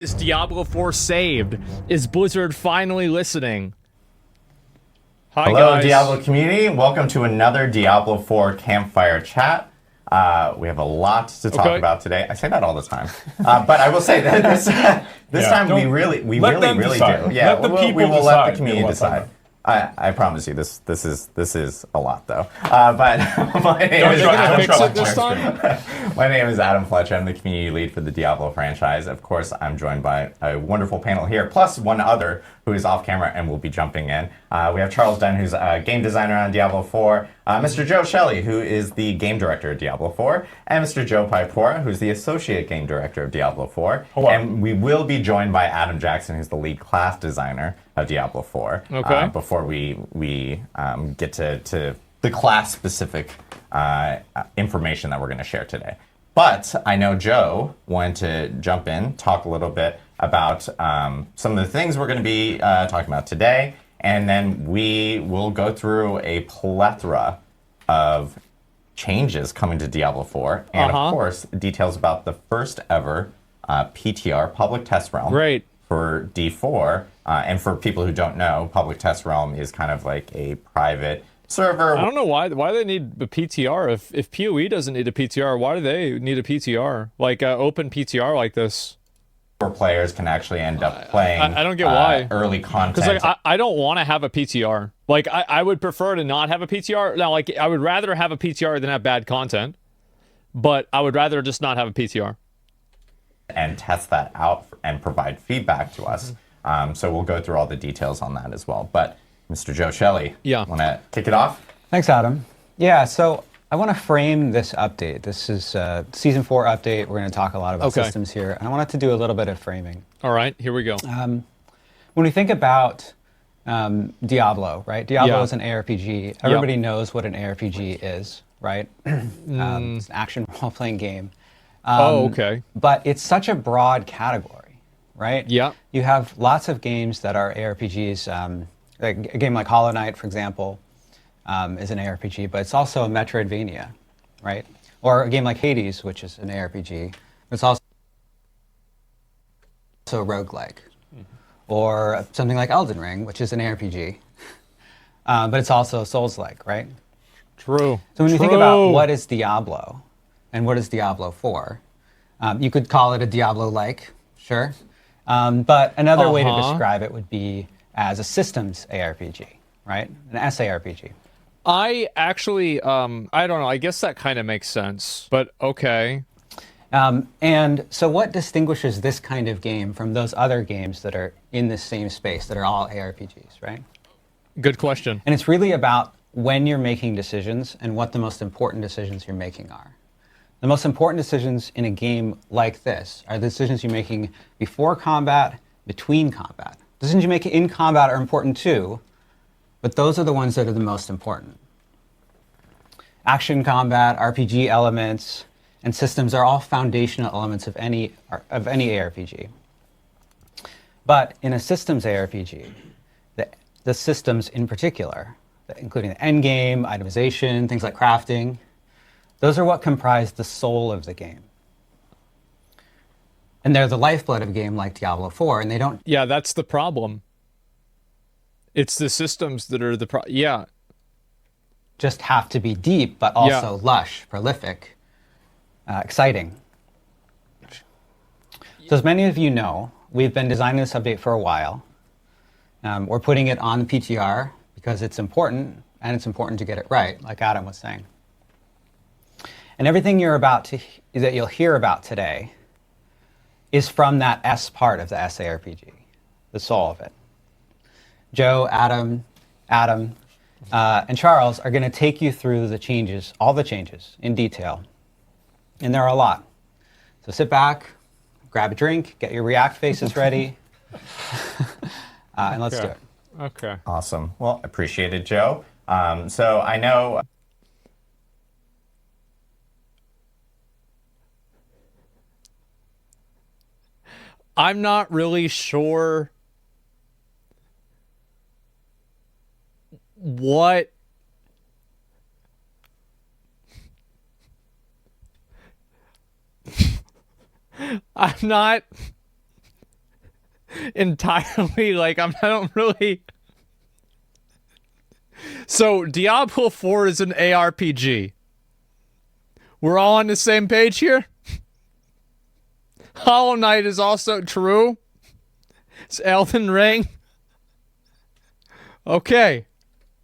Is Diablo 4 saved? Is Blizzard finally listening? Hi, Hello, guys. Diablo community. Welcome to another Diablo 4 campfire chat. We have a lot to talk about today. I say that all the time, but I will say that this time we really do. Yeah, we will let the community decide. I promise you, this is a lot though. But my name is Adam Fletcher. My name is Adam Fletcher. I'm the community lead for the Diablo franchise. Of course, I'm joined by a wonderful panel here, plus one other who is off camera and will be jumping in. We have Charles Dunn, who's a game designer on Diablo 4, Mr. Joe Shelley, who is the game director of Diablo 4, and Mr. Joe Paipora, who's the associate game director of Diablo 4. Hello. And we will be joined by Adam Jackson, who's the lead class designer of Diablo 4. Okay. Before we get to the class-specific information that we're going to share today. But I know Joe wanted to jump in, talk a little bit about some of the things we're going to be talking about today, and then we will go through a plethora of changes coming to Diablo 4, and of course, details about the first ever PTR, Public Test Realm. Great. For D4, and for people who don't know, Public Test Realm is kind of like a private server. I don't know why they need a PTR. If PoE doesn't need a PTR, why do they need a PTR? Like open PTR like this? Where players can actually end up playing. I don't get why. Early content. Because like I don't want to have a PTR. Like I would prefer to not have a PTR. Now like I would rather have a PTR than have bad content, but I would rather just not have a PTR. And test that out and provide feedback to us. So we'll go through all the details on that as well. But Mr. Joe Shelley, want to kick it off? Thanks, Adam. Yeah, so I want to frame this update. This is Season 4 update. We're going to talk a lot about systems here. And I wanted to do a little bit of framing. All right, here we go. When we think about Diablo, right? Diablo is an ARPG. Everybody knows what an ARPG is, right? It's an action role-playing game. Okay. But it's such a broad category, right? Yeah. You have lots of games that are ARPGs. Like a game like Hollow Knight, for example, is an ARPG, but it's also a Metroidvania, right? Or a game like Hades, which is an ARPG. It's also a roguelike. Or something like Elden Ring, which is an ARPG. But it's also Souls-like, right? True. So when you think about what is Diablo, and what is Diablo 4? You could call it a Diablo-like, sure. But another way to describe it would be as a systems ARPG, right? An SARPG. I actually, I don't know, I guess that kind of makes sense, but okay. And so what distinguishes this kind of game from those other games that are in the same space, that are all ARPGs, right? Good question. And it's really about when you're making decisions and what the most important decisions you're making are. The most important decisions in a game like this are the decisions you're making before combat, between combat. Decisions you make in combat are important too, but those are the ones that are the most important. Action combat, RPG elements, and systems are all foundational elements of any ARPG. But in a systems ARPG, the systems in particular, including the end game, itemization, things like crafting, those are what comprise the soul of the game. And they're the lifeblood of a game like Diablo 4, and they don't... Yeah, that's the problem. It's the systems that are the just have to be deep, but also lush, prolific, exciting. So as many of you know, we've been designing this update for a while. We're putting it on the PTR because it's important, and it's important to get it right, like Adam was saying. And everything that you'll hear about today is from that S part of the SARPG, the soul of it. Joe, Adam, and Charles are going to take you through the changes, all the changes, in detail. And there are a lot. So sit back, grab a drink, get your React faces ready, and let's do it. Okay. Awesome. Well, appreciate it, Joe. So I know... I'm not really sure what I'm not entirely. Like, I don't really. So, Diablo 4 is an ARPG. We're all on the same page here? Hollow Knight is also true. It's Elden Ring. Okay.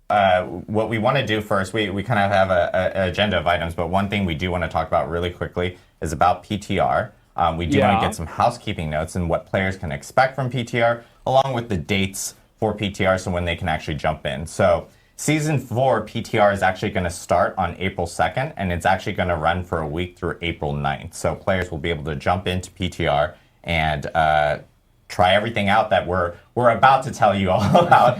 What we want to do first, we kind of have an agenda of items, but one thing we do want to talk about really quickly is about PTR. We do want to get some housekeeping notes and what players can expect from PTR, along with the dates for PTR, so when they can actually jump in. So Season 4 PTR is actually going to start on April 2nd, and it's actually going to run for a week through April 9th. So players will be able to jump into PTR and try everything out that we're about to tell you all about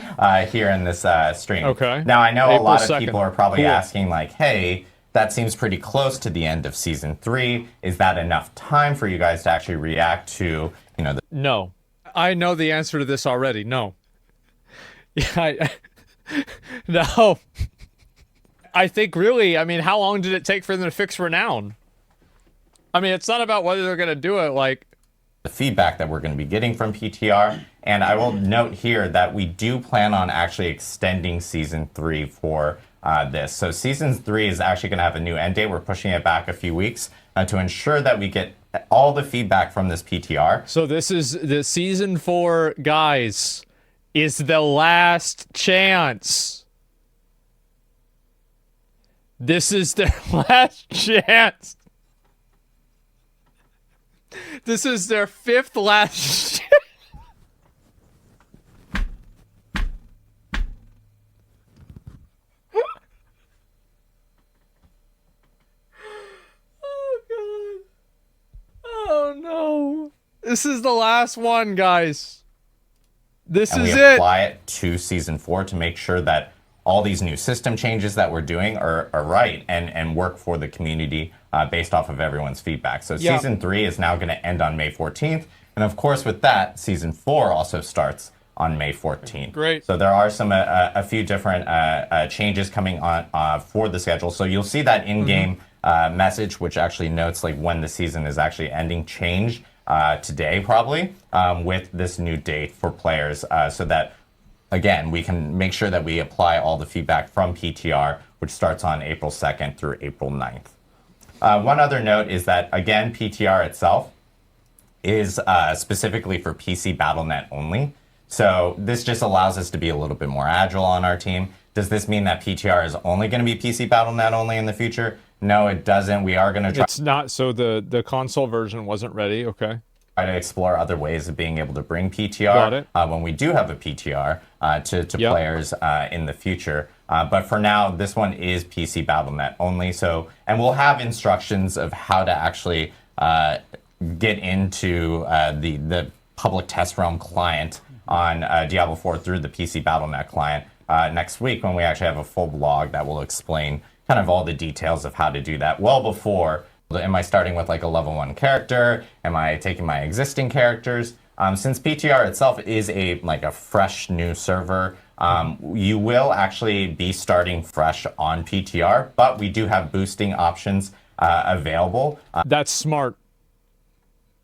here in this stream. Okay. Now, I know April a lot 2nd. of people are probably asking, like, hey, that seems pretty close to the end of Season 3. Is that enough time for you guys to actually react to, you know, No. I know the answer to this already. No. Yeah, no. I think really, I mean, how long did it take for them to fix Renown? I mean, it's not about whether they're going to do it, like... the feedback that we're going to be getting from PTR. And I will note here that we do plan on actually extending Season 3 for this. So Season 3 is actually going to have a new end date. We're pushing it back a few weeks to ensure that we get all the feedback from this PTR. So this is the Season 4, guys, is the last chance. This is their last chance. This is their 5th last chance. Oh, God. Oh, no. This is the last one, guys. This and is we it. apply it to Season 4 to make sure that all these new system changes that we're doing are right and work for the community based off of everyone's feedback. So Season 3 is now going to end on May 14th. And of course, with that, Season 4 also starts on May 14th. Great. So there are some a few different changes coming on for the schedule. So you'll see that in-game message, which actually notes like when the season is actually ending, change today probably with this new date for players so that, again, we can make sure that we apply all the feedback from PTR, which starts on April 2nd through April 9th. One other note is that, again, PTR itself is specifically for PC BattleNet only. So this just allows us to be a little bit more agile on our team. Does this mean that PTR is only going to be PC BattleNet only in the future? No, it doesn't. We are going to try. It's not. So the console version wasn't ready. Okay. Try to explore other ways of being able to bring PTR when we do have a PTR to players in the future. But for now, this one is PC BattleNet only. So, and we'll have instructions of how to actually get into the public test realm client on Diablo 4 through the PC BattleNet client next week, when we actually have a full blog that will explain kind of all the details of how to do that well before. Am I starting with like a level 1 character? Am I taking my existing characters? Since PTR itself is a fresh new server, you will actually be starting fresh on PTR, but we do have boosting options available. That's smart.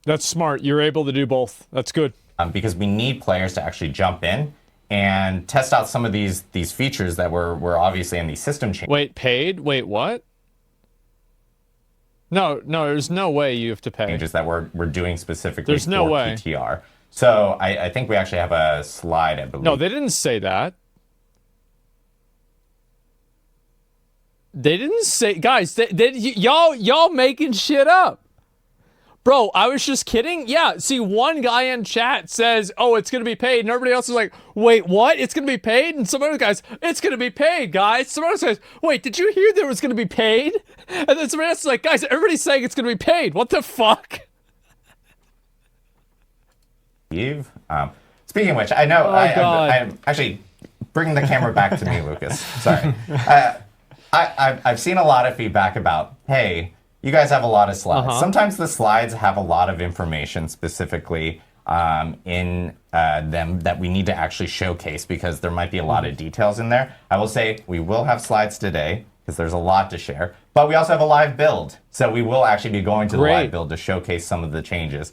That's smart. You're able to do both. That's good. Because we need players to actually jump in and test out some of these features that were obviously in these system changes. Wait, paid? Wait, what? No, there's no way you have to pay. Changes that we're doing specifically there's no for way. PTR. So I think we actually have a slide, I believe. No, they didn't say that. They didn't say, guys. Y'all making shit up. Bro, I was just kidding. Yeah, see, one guy in chat says, oh, it's going to be paid. And everybody else is like, wait, what? It's going to be paid? And some other guys, it's going to be paid, guys. Some other guys, wait, did you hear there was going to be paid? And then somebody else is like, guys, everybody's saying it's going to be paid. What the fuck? Speaking of which, I know I'm actually bringing the camera back to me, Lucas. Sorry. I've seen a lot of feedback about, hey, you guys have a lot of slides. Sometimes the slides have a lot of information specifically in them that we need to actually showcase because there might be a lot of details in there. I will say we will have slides today because there's a lot to share. But we also have a live build. So we will actually be going to the live build to showcase some of the changes,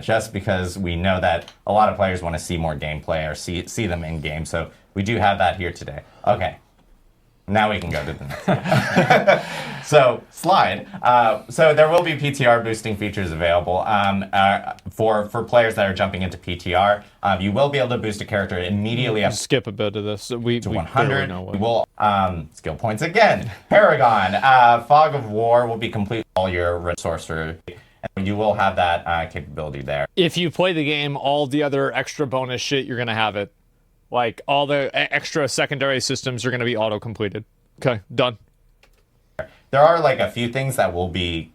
just because we know that a lot of players want to see more gameplay or see them in game. So we do have that here today. Okay. Now we can go to the next. So slide. So there will be PTR boosting features available for players that are jumping into PTR. You will be able to boost a character immediately up skip a bit of this. to 100. We will skill points again. Paragon. Fog of War will be complete all your sorcerer. And you will have that capability there. If you play the game, all the other extra bonus shit, you're gonna have it. Like, all the extra secondary systems are going to be auto-completed. Okay, done. There are, like, a few things that will be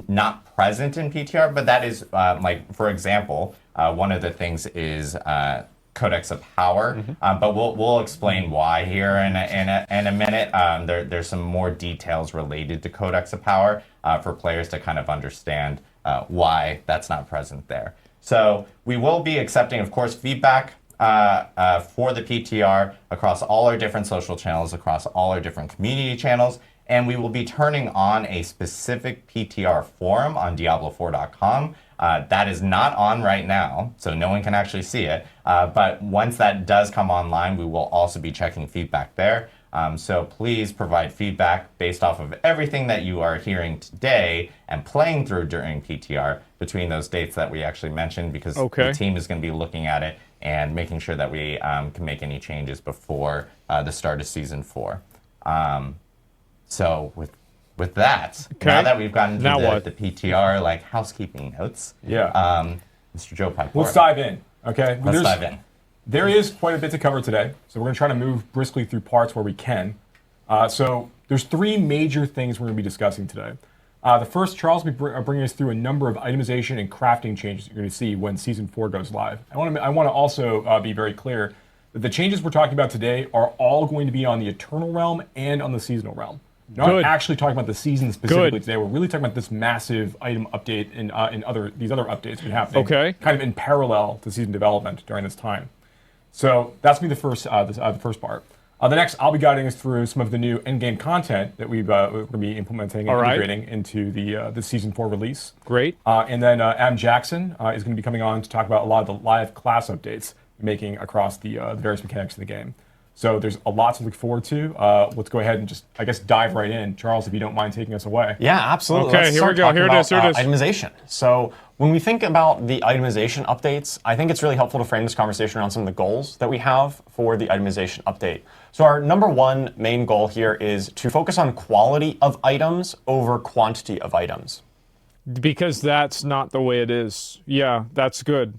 not present in PTR, but that is, like, for example, one of the things is Codex of Power. But we'll explain why here in a minute. There's some more details related to Codex of Power for players to kind of understand why that's not present there. So we will be accepting, of course, feedback for the PTR across all our different social channels, across all our different community channels, and we will be turning on a specific PTR forum on Diablo4.com. That is not on right now, so no one can actually see it. But once that does come online, we will also be checking feedback there. So please provide feedback based off of everything that you are hearing today and playing through during PTR between those dates that we actually mentioned, because the team is going to be looking at it and making sure that we can make any changes before the start of Season 4. So with that, now that we've gotten to the PTR, like, housekeeping notes, Mr. Joe Pipe. Let's dive in, okay? Let's dive in. There is quite a bit to cover today, so we're going to try to move briskly through parts where we can. So there's three major things we're going to be discussing today. The first, Charles will be bringing us through a number of itemization and crafting changes you're going to see when Season 4 goes live. I want to also be very clear that the changes we're talking about today are all going to be on the Eternal Realm and on the Seasonal Realm. We're not actually talking about the season specifically today. We're really talking about this massive item update and these other updates been happening kind of in parallel to season development during this time. So that's going to be the first part. The next, I'll be guiding us through some of the new endgame content that we're going to be implementing and integrating into the Season 4 release. Great. And then Adam Jackson is going to be coming on to talk about a lot of the live class updates we're making across the various mechanics in the game. So there's a lot to look forward to. Let's go ahead and just, I guess, dive right in. Charles, if you don't mind taking us away. Yeah, absolutely. Okay, here we go. Here it is. Itemization. So when we think about the itemization updates, I think it's really helpful to frame this conversation around some of the goals that we have for the itemization update. So our number one main goal here is to focus on quality of items over quantity of items. Because that's not the way it is. Yeah, that's good.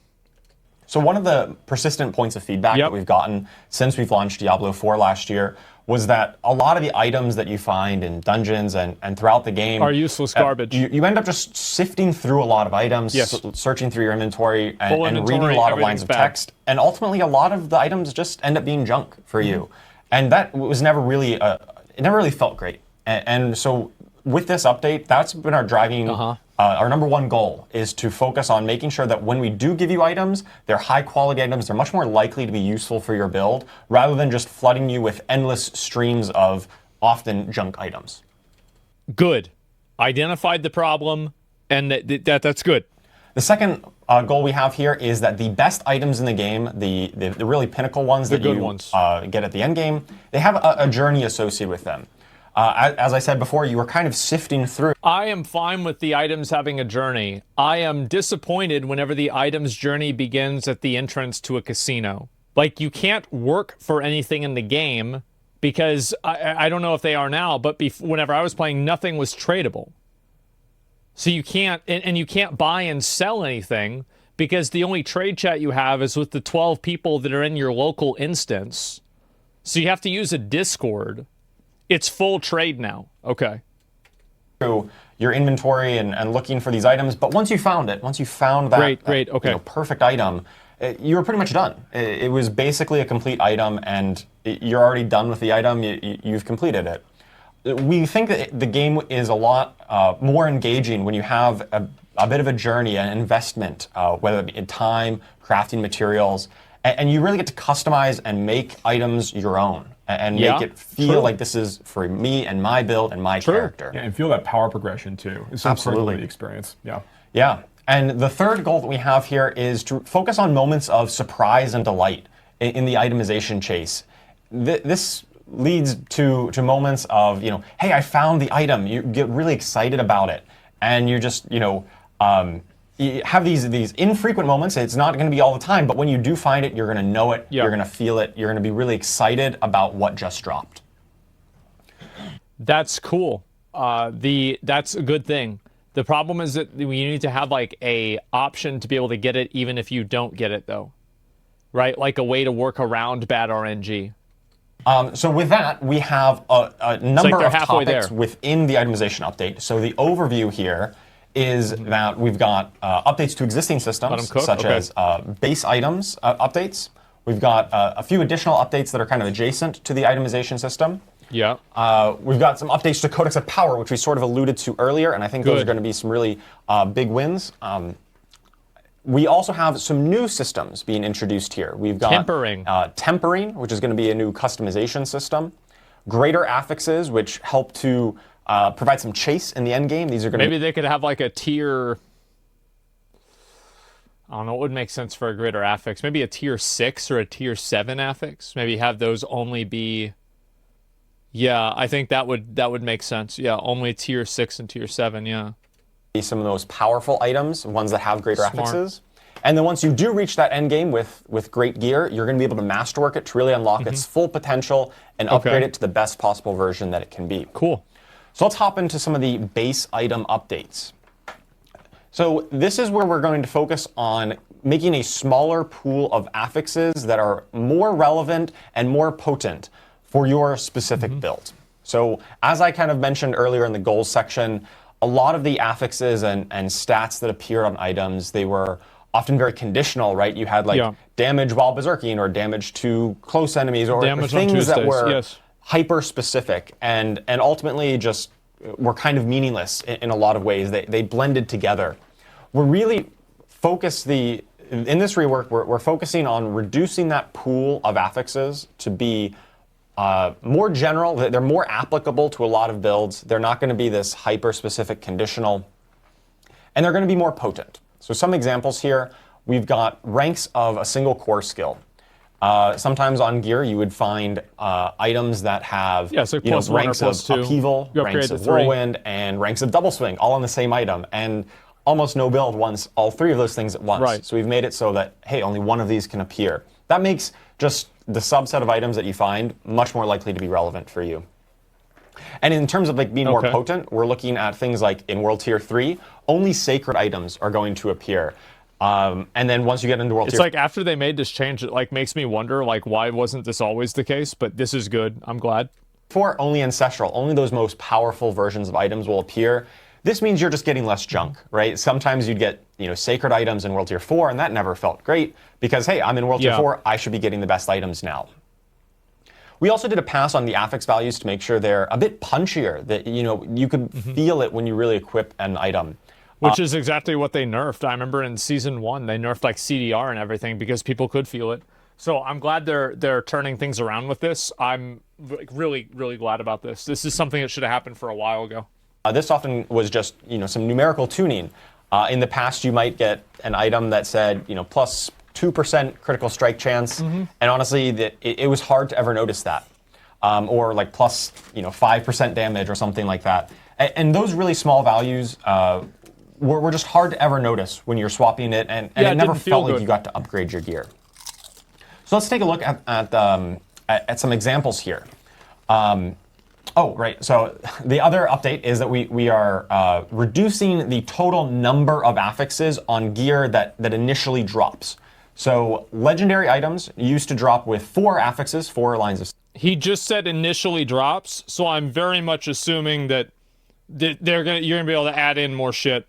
So one of the persistent points of feedback that we've gotten since we've launched Diablo 4 last year was that a lot of the items that you find in dungeons and throughout the game are useless garbage. You end up just sifting through a lot of items, searching through your inventory, and reading a lot of lines of text. And ultimately, a lot of the items just end up being junk for you. And that was never really, it never really felt great. And so with this update, that's been our driving, our number one goal is to focus on making sure that when we do give you items, they're high quality items, they're much more likely to be useful for your build, rather than just flooding you with endless streams of often junk items. Good. Identified the problem, and that's good. The second goal we have here is that the best items in the game, the really pinnacle ones that you get at the end game, they have a journey associated with them. As I said before, you were kind of sifting through. I am fine with the items having a journey. I am disappointed whenever the item's journey begins at the entrance to a casino. Like, you can't work for anything in the game because I don't know if they are now, but whenever I was playing, nothing was tradable. So you can't, and you can't buy and sell anything because the only trade chat you have is with the 12 people that are in your local instance. So you have to use a Discord. It's full trade now. Okay. Your inventory and looking for these items, but once you found that perfect item, you were pretty much done. It was basically a complete item, and you're already done with the item. You've completed it. We think that the game is a lot more engaging when you have a bit of a journey, an investment, whether it be in time, crafting materials, and you really get to customize and make items your own. and make it feel like this is for me and my build and my character. Yeah, and feel that power progression too. It's so critical to the experience. Yeah. Yeah. And the third goal that we have here is to focus on moments of surprise and delight in the itemization chase. This leads to moments of, hey, I found the item. You get really excited about it. And you just, you have these infrequent moments. It's not going to be all the time, but when you do find it, you're going to know it. You're going to feel it. You're going to be really excited about what just dropped. That's cool. That's a good thing. The problem is that you need to have like a option to be able to get it even if you don't get it though, right? Like a way to work around bad RNG. So with that, we have a number of topics within the itemization update. So the overview here is that we've got updates to existing systems, such as base items updates. We've got a few additional updates that are kind of adjacent to the itemization system. Yeah. We've got some updates to Codex of Power, which we sort of alluded to earlier, and I think those are going to be some really big wins. We also have some new systems being introduced here. We've got Tempering, which is going to be a new customization system. Greater Affixes, which help to provide some chase in the end game. These are going to maybe they could have like a tier. I don't know what would make sense for a Greater Affix. Maybe a tier 6 or a tier 7 affix. Maybe have those only be. Yeah, I think that would make sense. Yeah, only tier 6 and tier 7, yeah. Some of those powerful items, ones that have greater affixes. And then once you do reach that end game with great gear, you're going to be able to masterwork it to really unlock its full potential and upgrade it to the best possible version that it can be. Cool. So let's hop into some of the base item updates. So this is where we're going to focus on making a smaller pool of affixes that are more relevant and more potent for your specific build. So as I kind of mentioned earlier in the goals section, a lot of the affixes and stats that appeared on items, they were often very conditional, right? You had like damage while berserking or damage to close enemies or things that were hyper specific and ultimately just were kind of meaningless in a lot of ways. They blended together. We're really focused in this rework, we're focusing on reducing that pool of affixes to be more general. They're more applicable to a lot of builds. They're not going to be this hyper-specific conditional, and they're going to be more potent. So some examples here, we've got ranks of a single core skill. Sometimes on gear, you would find items that have ranks of upheaval, ranks of whirlwind, and ranks of double swing, all on the same item. And almost no build wants all three of those things at once. Right. So we've made it so that, hey, only one of these can appear. That makes just the subset of items that you find much more likely to be relevant for you. And in terms of like being more potent, we're looking at things like in World Tier 3, only sacred items are going to appear. And then once you get into World Tier... It's like after they made this change, it like makes me wonder like why wasn't this always the case? But this is good. I'm glad. For only Ancestral, only those most powerful versions of items will appear. This means you're just getting less junk, right? Sometimes you'd get, sacred items in World Tier 4, and that never felt great because, hey, I'm in World Tier 4, I should be getting the best items now. We also did a pass on the affix values to make sure they're a bit punchier, that, you could feel it when you really equip an item. Which is exactly what they nerfed. I remember in Season 1, they nerfed like CDR and everything because people could feel it. So I'm glad they're turning things around with this. I'm really, really glad about this. This is something that should have happened for a while ago. This often was just, some numerical tuning. In the past, you might get an item that said, plus 2% critical strike chance, and honestly, it was hard to ever notice that. Or like plus, 5% damage or something like that. And those really small values were just hard to ever notice when you're swapping it, and it never felt like you got to upgrade your gear. So let's take a look at some examples here. Oh, right. So the other update is that we are reducing the total number of affixes on gear that initially drops. So legendary items used to drop with 4 affixes, 4 lines of... He just said initially drops, so I'm very much assuming that you're gonna be able to add in more shit.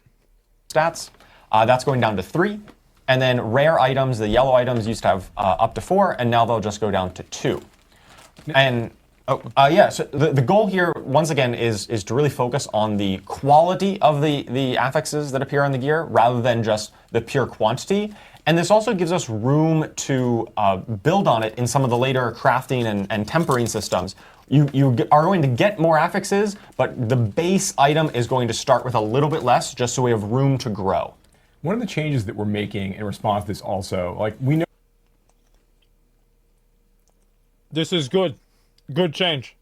Stats. That's going down to 3. And then rare items, the yellow items used to have up to 4, and now they'll just go down to 2. And... so the goal here, once again, is to really focus on the quality of the affixes that appear on the gear rather than just the pure quantity. And this also gives us room to build on it in some of the later crafting and tempering systems. You are going to get more affixes, but the base item is going to start with a little bit less, just so we have room to grow. One of the changes that we're making in response to this also, like we know. This is good. Good change.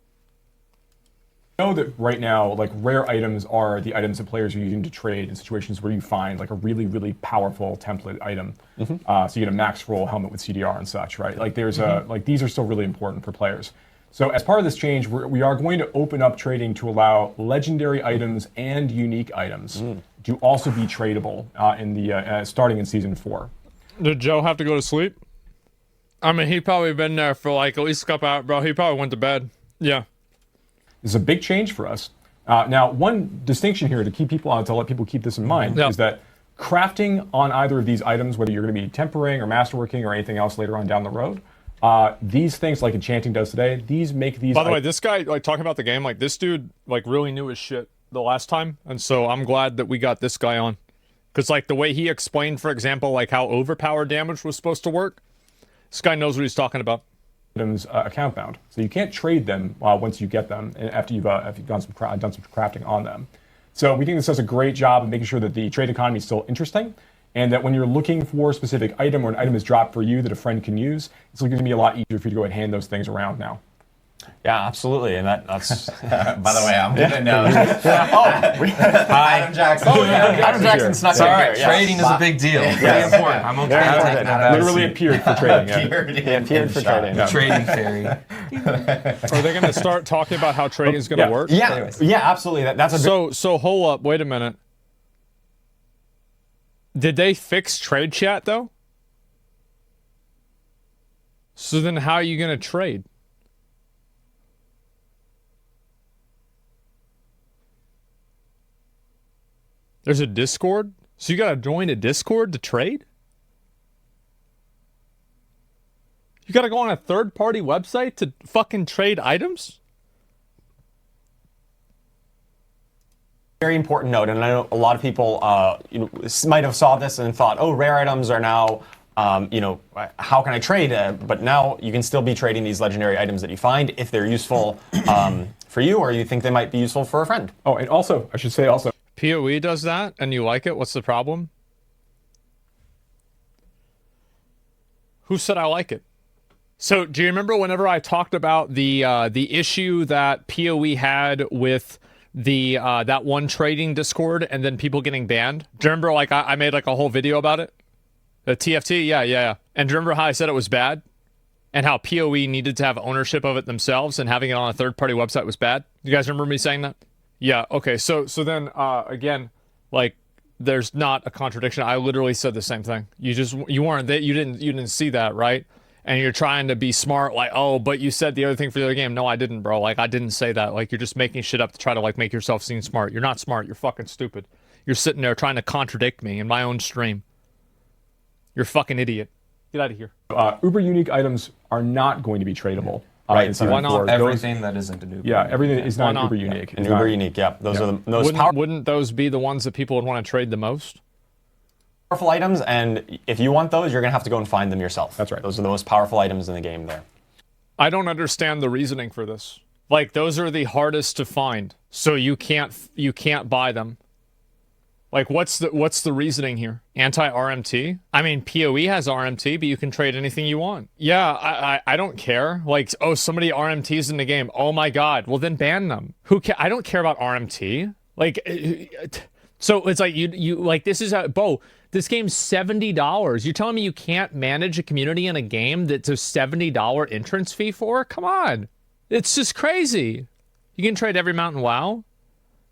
Know that right now, like rare items are the items that players are using to trade in situations where you find like a really, really powerful template item. So you get a max roll helmet with CDR and such, right? Like there's like these are still really important for players. So as part of this change, we are going to open up trading to allow legendary items and unique items to also be tradable in the starting in Season 4. Did Joe have to go to sleep? I mean, he probably been there for like at least a couple hours, bro. He probably went to bed. Yeah. This is a big change for us. Now, one distinction here to keep people on, to let people keep this in mind, is that crafting on either of these items, whether you're going to be tempering or masterworking or anything else later on down the road, these things like enchanting does today, these make these. By the way, this guy, like talking about the game, like this dude, like really knew his shit the last time, and so I'm glad that we got this guy on, because like the way he explained, for example, like how overpower damage was supposed to work, this guy knows what he's talking about. Items account bound, so you can't trade them once you get them after you've done some crafting on them. So we think this does a great job of making sure that the trade economy is still interesting, and that when you're looking for a specific item or an item is dropped for you that a friend can use, it's going to be a lot easier for you to go ahead and hand those things around now. Yeah, absolutely, and that's. By the way, I'm gonna know. Adam Jackson. Oh yeah, Adam Jackson snuck in Sorry, here. trading is a big deal. Very important. I'm okay taking that back. Literally appeared for trading. Appeared for trading. Yeah. Trading fairy. Are they going to start talking about how trading is going to work? Yeah, Anyways. yeah, absolutely. That's a So hold up, wait a minute. Did they fix trade chat though? So then how are you going to trade? There's a Discord? So you gotta join a Discord to trade? You gotta go on a third-party website to fucking trade items? very important note, and I know a lot of people might have saw this and thought, oh, rare items are now, how can I trade? But now you can still be trading these legendary items that you find if they're useful for you, or you think they might be useful for a friend. Oh, and also, I should say also, PoE does that, and you like it? What's the problem? Who said I like it? So, do you remember whenever I talked about the issue that PoE had with the that one trading Discord and then people getting banned? Do you remember, like, I made like a whole video about it? The TFT? Yeah. And do you remember how I said it was bad? And how PoE needed to have ownership of it themselves, and having it on a third-party website was bad? You guys remember me saying that? Yeah, okay, so then, again, like, there's not a contradiction. I literally said the same thing. You didn't see that, right? And you're trying to be smart, like, oh, but you said the other thing for the other game. No, I didn't, bro. Like, I didn't say that. Like, you're just making shit up to try to, like, make yourself seem smart. You're not smart. You're fucking stupid. You're sitting there trying to contradict me in my own stream. You're a fucking idiot. Get out of here. Uber unique items are not going to be tradable. Right, so why not? Everything that isn't an Uber. Yeah, everything is not not? Uber unique. And Uber unique, yeah. Those are the most Wouldn't those be the ones that people would want to trade the most? powerful items, and if you want those, you're going to have to go and find them yourself. That's right. Those are the most powerful items in the game there. I don't understand the reasoning for this. Like, those are the hardest to find, so you can't buy them. Like, what's the reasoning here? Anti-RMT? I mean, PoE has RMT, but you can trade anything you want. Yeah, I don't care. Like, oh, somebody RMTs in the game. Oh my god. Well, then ban them. I don't care about RMT. Like, so it's like you like, this is Bo. This game's $70. You're telling me you can't manage a community in a game that's a $70 entrance fee for? Come on. It's just crazy. You can trade every mount in WoW.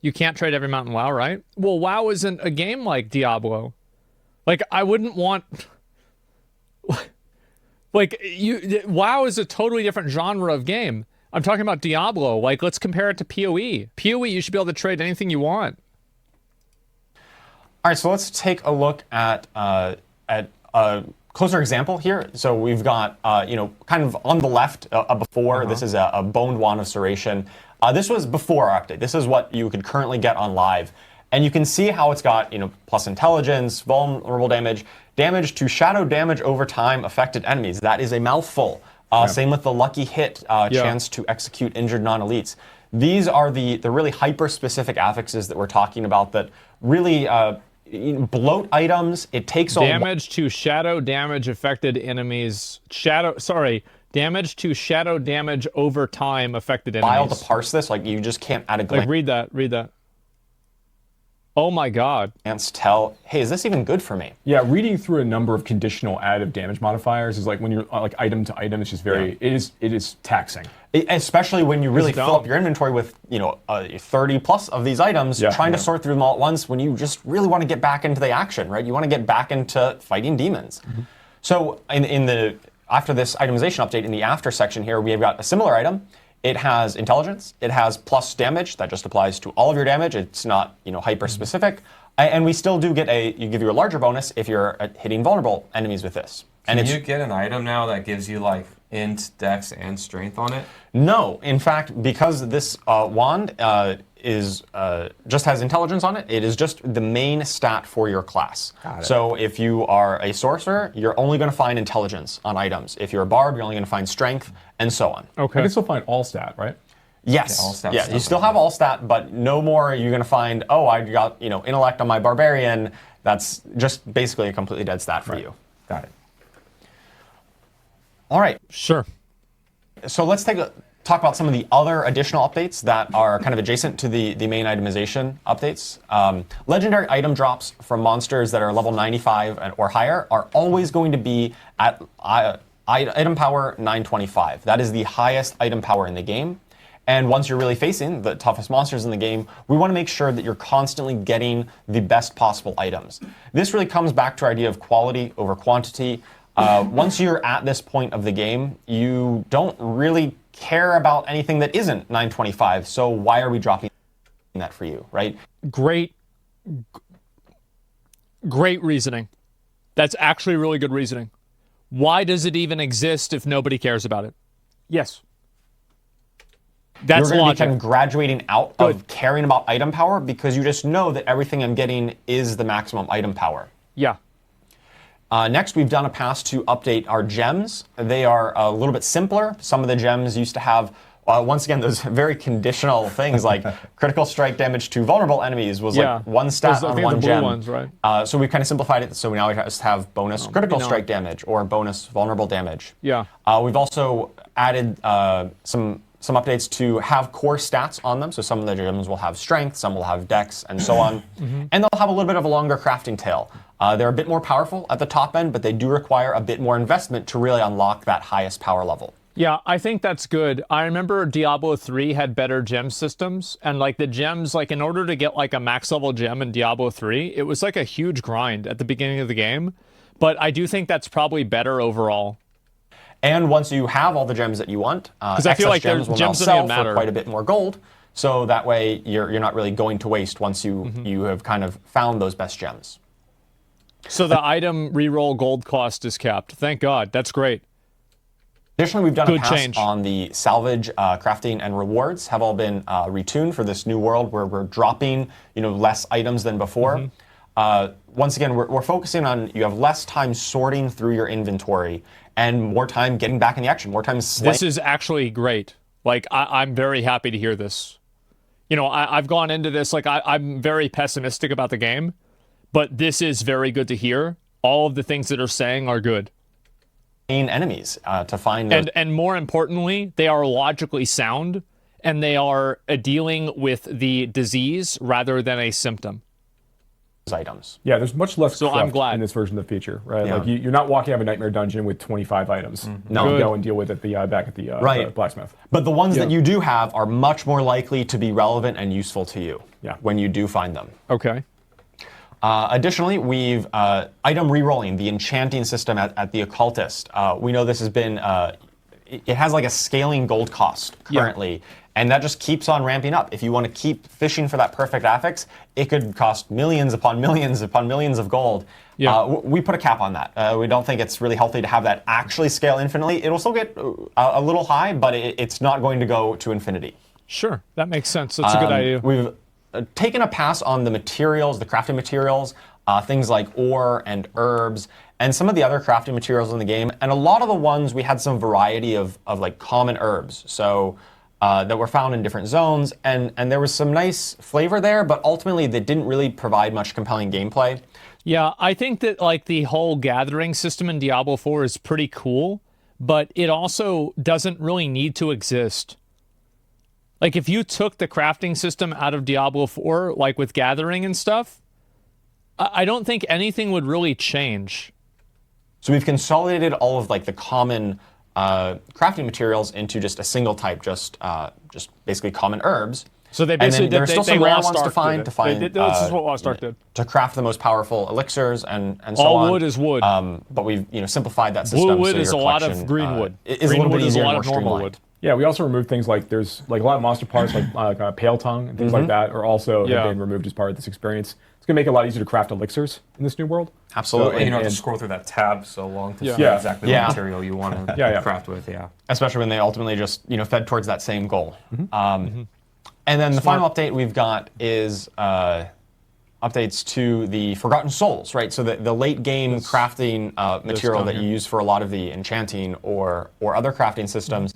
You can't trade every mount in WoW, right? Well, WoW isn't a game like Diablo. Like, I wouldn't want... like, WoW is a totally different genre of game. I'm talking about Diablo. Like, let's compare it to PoE. PoE, you should be able to trade anything you want. All right, so let's take a look at a closer example here. So we've got, kind of on the left, before. This is a Boned Wand of Serration. This was before our update. This is what you could currently get on live. And you can see how it's got, plus intelligence, vulnerable damage, damage to shadow damage over time affected enemies. That is a mouthful. Same with the lucky hit, chance to execute injured non-elites. These are the really hyper-specific affixes that we're talking about that really bloat items. It takes damage to shadow damage affected enemies. Damage to shadow damage over time affected enemies. While to parse this, you just can't add a glance. Read that. Oh my God. Tell, hey, is this even good for me? Yeah, reading through a number of conditional additive damage modifiers is when you're item to item, it's just very, it is taxing. Especially when you really fill up your inventory with 30 plus of these items, trying to sort through them all at once when you just really want to get back into the action, right? You want to get back into fighting demons. So after this itemization update in the after section here, we have got a similar item. It has intelligence. It has plus damage. That just applies to all of your damage. It's not hyper specific. And we still do get give you a larger bonus if you're hitting vulnerable enemies with this. Can you get an item now that gives you int, dex, and strength on it? No. In fact, because this wand just has intelligence on it, it is just the main stat for your class. So if you are a sorcerer, you're only going to find intelligence on items. If you're a bard, you're only going to find strength, and so on. Okay. I can still find all stat, right? Yes. Yeah, you still have all stat, but no more are you going to find, I got intellect on my barbarian. That's just basically a completely dead stat for you. Got it. All right. Sure. So let's talk about some of the other additional updates that are kind of adjacent to the main itemization updates. Legendary item drops from monsters that are level 95 or higher are always going to be at item power 925. That is the highest item power in the game. And once you're really facing the toughest monsters in the game, we want to make sure that you're constantly getting the best possible items. This really comes back to our idea of quality over quantity. Once you're at this point of the game, you don't really care about anything that isn't 925. So why are we dropping that for you, right? Great reasoning. That's actually really good reasoning. Why does it even exist if nobody cares about it? Yes. That's logic. You're going to be kind of graduating out of caring about item power because you just know that everything I'm getting is the maximum item power. Yeah. Next, we've done a pass to update our gems. They are a little bit simpler. Some of the gems used to have, once again, those very conditional things like critical strike damage to vulnerable enemies was one stat on one gem. Ones, right? So we've kind of simplified it. So now we just have bonus critical strike damage or bonus vulnerable damage. Yeah. We've also added some updates to have core stats on them. So some of the gems will have strength, some will have dex, and so on. And they'll have a little bit of a longer crafting tail. They're a bit more powerful at the top end, but they do require a bit more investment to really unlock that highest power level. Yeah, I think that's good. I remember Diablo 3 had better gem systems, and the gems, in order to get a max level gem in Diablo 3, it was a huge grind at the beginning of the game. But I do think that's probably better overall. And once you have all the gems that you want, because I feel like gems will now sell for quite a bit more gold. So that way you're not really going to waste once you have kind of found those best gems. So the item reroll gold cost is capped. Thank God. That's great. Additionally, we've done a pass on the salvage, crafting, and rewards have all been retuned for this new world where we're dropping less items than before. Once again, we're focusing on you have less time sorting through your inventory and more time getting back in the action, more time slaying. This is actually great. I'm very happy to hear this. I've gone into this, I'm very pessimistic about the game, but this is very good to hear. All of the things that are saying are good. Enemies to find those. And more importantly, they are logically sound, and they are dealing with the disease rather than a symptom. Items. Yeah, there's much less so I'm glad in this version of the feature, right? Yeah. You're not walking out of a nightmare dungeon with 25 items. No. You go and deal with it back at the blacksmith. But the ones that you do have are much more likely to be relevant and useful to you when you do find them. Okay. Additionally, we've item rerolling, the enchanting system at the occultist. We know this has been, it has a scaling gold cost currently. And that just keeps on ramping up. If you want to keep fishing for that perfect affix, it could cost millions upon millions upon millions of gold. Yeah. We put a cap on that. We don't think it's really healthy to have that actually scale infinitely. It'll still get a little high, but it's not going to go to infinity. Sure, that makes sense. That's a good idea. We've taken a pass on the materials, the crafting materials, things like ore and herbs, and some of the other crafting materials in the game. And a lot of the ones, we had some variety of like common herbs. So that were found in different zones, and there was some nice flavor there, but ultimately they didn't really provide much compelling gameplay. Yeah, I think that like the whole gathering system in Diablo 4 is pretty cool, but it also doesn't really need to exist. Like if you took the crafting system out of Diablo 4, like with gathering and stuff, I don't think anything would really change. So we've consolidated all of like the common crafting materials into just a single type, just basically common herbs. So they basically there's still some rare ones to find. This is what Lost Ark did. To craft the most powerful elixirs and so all on. All wood is wood. But we've simplified that system. Blue wood so is a lot of green wood. Is green a little wood bit is a easier lot and of more normal streamlined. wood. Yeah, we also removed things like there's like a lot of monster parts like pale tongue and things like that are also have been removed as part of this experience. It's gonna make it a lot easier to craft elixirs in this new world. Absolutely. So, you don't have to scroll through that tab so long to see exactly what material you want to craft with. Yeah. Especially when they ultimately just fed towards that same goal. And then the final update we've got is updates to the Forgotten Souls, right? So the late game crafting material that you use for a lot of the enchanting or other crafting systems,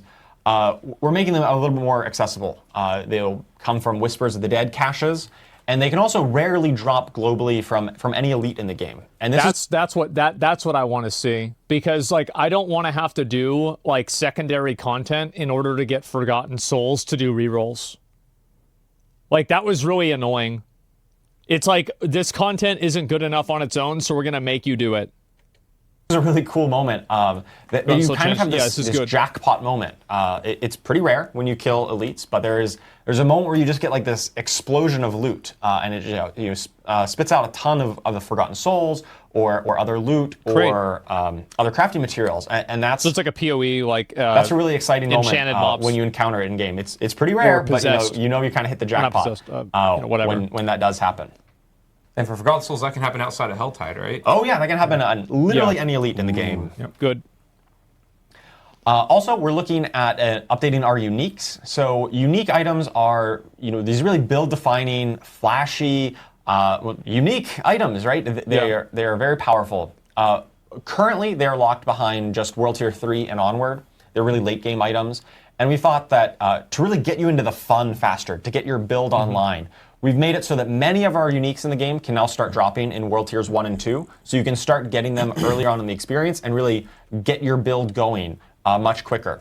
we're making them a little bit more accessible. They'll come from Whispers of the Dead caches, and they can also rarely drop globally from any elite in the game. And that's what I want to see, because like I don't want to have to do like secondary content in order to get Forgotten Souls to do rerolls. Like that was really annoying. It's like this content isn't good enough on its own, so we're gonna make you do it. This is a really cool moment. That you kind of have this jackpot moment. It's pretty rare when you kill elites, but there's a moment where you just get like this explosion of loot, and it spits out a ton of the Forgotten Souls or other loot or other crafting materials, and that's so it's like a PoE like that's a really exciting enchanted moment when you encounter it in game. It's pretty rare, but you kind of hit the jackpot when that does happen. And for Forgotten Souls, that can happen outside of Helltide, right? Oh yeah, that can happen on literally any elite in the game. Yep. Good. Also, we're looking at updating our uniques. So unique items are these really build-defining, flashy, unique items, right? They are very powerful. Currently, they're locked behind just World Tier 3 and onward. They're really late game items, and we thought that to really get you into the fun faster, to get your build online. We've made it so that many of our uniques in the game can now start dropping in World Tiers 1 and 2, so you can start getting them earlier on in the experience and really get your build going much quicker.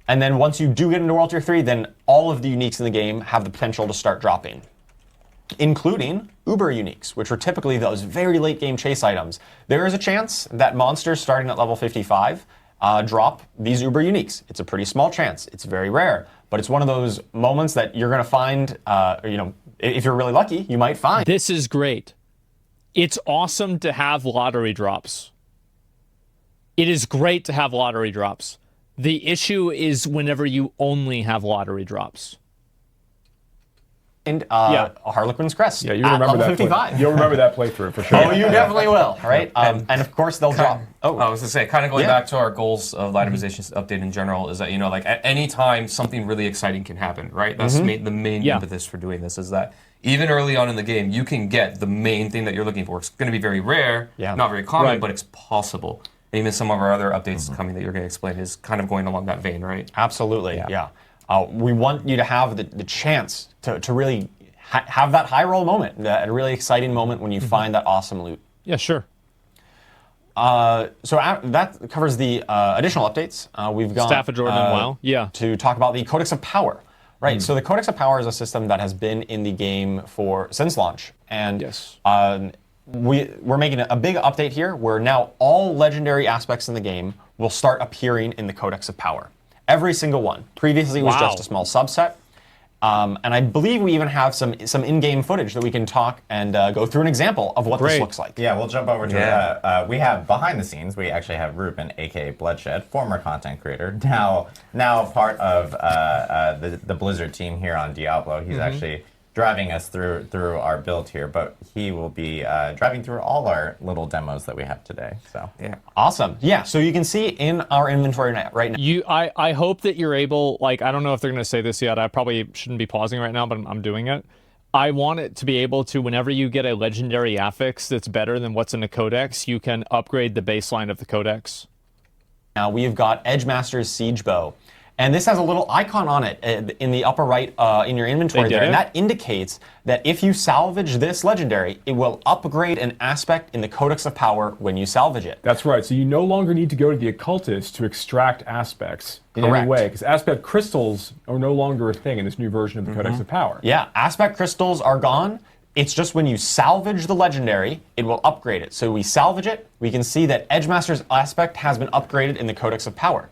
And then once you do get into World Tier 3, then all of the uniques in the game have the potential to start dropping, including Uber uniques, which are typically those very late game chase items. There is a chance that monsters starting at level 55 drop these Uber uniques. It's a pretty small chance. It's very rare, but it's one of those moments that you're going to find, if you're really lucky, you might find. This is great. It's awesome to have lottery drops. It is great to have lottery drops. The issue is whenever you only have lottery drops. And Harlequin's Crest. Yeah, you remember that 55. You'll remember that playthrough for sure. Oh, you definitely will, right? And of course they'll drop. I was gonna say, kind of going back to our goals of itemization update in general, is that like at any time something really exciting can happen, right? That's the main impetus for doing this, is that even early on in the game you can get the main thing that you're looking for. It's going to be very rare, not very common, but it's possible. And even some of our other updates coming that you're going to explain is kind of going along that vein, right? Absolutely, yeah. We want you to have the chance to really have that high roll moment, a really exciting moment when you find that awesome loot. Yeah, sure. So that covers the additional updates. We've got Staff of Jordan and WoW. To talk about the Codex of Power. Right, so the Codex of Power is a system that has been in the game since launch. And we're making a big update here where now all legendary aspects in the game will start appearing in the Codex of Power. Every single one. Previously it was just a small subset. And I believe we even have some in-game footage that we can talk and go through an example of what this looks like. Yeah, we'll jump over to that. We have behind the scenes, we actually have Ruben, aka Bloodshed, former content creator, now part of the Blizzard team here on Diablo. He's actually driving us through our build here, but he will be driving through all our little demos that we have today. So awesome. Yeah, so you can see in our inventory right now. I hope that you're able, like, I don't know if they're going to say this yet. I probably shouldn't be pausing right now, but I'm doing it. I want it to be able to, whenever you get a legendary affix that's better than what's in the codex, you can upgrade the baseline of the codex. Now we've got Edgemaster's Siege Bow. And this has a little icon on it in the upper right in your inventory there. And that indicates that if you salvage this legendary, it will upgrade an aspect in the Codex of Power when you salvage it. That's right. So you no longer need to go to the occultist to extract aspects in any way, because aspect crystals are no longer a thing in this new version of the Codex of Power. Yeah, aspect crystals are gone. It's just when you salvage the legendary, it will upgrade it. So we salvage it, we can see that Edgemaster's aspect has been upgraded in the Codex of Power.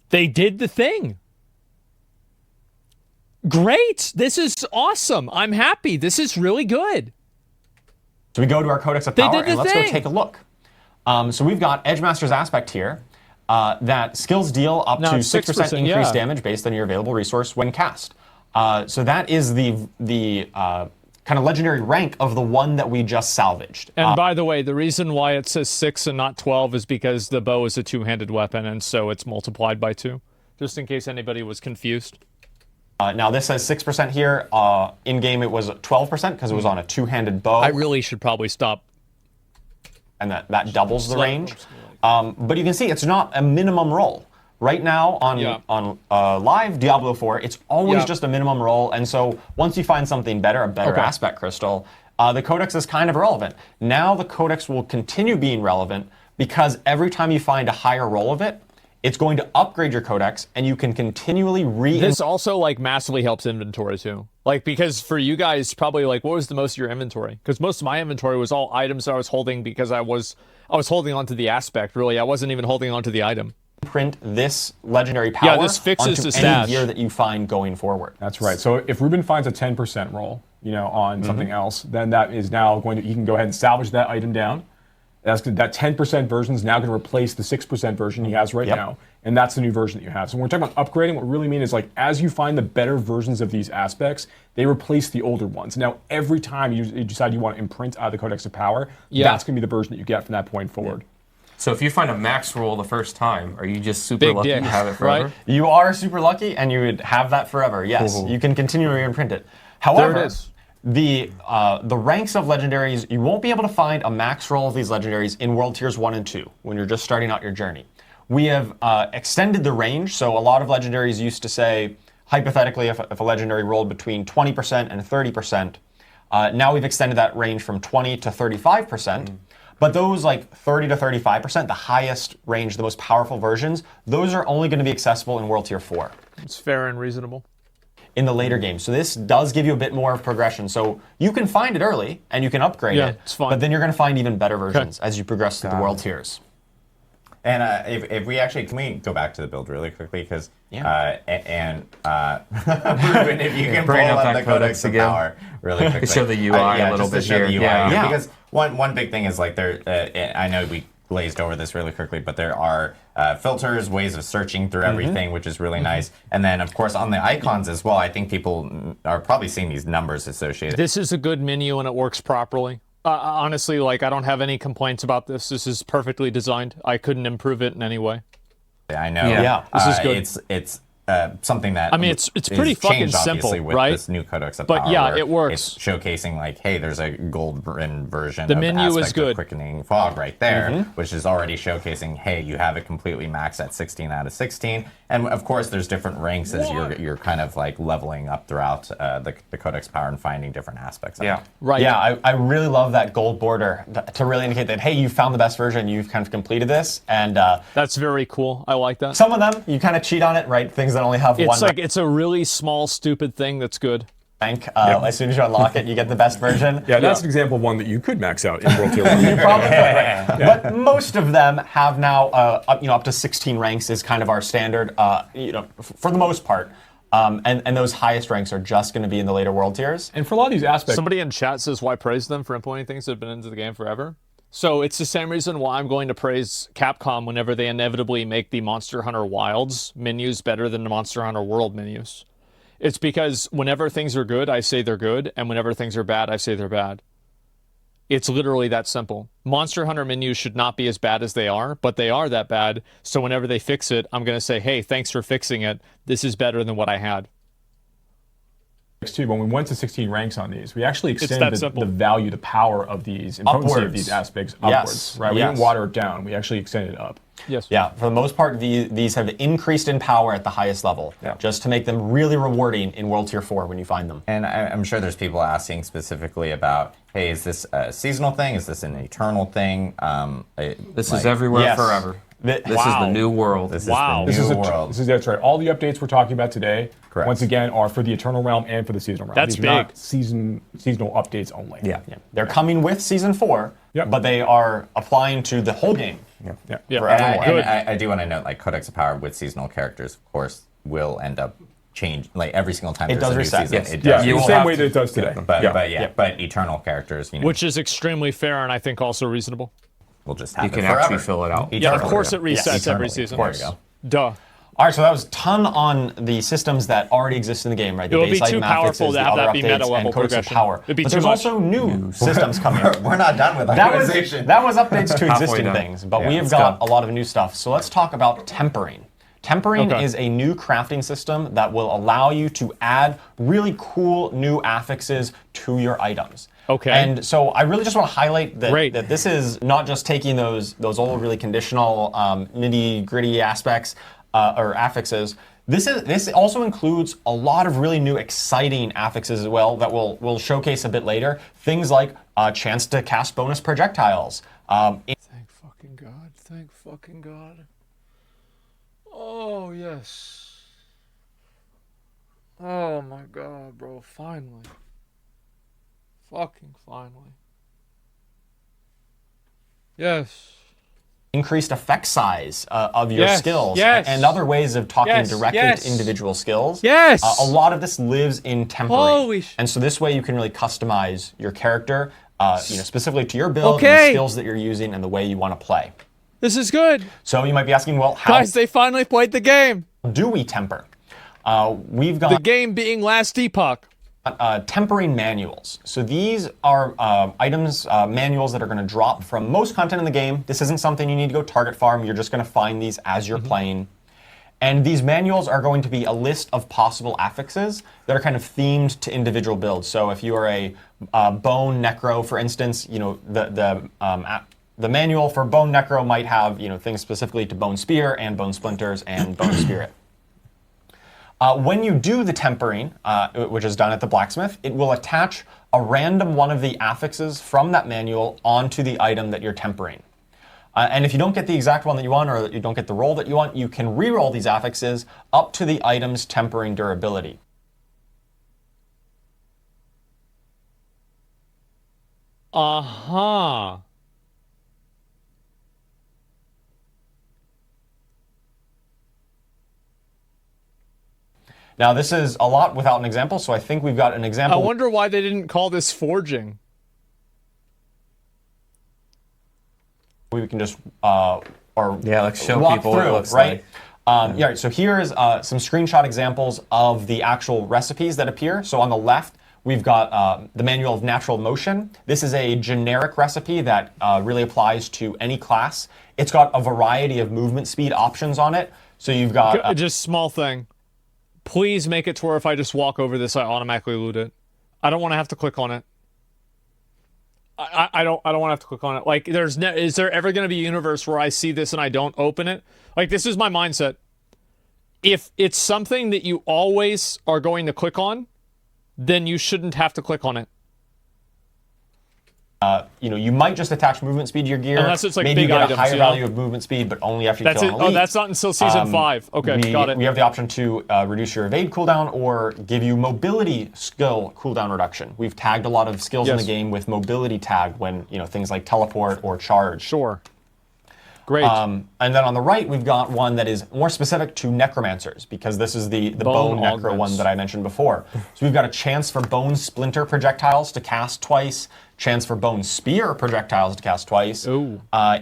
They did the thing. Great. This is awesome. I'm happy. This is really good. So we go to our Codex of Power and let's go take a look. So we've got Edgemaster's Aspect here that skills deal up to 6% increased damage based on your available resource when cast. So that is the kind of legendary rank of the one that we just salvaged. And by the way, the reason why it says 6 and not 12 is because the bow is a two-handed weapon, and so it's multiplied by 2, just in case anybody was confused. Now this says 6% here. In-game it was 12% because it was on a two-handed bow. I really should probably stop. And that doubles the range. But you can see it's not a minimum roll. Right now on live Diablo 4, it's always just a minimum roll, and so once you find something better, a better aspect crystal, the codex is kind of irrelevant. Now the codex will continue being relevant because every time you find a higher roll of it, it's going to upgrade your codex, and you can continually This also like massively helps inventory too. Like, because for you guys, probably like, what was the most of your inventory? Because most of my inventory was all items I was holding because I was holding onto the aspect. Really, I wasn't even holding onto the item. Print this legendary power this fixes onto the stash. any gear that you find going forward. That's right. So if Ruben finds a 10% roll, on something else, then that is now going to, he can go ahead and salvage that item down. That 10% version is now going to replace the 6% version he has right now, and that's the new version that you have. So when we're talking about upgrading, what we really mean is like as you find the better versions of these aspects, they replace the older ones. Now every time you decide you want to imprint the Codex of Power, that's going to be the version that you get from that point forward. So if you find a max roll the first time, are you just super lucky to have it forever? Right? You are super lucky, and you would have that forever. Yes, you can continue to reimprint it. However, There it is. the ranks of legendaries, you won't be able to find a max roll of these legendaries in World Tiers 1 and 2 when you're just starting out your journey. We have extended the range, so a lot of legendaries used to say, hypothetically, if a legendary rolled between 20% and 30%, now we've extended that range from 20 to 35%. But those like 30 to 35%, the highest range, the most powerful versions, those are only going to be accessible in World Tier 4. It's fair and reasonable. In the later games. So this does give you a bit more of progression. So you can find it early and you can upgrade it. It's fine. But then you're going to find even better versions as you progress through the World Tiers. And if we actually, can we go back to the build really quickly? Because, Ruben, if you can pull up the Codex of Power really quickly. Show the UI a little bit here. Because one big thing is like there, I know we glazed over this really quickly, but there are filters, ways of searching through everything, which is really nice. And then, of course, on the icons as well, I think people are probably seeing these numbers associated. This is a good menu and it works properly. Honestly, like, I don't have any complaints about this. This is perfectly designed. I couldn't improve it in any way. I know. This is good. It's something that it's pretty fucking simple, with right? This new Codex of Power, but yeah, it works. It's showcasing like, hey, there's a gold version. The of menu is Aspect good. Of Quickening Fog right there, which is already showcasing, hey, you have it completely maxed at 16 out of 16. And of course, there's different ranks as you're kind of like leveling up throughout the Codex Power and finding different aspects. Of it. Right. Yeah, I really love that gold border to really indicate that, hey, you found the best version, you've kind of completed this, and that's very cool. I like that. Some of them you kind of cheat on it, right? Things that only have one. It's a really small, stupid thing that's good. Rank. As soon as you unlock it, you get the best version. Yeah, that's an example of one that you could max out in World Tier 1. You probably could, right? But most of them have now, up to 16 ranks is kind of our standard, for the most part. And those highest ranks are just going to be in the later World Tiers. And for a lot of these aspects... Somebody in chat says, why praise them for implementing things that have been into the game forever? So it's the same reason why I'm going to praise Capcom whenever they inevitably make the Monster Hunter Wilds menus better than the Monster Hunter World menus. It's because whenever things are good, I say they're good, and whenever things are bad, I say they're bad. It's literally that simple. Monster Hunter menus should not be as bad as they are, but they are that bad. So whenever they fix it, I'm going to say, hey, thanks for fixing it. This is better than what I had. When we went to 16 ranks on these, we actually extended the value, the power of these, and potency of these aspects upwards. Right? We didn't water it down. We actually extended it up. Yes. Yeah, for the most part, these have increased in power at the highest level, just to make them really rewarding in World Tier 4 when you find them. And I'm sure there's people asking specifically about, hey, is this a seasonal thing? Is this an eternal thing? This is everywhere forever. This is the new world. This is the new world. That's right. All the updates we're talking about today, once again, are for the Eternal Realm and for the Seasonal Realm. That's These big. are not seasonal updates only. Yeah. They're coming with Season 4, but they are applying to the whole game. For everyone. And I do want to note, like, Codex of Power with seasonal characters, of course, will end up change. Like, every single time there's a new season. Yes. It does. The same way that it does today. But eternal characters, Which is extremely fair and I think also reasonable. Will just happen You can forever. actually fill it out. Yeah, of course it resets every season. There you go. Duh. All right, so that was a ton on the systems that already exist in the game, right? It would be too powerful to have that be meta level progression. But there's also new systems coming. We're not done with optimization. That was updates to existing things, but we have got a lot of new stuff. So let's talk about tempering. Tempering is a new crafting system that will allow you to add really cool new affixes to your items. Okay. And so I really just want to highlight that this is not just taking those old really conditional nitty-gritty aspects or affixes. This also includes a lot of really new exciting affixes as well that we'll showcase a bit later. Things like a chance to cast bonus projectiles. Thank fucking God. Thank fucking God. Oh, yes. Oh my God, bro. Finally. Fucking finally. Yes. Increased effect size of your skills and other ways of talking directly to individual skills. Yes. A lot of this lives in tempering. Holy and so this way you can really customize your character specifically to your build, and the skills that you're using, and the way you want to play. This is good. So you might be asking, well, how Guys, they finally played the game. do we temper? We've got the game being Last Epoch. Tempering manuals. So these are manuals that are going to drop from most content in the game. This isn't something you need to go target farm. You're just going to find these as you're playing. And these manuals are going to be a list of possible affixes that are kind of themed to individual builds. So if you are a bone necro, for instance, the manual for bone necro might have things specifically to bone spear and bone splinters and bone spirit. When you do the tempering, which is done at the blacksmith, it will attach a random one of the affixes from that manual onto the item that you're tempering. And if you don't get the exact one that you want, or you don't get the roll that you want, you can re-roll these affixes up to the item's tempering durability. Uh-huh. Now, this is a lot without an example, so I think we've got an example. I wonder why they didn't call this forging. We can just show walk people through, what it looks right? like. So here's some screenshot examples of the actual recipes that appear. So on the left, we've got the Manual of Natural Motion. This is a generic recipe that really applies to any class. It's got a variety of movement speed options on it. So you've got just small thing. Please make it to where if I just walk over this, I automatically loot it. I don't want to have to click on it. I don't want to have to click on it. Like, is there ever going to be a universe where I see this and I don't open it? Like, this is my mindset. If it's something that you always are going to click on, then you shouldn't have to click on it. You might just attach movement speed to your gear. Unless it's like maybe big you get items, a higher value of movement speed, but only after you kill an elite. Oh, that's not until season 5. Okay, got it. We have the option to reduce your evade cooldown or give you mobility skill cooldown reduction. We've tagged a lot of skills in the game with mobility tag when things like teleport or charge. Sure. Great. And then on the right, we've got one that is more specific to necromancers, because this is the bone necro one that I mentioned before. So we've got a chance for bone splinter projectiles to cast twice, chance for bone spear projectiles to cast twice,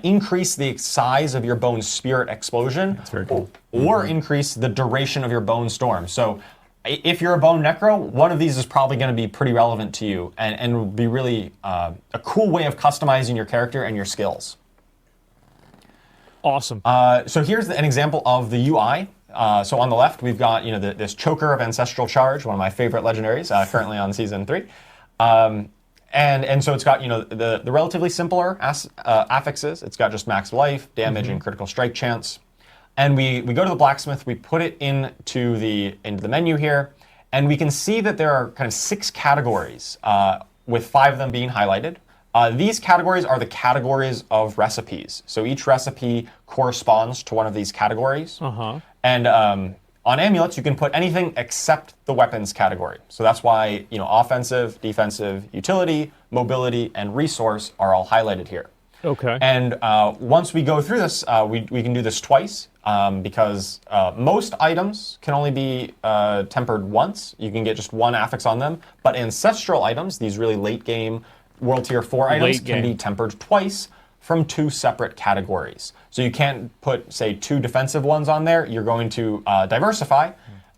increase the size of your bone spirit explosion, That's very cool. or increase the duration of your bone storm. So if you're a Bone Necro, one of these is probably going to be pretty relevant to you and will be really a cool way of customizing your character and your skills. Awesome. So here's an example of the UI. So on the left, we've got this Choker of Ancestral Charge, one of my favorite legendaries, currently on Season 3. And so it's got the relatively simpler affixes. It's got just max life, damage, and critical strike chance. And we go to the blacksmith, we put it into the menu here, and we can see that there are kind of 6 categories, with 5 of them being highlighted. These categories are the categories of recipes. So each recipe corresponds to one of these categories. And on amulets, you can put anything except the weapons category. So that's why offensive, defensive, utility, mobility, and resource are all highlighted here. Okay. And once we go through this, we can do this twice because most items can only be tempered once. You can get just one affix on them. But ancestral items, these really late game World Tier 4 items, can be tempered twice from 2 separate categories. So you can't put, say, 2 defensive ones on there. You're going to diversify.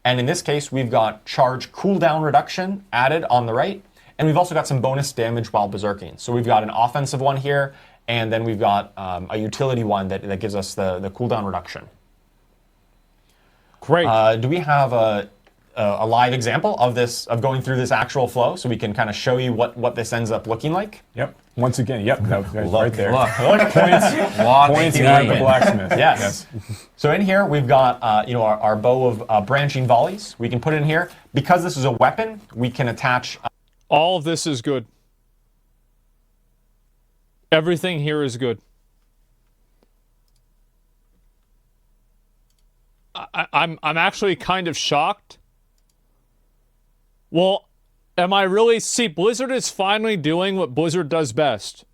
And in this case, we've got charge cooldown reduction added on the right. And we've also got some bonus damage while berserking. So we've got an offensive one here. And then we've got a utility one that gives us the cooldown reduction. Great. Do we have a live example of going through this actual flow so we can kind of show you what this ends up looking like? Yep. Once again, yep. That's right there. Look. Points at the blacksmith. Yes. So in here we've got our bow of branching volleys. We can put it in here because this is a weapon. We can attach. All of this is good. Everything here is good. I'm actually kind of shocked. Well, am I really? See, Blizzard is finally doing what Blizzard does best.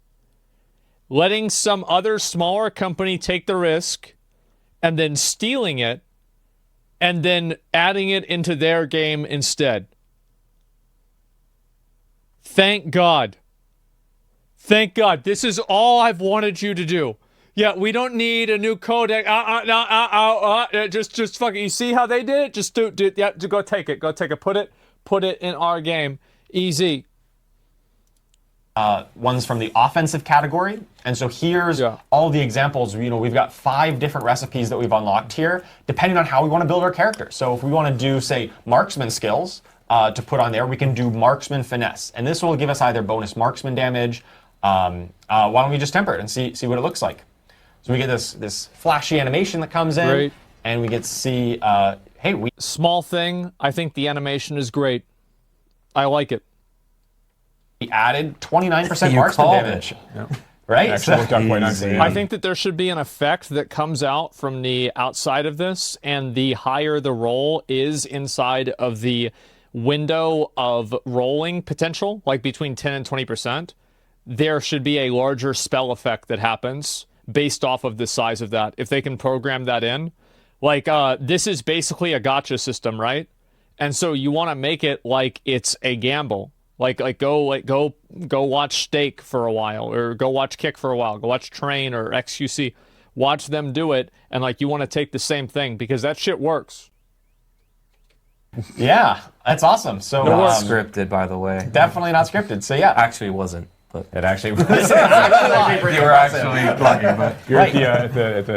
Letting some other smaller company take the risk and then stealing it and then adding it into their game instead. Thank God. Thank God. This is all I've wanted you to do. Yeah, we don't need a new codec. Just fucking. You see how they did it? Just do. Yeah, go take it. Go take it. Put it in our game. Easy. Ones from the offensive category, and so here's all the examples. We've got 5 different recipes that we've unlocked here, depending on how we want to build our character. So if we want to do, say, marksman skills to put on there, we can do marksman finesse, and this will give us either bonus marksman damage. Why don't we just temper it and see what it looks like? So we get this flashy animation that comes in, Great. and we get to see, Small thing, I think the animation is great. I like it. We added 29% marksman damage. Right? Actually worked out quite nicely. I think that there should be an effect that comes out from the outside of this, and the higher the roll is inside of the window of rolling potential, like between 10 and 20%, there should be a larger spell effect that happens based off of the size of that. If they can program that in. Like, this is basically a gacha system, right? And so you want to make it like it's a gamble. Like go watch Stake for a while, or go watch Kick for a while, go watch Train or XQC. Watch them do it, and you want to take the same thing, because that shit works. Yeah, that's awesome. So not scripted, by the way. Definitely not scripted. So yeah, actually it wasn't. But it actually was. You were actually lucky, but you're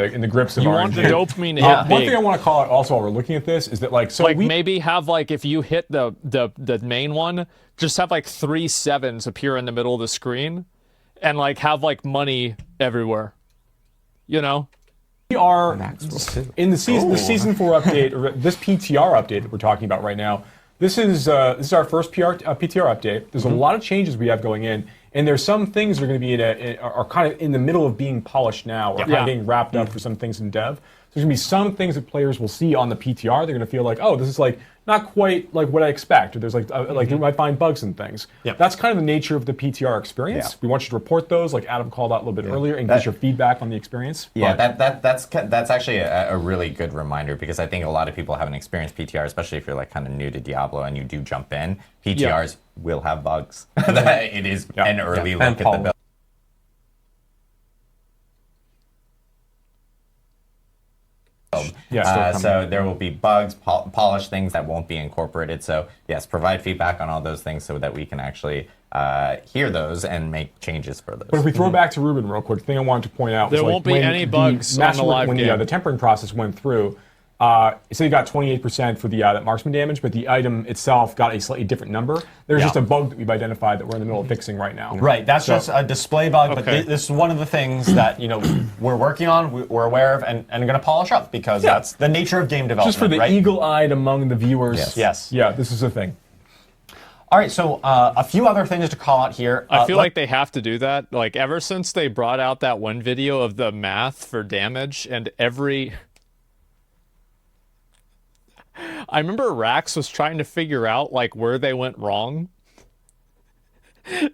in the grips of you RNG. want the dopamine to hit One thing I want to call out also while we're looking at this is that maybe have if you hit the main one, just have 3 7s appear in the middle of the screen, and have money everywhere. We are in the season 4 update, or this PTR update that we're talking about right now. This is our first PTR update. There's a lot of changes we have going in. And there's some things that are going to be are kind of in the middle of being polished now, or kind of getting wrapped up for some things in dev. So there's going to be some things that players will see on the PTR. They're going to feel like, oh, this is not quite like what I expect. Or there's they might find bugs and things. Yep. That's kind of the nature of the PTR experience. Yeah. We want you to report those, like Adam called out a little bit earlier, and get your feedback on the experience. Yeah, that's actually a really good reminder, because I think a lot of people haven't experienced PTR, especially if you're kind of new to Diablo and you do jump in. PTRs will have bugs. It is an early look at the build. Yeah, so there will be bugs, polished things that won't be incorporated. So yes, provide feedback on all those things so that we can actually hear those and make changes for those. But if we throw back to Ruben real quick, the thing I wanted to point out was there won't be any bugs on the live game. When the tempering process went through, so you got 28% for the that marksman damage, but the item itself got a slightly different number. There's just a bug that we've identified that we're in the middle of fixing right now. Right, that's just a display bug, but this is one of the things that we're working on, we're aware of, and going to polish up because that's the nature of game development. Just for the eagle-eyed among the viewers. Yes. Yeah, this is a thing. All right, so a few other things to call out here. I feel like they have to do that. Like, ever since they brought out that one video of the math for damage and every... I remember Rax was trying to figure out, like, where they went wrong.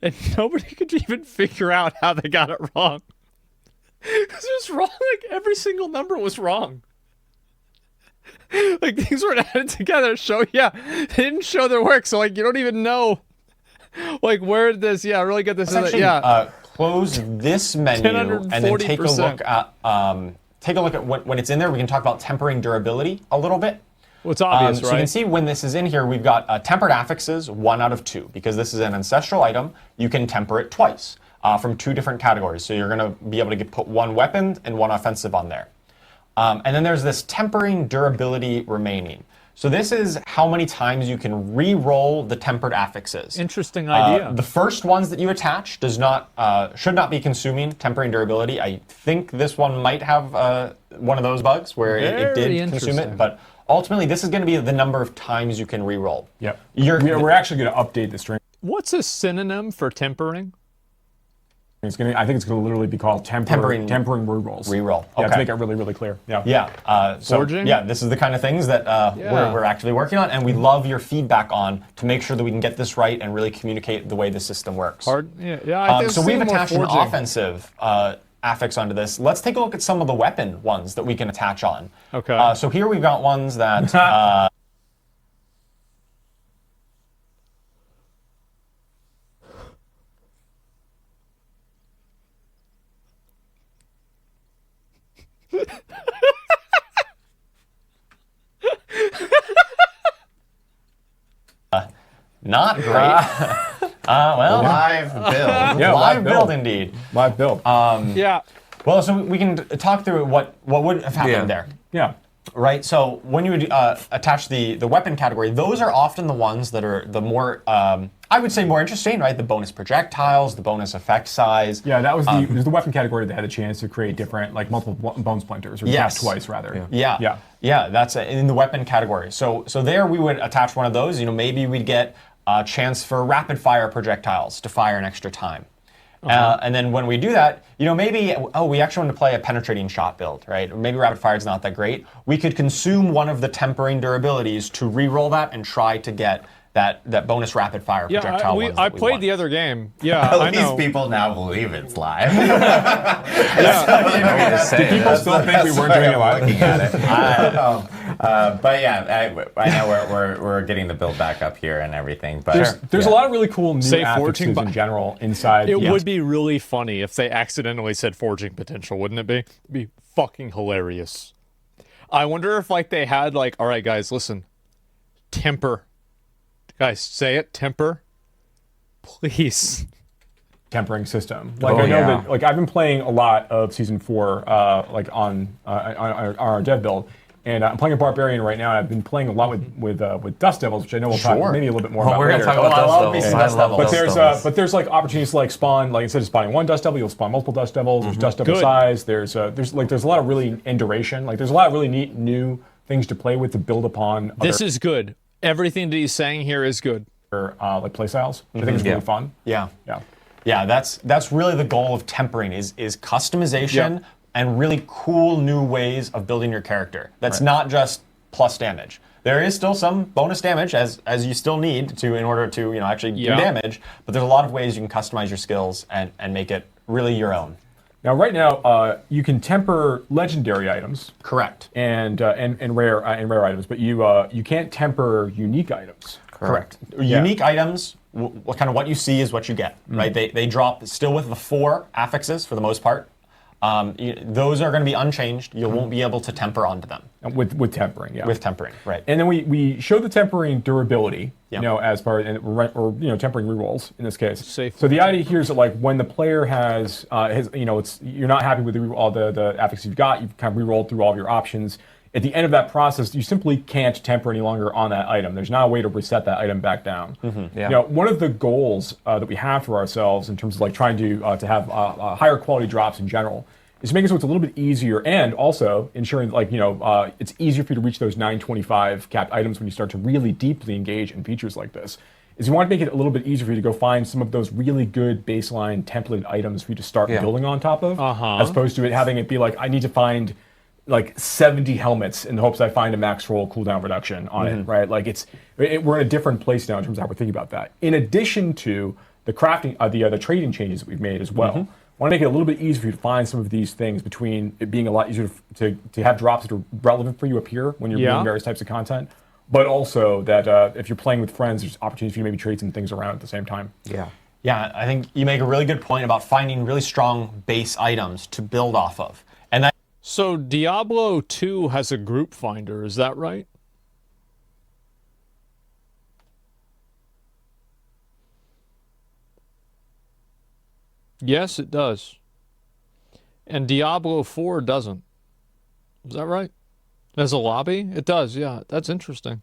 And nobody could even figure out how they got it wrong. Because it was wrong. Like, every single number was wrong. Like, things weren't added together. They didn't show their work. So, like, you don't even know, like, where this, really get this. Close this menu and then take a look at when it's in there. We can talk about tempering durability a little bit. Well, it's obvious, right? So you can see when this is in here, we've got tempered affixes, 1 out of 2. Because this is an ancestral item, you can temper it twice from 2 different categories. So you're going to be able to put 1 weapon and 1 offensive on there. And then there's this tempering durability remaining. So this is how many times you can re-roll the tempered affixes. Interesting idea. The first ones that you attach should not be consuming tempering durability. I think this one might have one of those bugs where it did consume it, but ultimately this is going to be the number of times you can re-roll. Yep. We're actually going to update the string. What's a synonym for tempering? I think it's going to literally be called tempering re-rolls. Re-roll. Yeah, to make it really, really clear. Yeah. Yeah. Forging? Yeah, this is the kind of things that we're actually working on, and we love your feedback on to make sure that we can get this right and really communicate the way the system works. I think so we've attached an offensive affix onto this. Let's take a look at some of the weapon ones that we can attach on. Okay. So here we've got ones that... Not great. Live build. Yeah, live build indeed. Live build. Well, so we can talk through what would have happened there. Yeah. Right, so when you would attach the weapon category, those are often the ones that are the more, I would say more interesting, right? The bonus projectiles, the bonus effect size. Yeah, that was the weapon category that had a chance to create different, like multiple bone splinters, or attach twice rather. Yeah, that's in the weapon category. So there we would attach one of those. Maybe we'd get a chance for rapid fire projectiles to fire an extra time. And then when we do that, maybe, we actually want to play a penetrating shot build, right? Maybe rapid fire is not that great. We could consume one of the tempering durabilities to re-roll that and try to get that bonus rapid fire projectile ones I played the other game. Yeah, At least people now believe it's live. Do people still think we weren't doing it live? Looking at it. But yeah, I know we're getting the build back up here and everything. But there's a lot of really cool new affixes in general inside. It would be really funny if they accidentally said forging potential, wouldn't it be? It'd be fucking hilarious. I wonder if they had all right, guys, listen, temper. Guys, say it, temper, please. Tempering system. I know that I've been playing a lot of Season 4 on our dev build, and I'm playing a Barbarian right now, and I've been playing a lot with Dust Devils, which I know we'll talk maybe a little bit more about we're later. We're going to talk about Dust Devils. But there's opportunities to spawn, instead of spawning one Dust Devil, you'll spawn multiple Dust Devils. There's Dust Devil size. There's a lot of really, and duration. There's a lot of really neat new things to play with to build upon. This is good. Everything that he's saying here is good. Play styles, which I think is really fun. Yeah. That's really the goal of tempering is customization and really cool new ways of building your character. That's not just plus damage. There is still some bonus damage as you still need to in order to actually do damage. But there's a lot of ways you can customize your skills and make it really your own. Now, right now, you can temper legendary items. Correct. And rare items, but you can't temper unique items. Correct. Unique items, what you see is what you get, right? They drop still with the 4 affixes for the most part. those are going to be unchanged. You won't be able to temper onto them. With tempering, yeah. With tempering, right. And then we show the tempering durability, Yep. as part or tempering rerolls in this case. Safe. So the idea here is that like when the player has you're not happy with all the affixes you've got, you've kind of rerolled through all of your options. At the end of that process, you simply can't temper any longer on that item. There's not a way to reset that item back down. Yeah. One of the goals that we have for ourselves in terms of like trying to have higher quality drops in general is to make it so it's a little bit easier, and also ensuring it's easier for you to reach those 925 capped items when you start to really deeply engage in features like this. Is we want to make it a little bit easier for you to go find some of those really good baseline templated items for you to start building on top of, as opposed to having it be like, I need to find like 70 helmets in the hopes I find a max roll cooldown reduction on it, right? Like we're in a different place now in terms of how we're thinking about that. In addition to the crafting, the trading changes that we've made as well. I want to make it a little bit easier for you to find some of these things, between it being a lot easier to have drops that are relevant for you appear when you're doing various types of content, but also that if you're playing with friends, there's opportunities for you to maybe trade some things around at the same time. Yeah, I think you make a really good point about finding really strong base items to build off of. And that So Diablo 2 has a group finder, is that right? Yes, it does. And Diablo 4 doesn't. Is that right? As a lobby? It does, yeah. That's interesting.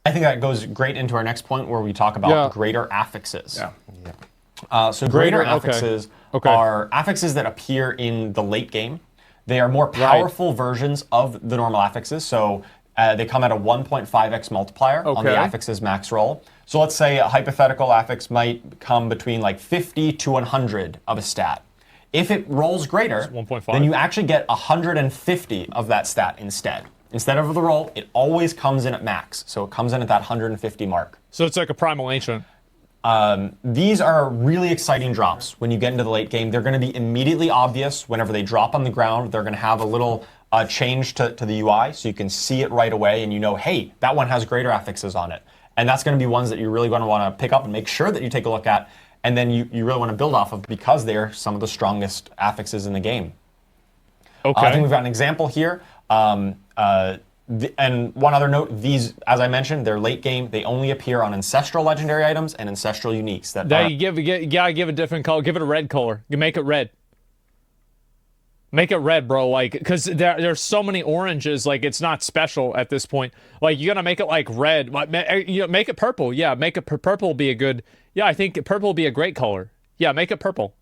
I think that goes great into our next point where we talk about greater affixes. So greater affixes are affixes that appear in the late game. They are more powerful versions of the normal affixes. So they come at a 1.5x multiplier on the affixes max roll. So let's say a hypothetical affix might come between like 50 to 100 of a stat. If it rolls greater, then you actually get 150 of that stat instead. Instead of the roll, it always comes in at max. So it comes in at that 150 mark. So it's like a primal ancient. These are really exciting drops when you get into the late game. They're going to be immediately obvious whenever they drop on the ground. They're going to have a little change to the UI, so you can see it right away and you know, hey, that one has greater affixes on it. And that's going to be ones that you're really going to want to pick up and make sure that you take a look at, and then you really want to build off of, because they're some of the strongest affixes in the game. I think we've got an example here. And one other note, these, as I mentioned, they're late game. They only appear on Ancestral Legendary items and Ancestral Uniques. You gotta give a different color. Give it a red color. You make it red. Make it red, bro. Like, because there's so many oranges. Like, it's not special at this point. Like, you gotta make it like red. Make it purple. Yeah, make it purple. Be a good. Yeah, I think purple will be a great color. Yeah, make it purple.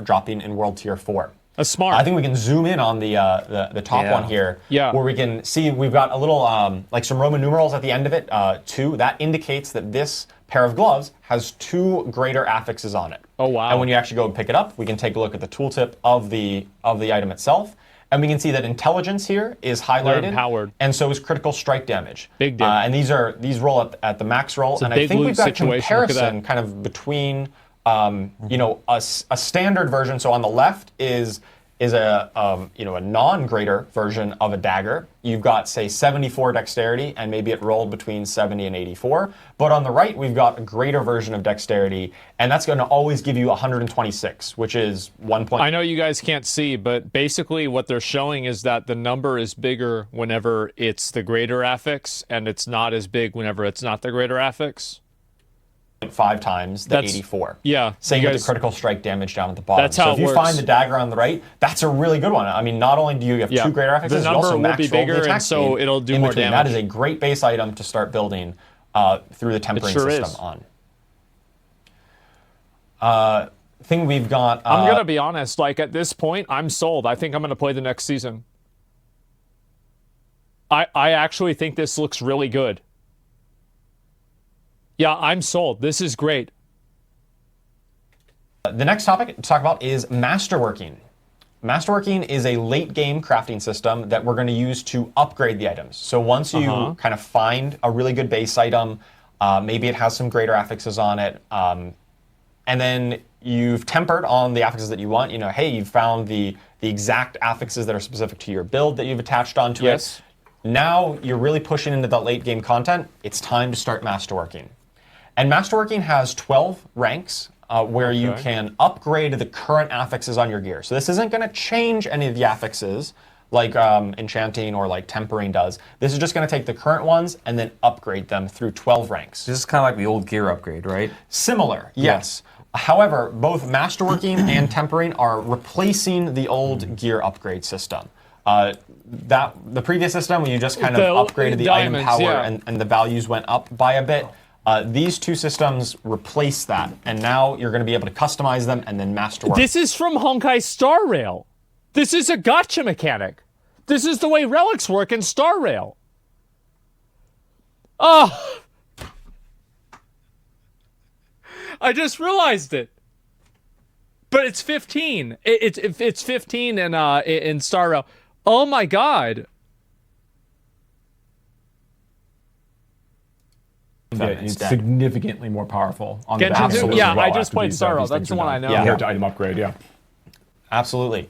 Dropping in World Tier 4. That's smart. I think we can zoom in on the top one here, where we can see we've got a little like some Roman numerals at the end of it. 2. That indicates that this pair of gloves has 2 greater affixes on it. Oh wow! And when you actually go and pick it up, we can take a look at the tooltip of the item itself, and we can see that intelligence here is highlighted, empowered, and so is critical strike damage. Big deal. And these roll at the max roll, and I think we've got comparison kind of between. A standard version. So on the left is a non-greater version of a dagger. You've got, say, 74 dexterity, and maybe it rolled between 70 and 84. But on the right, we've got a greater version of dexterity, and that's going to always give you 126, which is 1 point. I know you guys can't see, but basically what they're showing is that the number is bigger whenever it's the greater affix, and it's not as big whenever it's not the greater affix. 5 times the 84. Yeah. Same with the critical strike damage down at the bottom. That's how so if you find the dagger on the right, that's a really good one. I mean, not only do you have 2 greater affixes, the you also number will max be bigger, and so it'll do more damage. That is a great base item to start building through the tempering system on. Thing we've got. I'm gonna be honest. Like at this point, I'm sold. I think I'm gonna play the next season. I actually think this looks really good. Yeah, I'm sold. This is great. The next topic to talk about is masterworking. Masterworking is a late game crafting system that we're going to use to upgrade the items. So once you kind of find a really good base item, maybe it has some greater affixes on it, and then you've tempered on the affixes that you want. You know, hey, you've found the exact affixes that are specific to your build that you've attached onto it. Now you're really pushing into that late game content. It's time to start masterworking. And masterworking has 12 ranks. where you can upgrade the current affixes on your gear. So this isn't going to change any of the affixes like enchanting or like tempering does. This is just going to take the current ones and then upgrade them through 12 ranks. This is kind of like the old gear upgrade, right? Similar, yes. However, both masterworking and tempering are replacing the old gear upgrade system. The previous system, you just kind of upgraded the item power and the values went up by a bit. These two systems replace that, and now you're going to be able to customize them and then masterwork. This is from Honkai Star Rail. This is a gotcha mechanic. This is the way relics work in Star Rail. Oh! I just realized it. But it's 15. It's 15 in Star Rail. Oh my god. It's significantly more powerful on the Genshin 2? Yeah, I just played Star Rail. That's the one I know. Compared to item upgrade, yeah. Absolutely.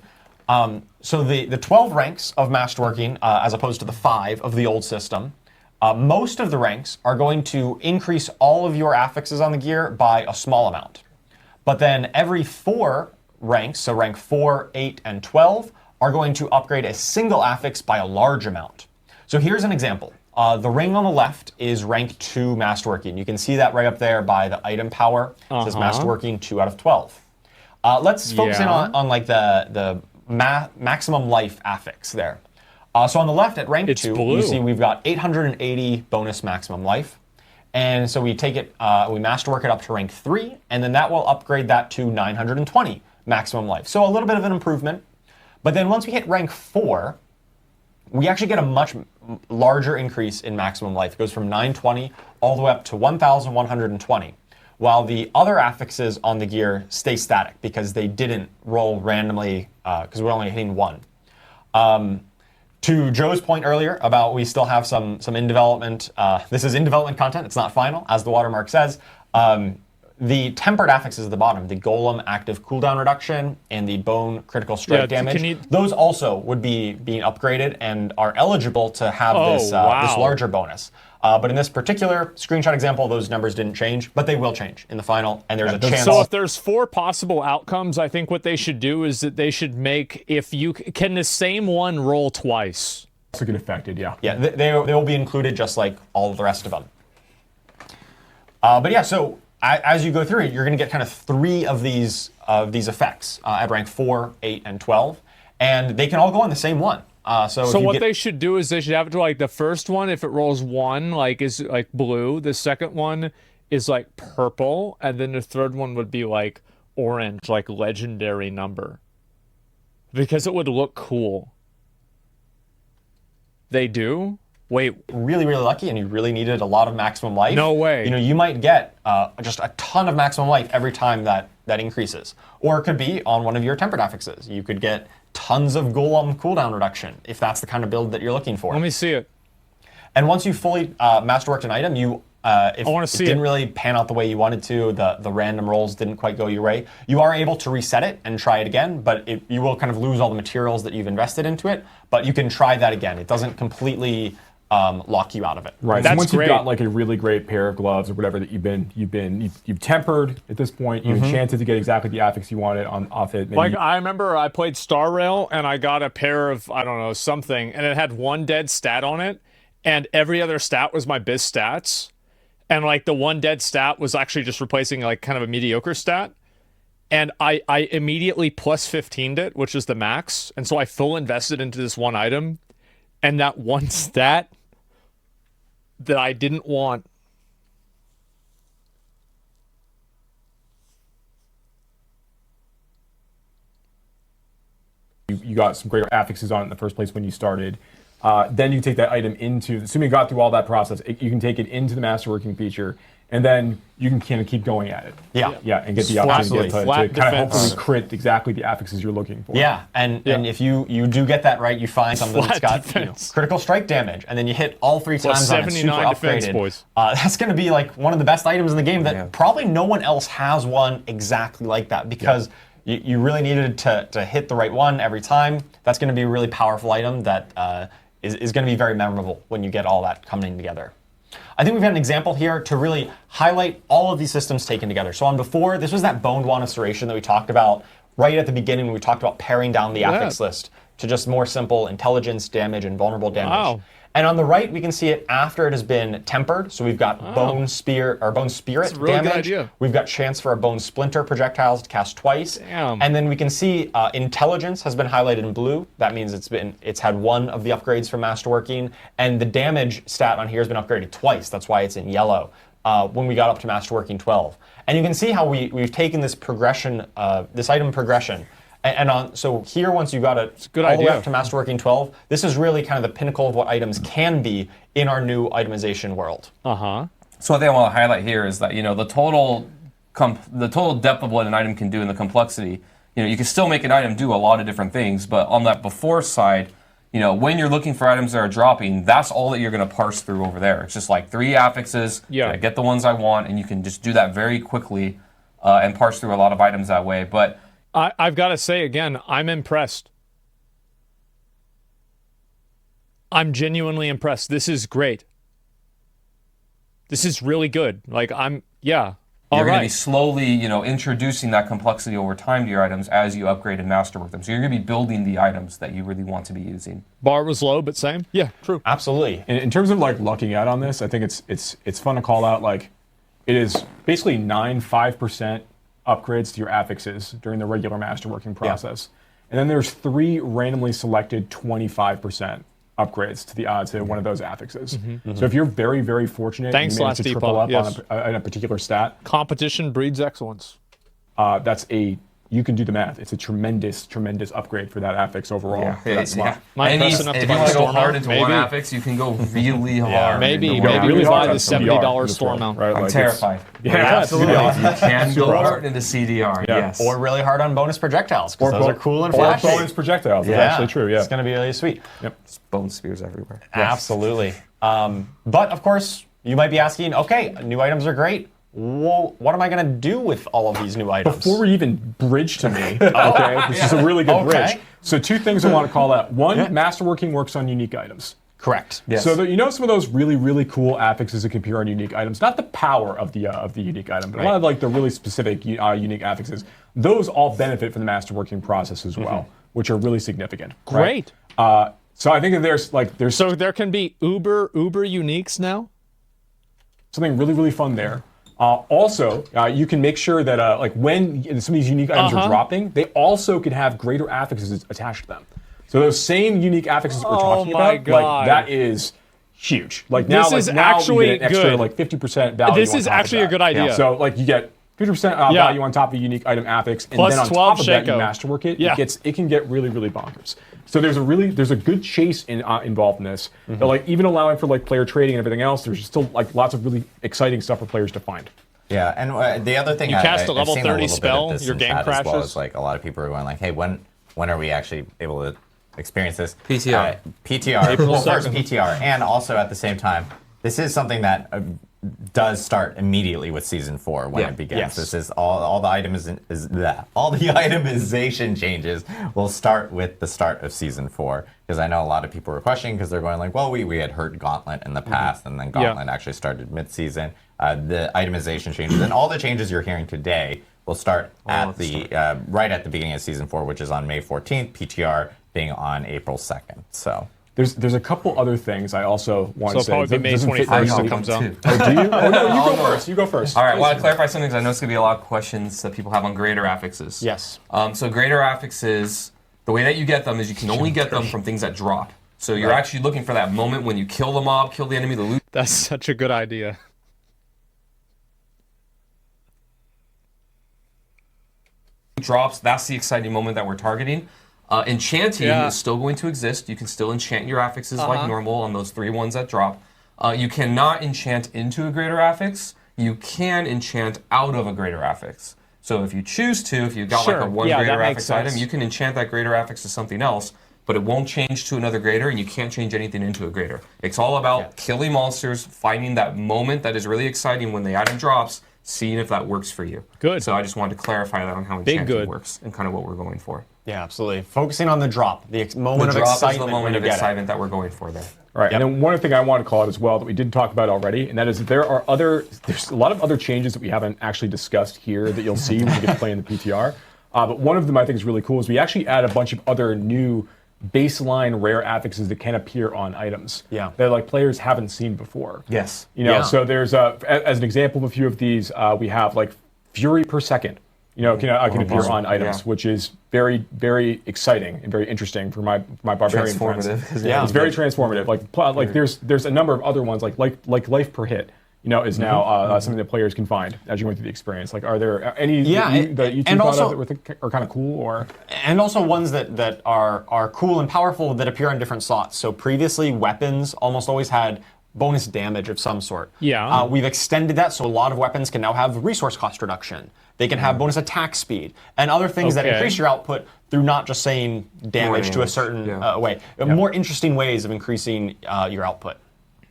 So the 12 ranks of masterworking, as opposed to the 5 of the old system, most of the ranks are going to increase all of your affixes on the gear by a small amount. But then every 4 ranks, so rank 4, 8, and 12, are going to upgrade a single affix by a large amount. So here's an example. The ring on the left is rank 2 masterworking. You can see that right up there by the item power. It says masterworking 2 out of 12. Let's focus in on like the maximum life affix there. So on the left at rank 2, you see we've got 880 bonus maximum life. And so we take it, we masterwork it up to rank 3, and then that will upgrade that to 920 maximum life. So a little bit of an improvement. But then once we hit rank 4, we actually get a much larger increase in maximum life. It goes from 920 all the way up to 1,120. While the other affixes on the gear stay static because they didn't roll randomly because we're only hitting 1. To Joe's point earlier about we still have some in development. This is in development content. It's not final, as the watermark says. The tempered affixes at the bottom, the Golem active cooldown reduction and the Bone critical strike damage, those also would be being upgraded and are eligible to have this larger bonus. But in this particular screenshot example, those numbers didn't change, but they will change in the final, and there's a chance. So if there's 4 possible outcomes, I think what they should do is that they should make, can the same one roll twice? Also get affected, yeah. Yeah, they will be included just like all of the rest of them. But yeah, so as you go through it, you're going to get kind of 3 of these effects at rank 4, 8, and 12, and they can all go on the same one. So what they should do is they should have it to like the first one, if it rolls 1, like is like blue. The second one is like purple, and then the third one would be like orange, like legendary number, because it would look cool. They do. Wait, really, really lucky, and you really needed a lot of maximum life. No way. You know, you might get just a ton of maximum life every time that increases. Or it could be on one of your tempered affixes. You could get tons of Golem cooldown reduction if that's the kind of build that you're looking for. Let me see it. And once you fully masterworked an item, if it didn't really pan out the way you wanted to, the random rolls didn't quite go your way, you are able to reset it and try it again, but you will kind of lose all the materials that you've invested into it, but you can try that again. It doesn't completely lock you out of it. Right. So once you've got like a really great pair of gloves or whatever that you've tempered at this point, you enchanted to get exactly the affix you wanted off it. Like I remember I played Star Rail and I got a pair of, I don't know, something, and it had 1 dead stat on it, and every other stat was my biz stats. And like the 1 dead stat was actually just replacing like kind of a mediocre stat. And I immediately plus 15'd it, which is the max. And so I full invested into this one item. And that one stat that I didn't want. You got some great affixes on it in the first place when you started. Then you take that item into, assuming you got through all that process, you can take it into the masterworking feature, and then you can kind of keep going at it. Yeah, and get the opportunity to kind of hopefully crit exactly the affixes you're looking for. Yeah, and if you do get that right, you find something that's got critical strike damage, and then you hit all 3 times on it, super upgraded. That's going to be like one of the best items in the game that probably no one else has one exactly like that, because you really needed to hit the right one every time. That's going to be a really powerful item that is going to be very memorable when you get all that coming together. I think we've got an example here to really highlight all of these systems taken together. So on before, this was that boned one restoration that we talked about right at the beginning when we talked about paring down the affix list to just more simple intelligence damage and vulnerable damage. Wow. And on the right, we can see it after it has been tempered. So we've got bone spirit really damage. good idea. We've got chance for our bone splinter projectiles to cast twice. Damn. And then we can see intelligence has been highlighted in blue. That means it's had one of the upgrades from Masterworking. And the damage stat on here has been upgraded twice. That's why it's in yellow when we got up to Masterworking 12. And you can see how we've taken this progression, this item progression. So here, once you got it all the way up to Masterworking 12, this is really kind of the pinnacle of what items can be in our new itemization world. So one thing I want to highlight here is that the total depth of what an item can do and the complexity. You can still make an item do a lot of different things, but on that before side, when you're looking for items that are dropping, that's all that you're going to parse through over there. It's just like 3 affixes. I get the ones I want, and you can just do that very quickly and parse through a lot of items that way. But I've got to say again, I'm impressed. I'm genuinely impressed. This is great. This is really good. Like You're going to be slowly, introducing that complexity over time to your items as you upgrade and masterwork them. So you're going to be building the items that you really want to be using. Bar was low, but same. Yeah, true. Absolutely. In terms of like lucking out on this, I think it's fun to call out like it is basically 5% upgrades to your affixes during the regular masterworking process. And then there's 3 randomly selected 25% upgrades to one of those affixes. So if you're very, very fortunate and you manage to triple up on a particular stat, competition breeds excellence. You can do the math. It's a tremendous, tremendous upgrade for that affix overall. If you want to go hard into one affix, you can go really hard. Maybe we buy the $70 storm mount. Right? I'm terrified. Absolutely. You can go hard into CDR, yes. Or really hard on bonus projectiles, because those are cool and flashy. Or bonus projectiles, that's actually true, It's going to be really sweet. It's bone spears everywhere. Absolutely. But, of course, you might be asking, okay, new items are great. Well, what am I going to do with all of these new items? Before we even bridge to me, this is a really good bridge. So 2 things I want to call out. One, Masterworking works on unique items. Correct. Yes. So some of those really, really cool affixes that can appear on unique items, not the power of the unique item, but a lot of like the really specific unique affixes, those all benefit from the Masterworking process as well, which are really significant. Great. Right? So I think that there's so there can be uber uniques now? Something really, really fun there. Also, you can make sure that like when some of these unique items are dropping, they also can have greater affixes attached to them. So those same unique affixes that we're talking about, like that is huge. Like now, this is now actually we get an extra good. Like 50% value. This is actually a good idea. So like you get 50% value on top of a unique item affix, and plus then on 12 top of that, you Shaco. masterwork it. It can get really, really bonkers. So there's a good chase involved in this. But like even allowing for like player trading and everything else, there's still like lots of really exciting stuff for players to find. Yeah, and the other thing you cast a level I've seen 30 a spell, bit of your game crashes. Well, is like a lot of people are going like, hey, when are we actually able to experience this? PTR. PTR. Well, first PTR, and also at the same time, this is something that does start immediately with season 4 when it begins. Yes. This is all the all the itemization changes will start with the start of season 4. Because I know a lot of people were questioning because they're going like, well, we had heard Gauntlet in the past, and then Gauntlet actually started mid-season. The itemization changes and all the changes you're hearing today will start at right at the beginning of season 4, which is on May 14th. PTR being on April 2nd. So. There's a couple other things I also want to say. So probably May 21st it comes out. Oh, do you? Oh, no, you go first. You go first. All right, well, I'll clarify something because I know it's going to be a lot of questions that people have on greater affixes. Yes. So greater affixes, the way that you get them is you can only get them from things that drop. So you're actually looking for that moment when you kill the mob, kill the enemy, the loot. That's such a good idea. Drops, that's the exciting moment that we're targeting. Enchanting is still going to exist. You can still enchant your affixes like normal on those 3 ones that drop. You cannot enchant into a greater affix. You can enchant out of a greater affix. So if you choose to, if you've got like a 1 greater affix item, you can enchant that greater affix to something else, but it won't change to another greater, and you can't change anything into a greater. It's all about killing monsters, finding that moment that is really exciting when the item drops, seeing if that works for you. Good. So I just wanted to clarify that on how enchanting works and kind of what we're going for. Yeah, absolutely. Focusing on the drop, the moment The of drop excitement. is the moment of excitement that we're going for there. All right, and then one other thing I want to call out as well that we didn't talk about already, and that is there's a lot of other changes that we haven't actually discussed here that you'll see when you get to play in the PTR. But one of them I think is really cool is we actually add a bunch of other new baseline rare affixes that can appear on items. Yeah. That like players haven't seen before. Yes. So there's as an example of a few of these, we have like Fury per second. Can appear on items, which is very, very exciting and very interesting for my barbarian friends. Yeah, it's very transformative. Like there's a number of other ones like life per hit. Is now something that players can find as you went through the experience. Like, are there any that you thought of that are kind of cool, or? And also ones that are cool and powerful that appear on different slots. So previously, weapons almost always had bonus damage of some sort. Yeah. We've extended that, so a lot of weapons can now have resource cost reduction. They can have bonus attack speed and other things that increase your output through not just saying damage to a certain way. More interesting ways of increasing your output.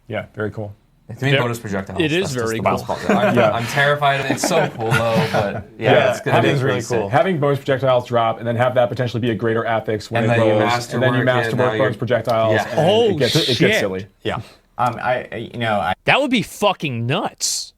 Yeah, very cool. To me, bonus projectiles. It is very cool. I'm terrified of it. It's so cool, though, but it is really cool. Having bonus projectiles drop and then have that potentially be a greater affix when it grows, and then you masterwork bonus projectiles, and it gets silly. Yeah. That would be fucking nuts.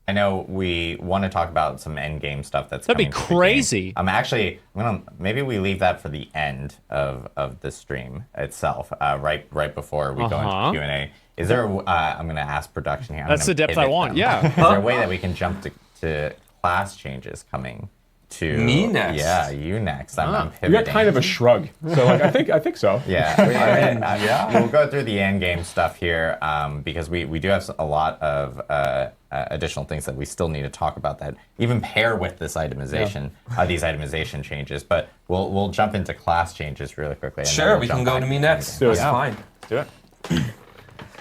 I know we want to talk about some end game stuff that's That'd be coming to the crazy. game. Maybe we leave that for the end of the stream itself, right before we go into Q&A. Is there? I'm going to ask production here. That's the depth I want. Yeah. Is there a way that we can jump to class changes coming? To me next. Yeah, you next. I'm pivoting. You got kind of a shrug. So I think so. Yeah. We'll go through the end game stuff here because we do have a lot of additional things that we still need to talk about that even pair with this itemization, these itemization changes. But we'll jump into class changes really quickly. Sure, we can go to me next. That's fine. Do it.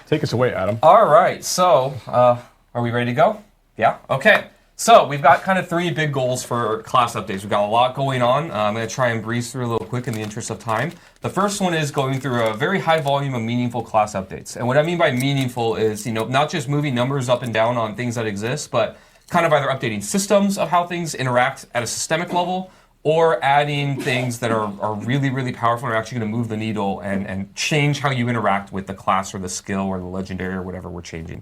Take us away, Adam. All right. So, are we ready to go? Yeah. Okay. So we've got kind of 3 big goals for class updates. We've got a lot going on. I'm going to try and breeze through a little quick in the interest of time. The first one is going through a very high volume of meaningful class updates. And what I mean by meaningful is, not just moving numbers up and down on things that exist, but kind of either updating systems of how things interact at a systemic level, or adding things that are really, really powerful and are actually going to move the needle and change how you interact with the class or the skill or the legendary or whatever we're changing.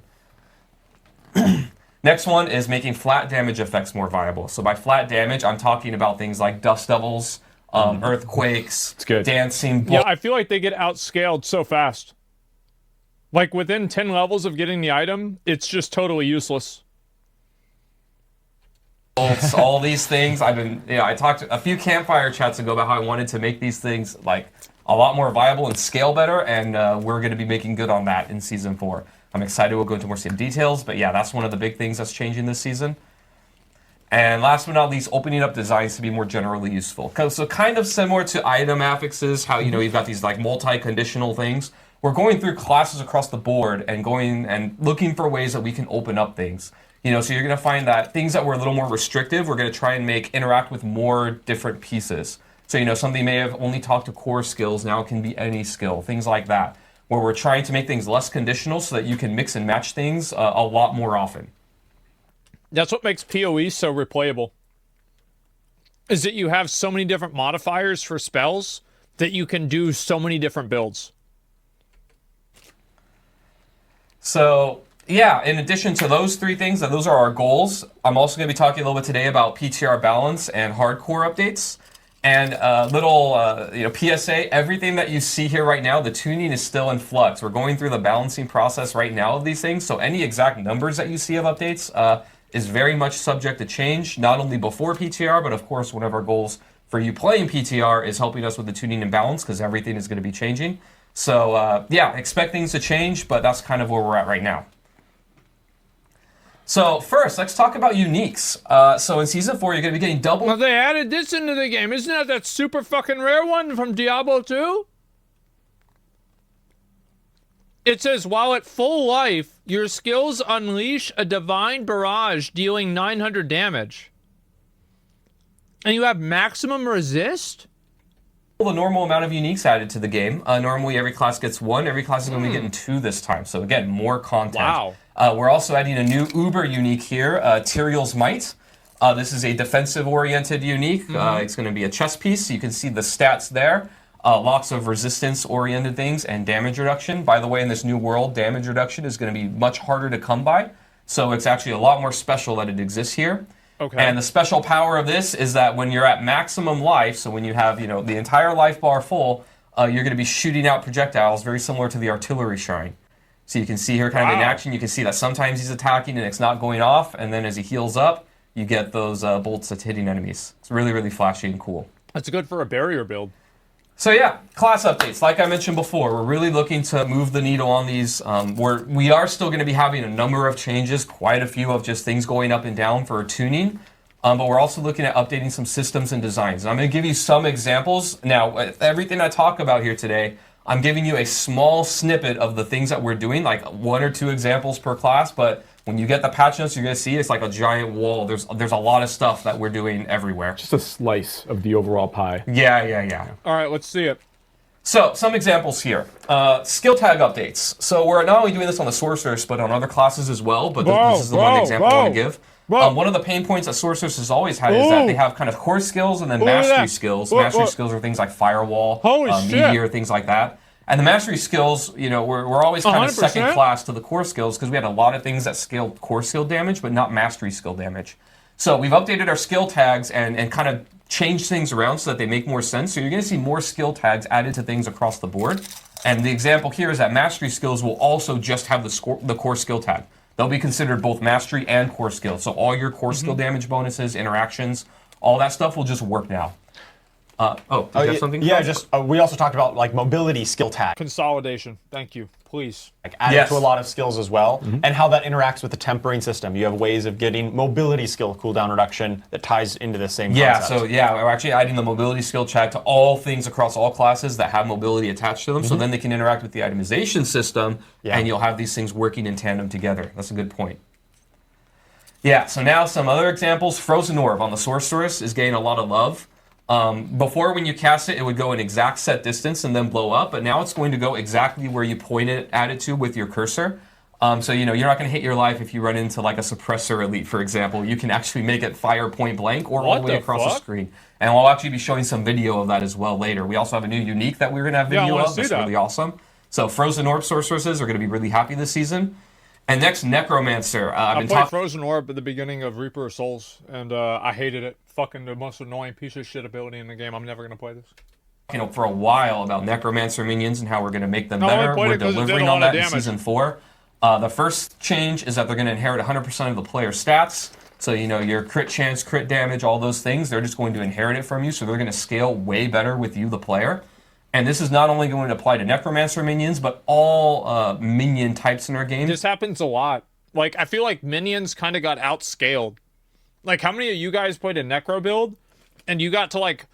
Next one is making flat damage effects more viable. So by flat damage, I'm talking about things like dust devils, earthquakes, dancing Yeah, I feel like they get outscaled so fast. Like within 10 levels of getting the item, it's just totally useless. All these things. I talked a few campfire chats ago about how I wanted to make these things like a lot more viable and scale better, and we're going to be making good on that in Season 4. I'm excited. We'll go into more details, but yeah, that's one of the big things that's changing this season. And last but not least, opening up designs to be more generally useful. So kind of similar to item affixes, how you've got these like multi-conditional things. We're going through classes across the board and going and looking for ways that we can open up things. So you're going to find that things that were a little more restrictive, we're going to try and make interact with more different pieces. So something may have only talked to core skills, now it can be any skill, things like that, where we're trying to make things less conditional so that you can mix and match things a lot more often. That's what makes PoE so replayable. Is that you have so many different modifiers for spells that you can do so many different builds. So, yeah, in addition to those 3 things, and those are our goals, I'm also going to be talking a little bit today about PTR balance and hardcore updates. And a little PSA, everything that you see here right now, the tuning is still in flux. We're going through the balancing process right now of these things, so any exact numbers that you see of updates is very much subject to change, not only before PTR, but of course one of our goals for you playing PTR is helping us with the tuning and balance, because everything is going to be changing. So expect things to change, but that's kind of where we're at right now. So first, let's talk about uniques. So in Season 4, you're going to be getting double... Well, they added this into the game. Isn't that super fucking rare one from Diablo 2? It says, while at full life, your skills unleash a divine barrage dealing 900 damage. And you have maximum resist? The normal amount of uniques added to the game. Normally, every class gets 1. Every class is going to be getting 2 this time. So again, more content. Wow. We're also adding a new Uber unique here, Tyrael's Might. This is a defensive-oriented unique. It's going to be a chess piece. You can see the stats there. Lots of resistance-oriented things and damage reduction. By the way, in this new world, damage reduction is going to be much harder to come by. So it's actually a lot more special that it exists here. Okay. And the special power of this is that when you're at maximum life, so when you have the entire life bar full, you're going to be shooting out projectiles very similar to the artillery shrine. So you can see here kind of in action, you can see that sometimes he's attacking and it's not going off, and then as he heals up, you get those bolts that's hitting enemies. It's really, really flashy and cool. That's good for a barrier build. So yeah, class updates. Like I mentioned before, we're really looking to move the needle on these. We are still going to be having a number of changes, quite a few of just things going up and down for tuning. But we're also looking at updating some systems and designs. And I'm going to give you some examples. Now, everything I talk about here today, I'm giving you a small snippet of the things that we're doing, like 1 or 2 examples per class. But when you get the patch notes, you're going to see it's like a giant wall. There's a lot of stuff that we're doing everywhere. Just a slice of the overall pie. Yeah. All right, let's see it. So, some examples here. Skill tag updates. So, we're not only doing this on the Sorceress, but on other classes as well. But this is the one example I want to give. One of the pain points that Sorceress has always had is that they have kind of core skills and then mastery skills. Mastery skills are things like Firewall, Meteor, things like that. And the mastery skills, we're always kind of 100%. second class to the core skills because we had a lot of things that scaled core skill damage, but not mastery skill damage. So we've updated our skill tags and kind of changed things around so that they make more sense. So you're going to see more skill tags added to things across the board. And the example here is that mastery skills will also just have the core skill tag. They'll be considered both mastery and core skills. So all your core skill damage bonuses, interactions, all that stuff will just work now. Did you have something? Yeah, we also talked about like mobility skill tag. Consolidation. Thank you. Please. Like added to a lot of skills as well, and how that interacts with the tempering system. You have ways of getting mobility skill cooldown reduction that ties into the same concept. We're actually adding the mobility skill tag to all things across all classes that have mobility attached to them, so then they can interact with the itemization system, and you'll have these things working in tandem together. That's a good point. Yeah, so now some other examples. Frozen Orb on the Sorceress is getting a lot of love. Before, when you cast it, it would go an exact set distance and then blow up, but now it's going to go exactly where you point it at it to with your cursor. So you're not going to hit your life if you run into like a suppressor elite, for example. You can actually make it fire point blank or all the way across the screen. And we'll actually be showing some video of that as well later. We also have a new unique that we're going to have video of. That's really awesome. So Frozen Orb sorceresses are going to be really happy this season. And next, Necromancer. I played Frozen Orb at the beginning of Reaper of Souls, and I hated it. Fucking the most annoying piece of shit ability in the game. I'm never going to play this. For a while about Necromancer minions and how we're going to make them better. We're delivering on that in Season 4. The first change is that they're going to inherit 100% of the player stats. So, your crit chance, crit damage, all those things, they're just going to inherit it from you. So they're going to scale way better with you, the player. And this is not only going to apply to Necromancer minions, but all minion types in our game. This happens a lot. Like, I feel like minions kind of got outscaled. Like, how many of you guys played a Necro build, and you got to, like,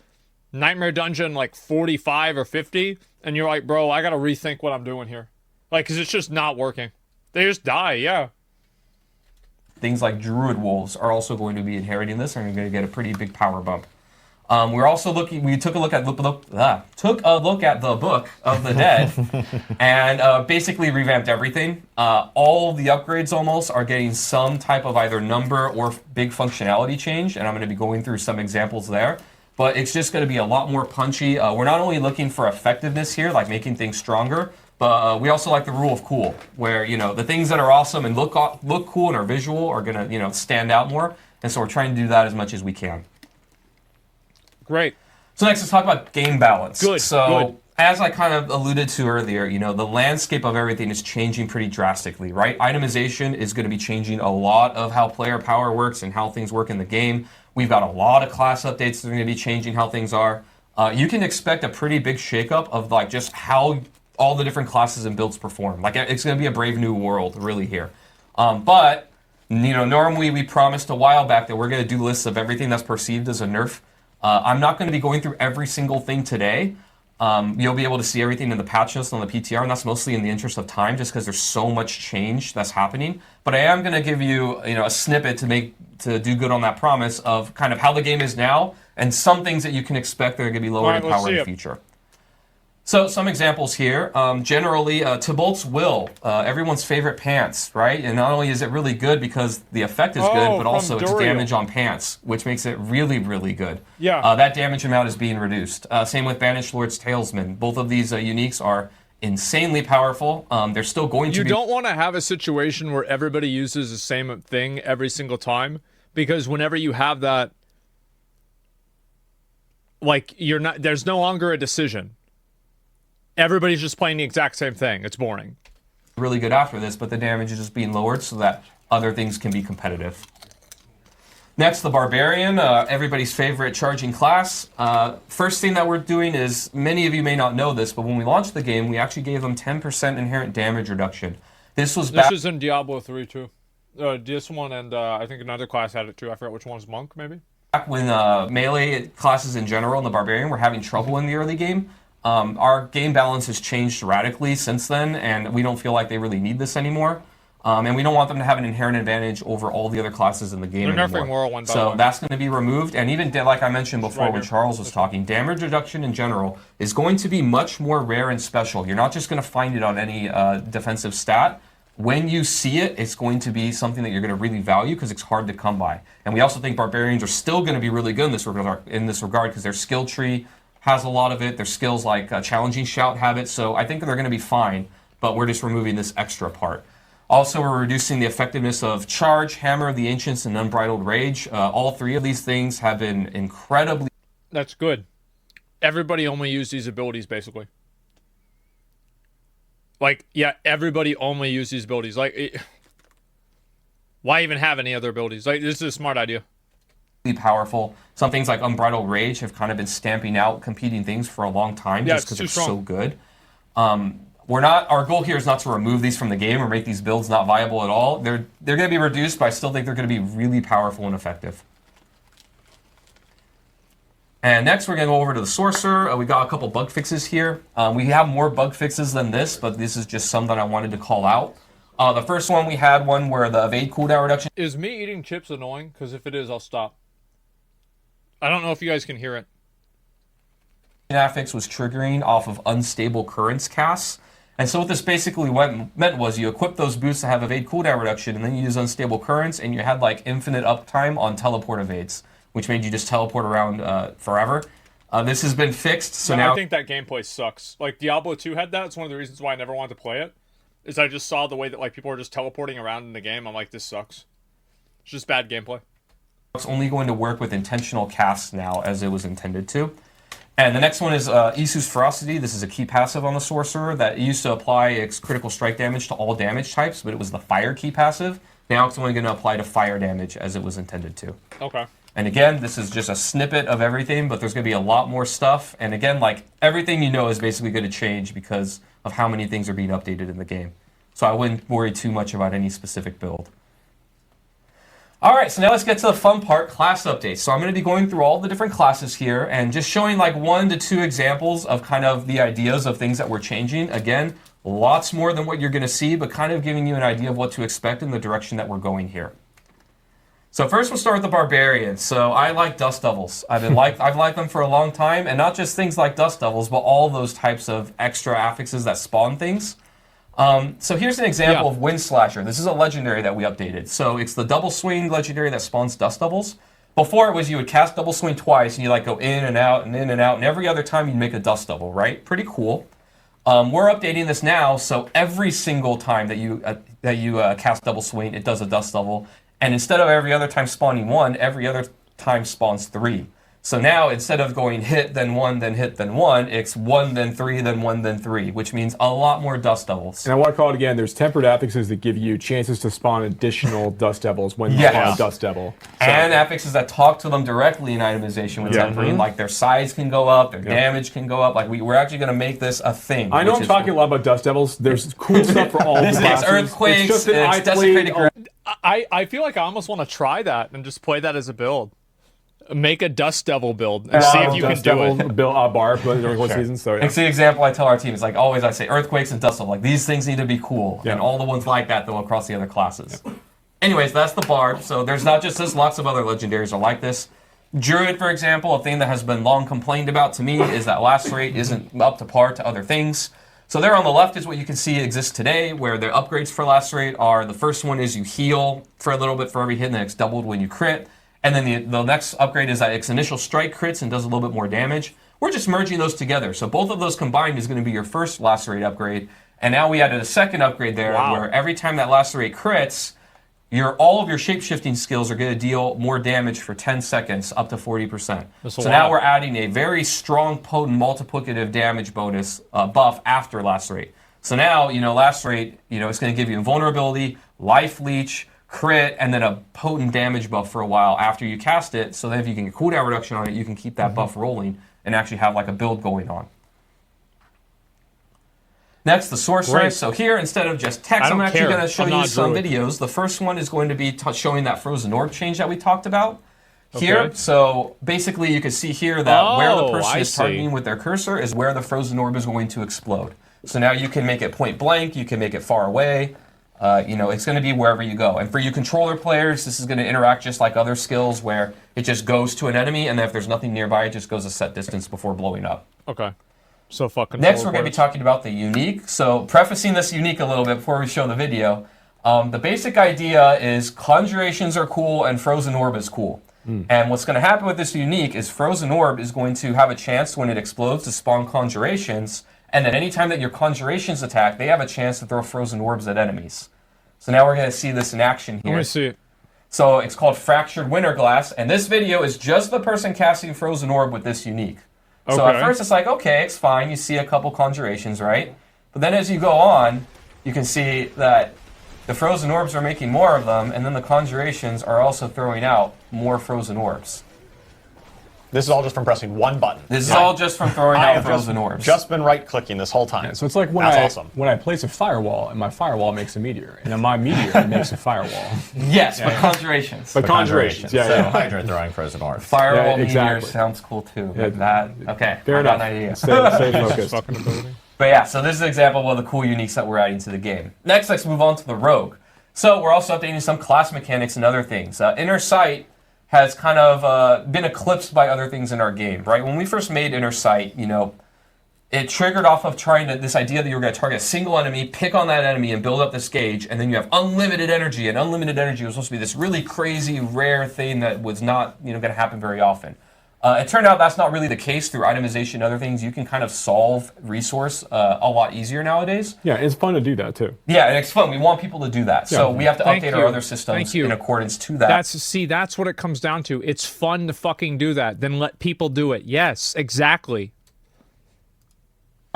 Nightmare Dungeon, like, 45 or 50, and you're like, bro, I got to rethink what I'm doing here. Like, because it's just not working. They just die, yeah. Things like Druid Wolves are also going to be inheriting this, and you're going to get a pretty big power bump. We're also we took a look at the Book of the Dead, and basically revamped everything. All the upgrades almost are getting some type of either number or big functionality change, and I'm going to be going through some examples there. But it's just going to be a lot more punchy. We're not only looking for effectiveness here, like making things stronger, but we also like the rule of cool, where the things that are awesome and look cool and are visual are going to stand out more, and so we're trying to do that as much as we can. Great. So next, let's talk about game balance. Good. As I kind of alluded to earlier, the landscape of everything is changing pretty drastically, right? Itemization is going to be changing a lot of how player power works and how things work in the game. We've got a lot of class updates that are going to be changing how things are. You can expect a pretty big shakeup of like just how all the different classes and builds perform. Like, it's going to be a brave new world, really, here. But normally we promised a while back that we're going to do lists of everything that's perceived as a nerf. I'm not going to be going through every single thing today. You'll be able to see everything in the patch notes on the PTR, and that's mostly in the interest of time, just because there's so much change that's happening. But I am going to give you, a snippet to do good on that promise of kind of how the game is now, and some things that you can expect that are going to be lower in power in the future. So some examples here. Generally, Tybalt's Will, everyone's favorite pants, right? And not only is it really good because the effect is good, but also it's damage on pants, which makes it really, really good. Yeah. That damage amount is being reduced. Same with Banished Lord's Talesman. Both of these uniques are insanely powerful. They're still going to be... You don't want to have a situation where everybody uses the same thing every single time, because whenever you have that, like, there's no longer a decision. Everybody's just playing the exact same thing. It's boring. Really good after this, but the damage is just being lowered so that other things can be competitive. Next, the Barbarian, everybody's favorite charging class. First thing that we're doing is, many of you may not know this, but when we launched the game, we actually gave them 10% inherent damage reduction. This was in Diablo 3 too. This one and I think another class had it too. I forgot which one's Monk, maybe? Back when melee classes in general and the Barbarian were having trouble in the early game. Our game balance has changed radically since then, and we don't feel like they really need this anymore. And we don't want them to have an inherent advantage over all the other classes in the game anymore. So that's going to be removed. And even like I mentioned before when Charles was talking, damage reduction in general is going to be much more rare and special. You're not just going to find it on any defensive stat. When you see it, it's going to be something that you're going to really value because it's hard to come by. And we also think Barbarians are still going to be really good in this regard because their skill tree has a lot of it. Their skills like Challenging Shout have it. So I think that they're going to be fine, but we're just removing this extra part. Also, we're reducing the effectiveness of Charge, Hammer of the Ancients, and Unbridled Rage. All three of these things have been incredibly... That's good. Everybody only used these abilities, basically. Like, yeah, everybody only used these abilities. Like, why even have any other abilities? Like, this is a smart idea. Powerful. Some things like Unbridled Rage have kind of been stamping out competing things for a long time just because it's so good. Our goal here is not to remove these from the game or make these builds not viable at all. They're going to be reduced, but I still think they're going to be really powerful and effective. And next, we're going to go over to the Sorcerer. We got a couple bug fixes here. We have more bug fixes than this, but this is just some that I wanted to call out. The first one, we had one where the evade cooldown reduction... Is me eating chips annoying? Because if it is, I'll stop. I don't know if you guys can hear it. Affix was triggering off of unstable currents casts. And so what this basically meant was you equip those boots to have evade cooldown reduction, and then you use unstable currents, and you had like infinite uptime on teleport evades, which made you just teleport around forever. This has been fixed, so now... I think that gameplay sucks. Like, Diablo 2 had that. It's one of the reasons why I never wanted to play it. Is I just saw the way that like people are just teleporting around in the game. I'm like, this sucks. It's just bad gameplay. It's only going to work with intentional casts now, as it was intended to. And the next one is Isu's Ferocity. This is a key passive on the Sorcerer that used to apply its critical strike damage to all damage types, but it was the fire key passive. Now it's only going to apply to fire damage as it was intended to. Okay. And again, this is just a snippet of everything, but there's going to be a lot more stuff. And again, like, everything you know is basically going to change because of how many things are being updated in the game. So I wouldn't worry too much about any specific build. All right, so now let's get to the fun part, class updates. So I'm going to be going through all the different classes here and just showing like 1 to 2 examples of kind of the ideas of things that we're changing. Again, lots more than what you're going to see, but kind of giving you an idea of what to expect in the direction that we're going here. So first we'll start with the Barbarian. So I like Dust Devils. I've liked them for a long time, and not just things like Dust Devils, but all those types of extra affixes that spawn things. So here's an example of Wind Slasher. This is a legendary that we updated. So it's the Double Swing legendary that spawns Dust Devils. Before it was you would cast Double Swing twice, and you like go in and out and in and out, and every other time you'd make a Dust Devil, right? Pretty cool. We're updating this now, so every single time that you cast Double Swing, it does a Dust Devil. And instead of every other time spawning 1, every other time spawns 3. So now, instead of going hit, then 1, then hit, then 1, it's 1, then 3, then 1, then 3, which means a lot more Dust Devils. And I want to call it again, there's tempered affixes that give you chances to spawn additional Dust Devils when you spawn a Dust Devil. So. And affixes that talk to them directly in itemization with tempering, like their size can go up, their damage can go up. Like we're actually going to make this a thing. I know I'm talking a lot about Dust Devils. There's cool stuff for all the classes. It's earthquakes, it's desecrated ground. I feel like I almost want to try that and just play that as a build. Make a Dust Devil build and see if you can do it. Build bar during one season. So it's the example I tell our team. It's like always I say earthquakes and Dust Devil. Like these things need to be cool, and all the ones like that though across the other classes. Anyways, that's the bard. So there's not just this. Lots of other legendaries are like this. Druid, for example, a thing that has been long complained about to me is that lacerate isn't up to par to other things. So there on the left is what you can see exists today, where the upgrades for lacerate are, the first one is you heal for a little bit for every hit, and then it's doubled when you crit. And then the next upgrade is that its initial strike crits and does a little bit more damage. We're just merging those together. So both of those combined is going to be your first lacerate upgrade. And now we added a second upgrade there, where every time that lacerate crits, all of your shape-shifting skills are going to deal more damage for 10 seconds, up to 40%. So now we're adding a very strong, potent, multiplicative damage bonus buff after lacerate. So now, lacerate, it's going to give you invulnerability, life leech, crit, and then a potent damage buff for a while after you cast it. So then if you can get cooldown reduction on it, you can keep that buff rolling and actually have like a build going on. Next, the sorceress. So here, instead of just text, I'm actually going to show you some videos. The first one is going to be showing that frozen orb change that we talked about here. So basically, you can see here that where the person is targeting with their cursor is where the frozen orb is going to explode. So now you can make it point blank. You can make it far away. It's going to be wherever you go. And for you controller players, this is going to interact just like other skills where it just goes to an enemy, and then if there's nothing nearby, it just goes a set distance before blowing up. Okay. So fucking. Next, we're going to be talking about the unique. So prefacing this unique a little bit before we show the video, the basic idea is conjurations are cool and frozen orb is cool. And what's going to happen with this unique is frozen orb is going to have a chance when it explodes to spawn conjurations, and then anytime that your conjurations attack, they have a chance to throw frozen orbs at enemies. So now we're going to see this in action here. Let me see it. So it's called Fractured Winter Glass, and this video is just the person casting frozen orb with this unique. Okay. So at first it's like, okay, it's fine. You see a couple conjurations, right? But then as you go on, you can see that the frozen orbs are making more of them, and then the conjurations are also throwing out more frozen orbs. This is all just from pressing one button. This is all just from throwing out frozen orbs. Just been right-clicking this whole time. Yeah, so it's like when I place a firewall, and my firewall makes a meteor, and then my meteor makes a firewall. Yes, but conjurations. But conjurations. Yeah, so Hydra throwing frozen orbs. Firewall meteor sounds cool too. Yeah, okay, fair enough. Got an idea. Stay focused. But yeah, so this is an example of the cool uniques that we're adding to the game. Next, let's move on to the rogue. So we're also updating some class mechanics and other things. Inner Sight has kind of been eclipsed by other things in our game, right? When we first made Inner Sight, it triggered off of this idea that you were going to target a single enemy, pick on that enemy, and build up this gauge, and then you have unlimited energy, and unlimited energy was supposed to be this really crazy, rare thing that was not, going to happen very often. It turned out that's not really the case through itemization and other things. You can kind of solve resource a lot easier nowadays. Yeah, it's fun to do that too. Yeah, and it's fun. We want people to do that. Yeah. So we have to update our other systems in accordance to that. That's what it comes down to. It's fun to fucking do that. Then let people do it. Yes, exactly.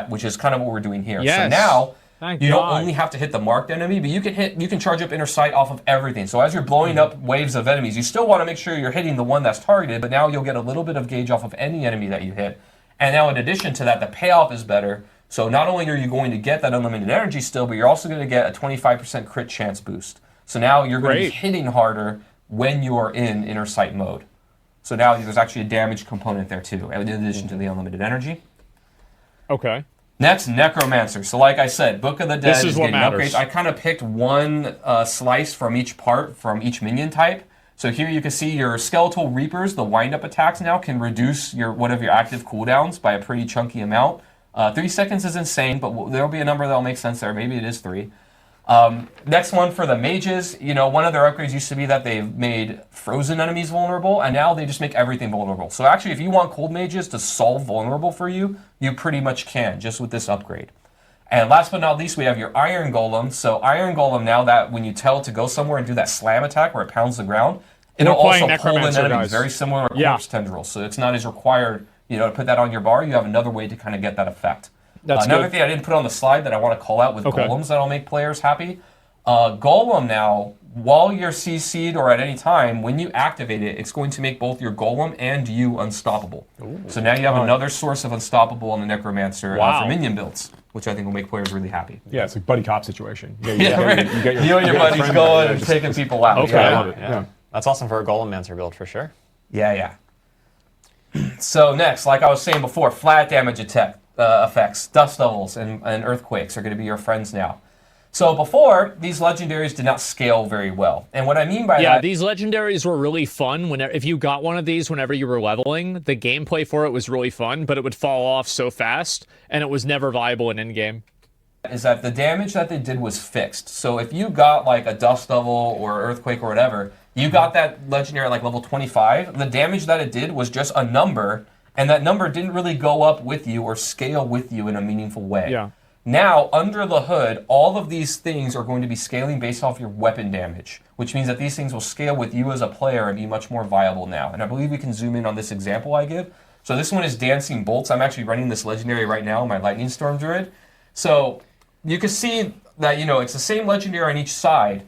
Which is kind of what we're doing here. Yes. So now you don't only have to hit the marked enemy, but you can charge up Inner Sight off of everything. So as you're blowing up waves of enemies, you still want to make sure you're hitting the one that's targeted, but now you'll get a little bit of gauge off of any enemy that you hit. And now in addition to that, the payoff is better. So not only are you going to get that unlimited energy still, but you're also going to get a 25% crit chance boost. So now you're going to be hitting harder when you are in Inner Sight mode. So now there's actually a damage component there too, in addition to the unlimited energy. Okay. Next, Necromancer. So like I said, Book of the Dead is what getting matters. upgrades. I kind of picked one slice from each part, from each minion type. So here you can see your Skeletal Reapers, the wind-up attacks now, can reduce one of your active cooldowns by a pretty chunky amount. 3 seconds is insane, but there'll be a number that'll make sense there. Maybe it is 3. Next one for the mages, one of their upgrades used to be that they've made frozen enemies vulnerable, and now they just make everything vulnerable. So actually, if you want cold mages to solve vulnerable for you, you pretty much can, just with this upgrade. And last but not least, we have your Iron Golem. So Iron Golem, now that when you tell it to go somewhere and do that slam attack where it pounds the ground, it'll also pull in enemies, very similar to Corpse Tendril. So it's not as required, to put that on your bar. You have another way to kind of get that effect. Another thing I didn't put on the slide that I want to call out with golems that'll make players happy. Golem now, while you're CC'd or at any time, when you activate it, it's going to make both your golem and you unstoppable. Ooh. So now you have another source of unstoppable on the Necromancer for minion builds, which I think will make players really happy. Yeah, it's a buddy cop situation. You and your buddies going and taking people out. Okay, I love it. Yeah. That's awesome for a Golemmancer build for sure. Yeah. So next, like I was saying before, flat damage effects, dust devils, and earthquakes are going to be your friends now. So before, these legendaries did not scale very well. And what I mean by that... these legendaries were really fun. If you got one of these whenever you were leveling, the gameplay for it was really fun, but it would fall off so fast, and it was never viable in in-game. Is that the damage that they did was fixed. So if you got like a Dust Devil or Earthquake or whatever, you got that legendary at like level 25, the damage that it did was just a number, and that number didn't really go up with you or scale with you in a meaningful way. Yeah. Now, under the hood, all of these things are going to be scaling based off your weapon damage, which means that these things will scale with you as a player and be much more viable now. And I believe we can zoom in on this example I give. So this one is Dancing Bolts. I'm actually running this legendary right now, my Lightning Storm Druid. So you can see that, it's the same legendary on each side.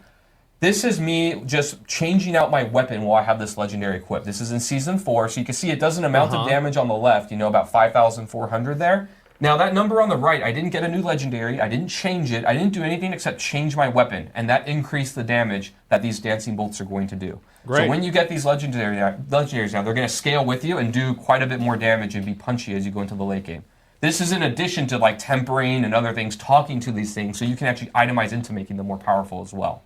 This is me just changing out my weapon while I have this legendary equipped. This is in Season 4, so you can see it does an amount of damage on the left, about 5,400 there. Now, that number on the right, I didn't get a new legendary, I didn't change it, I didn't do anything except change my weapon, and that increased the damage that these Dancing Bolts are going to do. Great. So when you get these legendaries now, they're going to scale with you and do quite a bit more damage and be punchy as you go into the late game. This is in addition to like tempering and other things, talking to these things, so you can actually itemize into making them more powerful as well.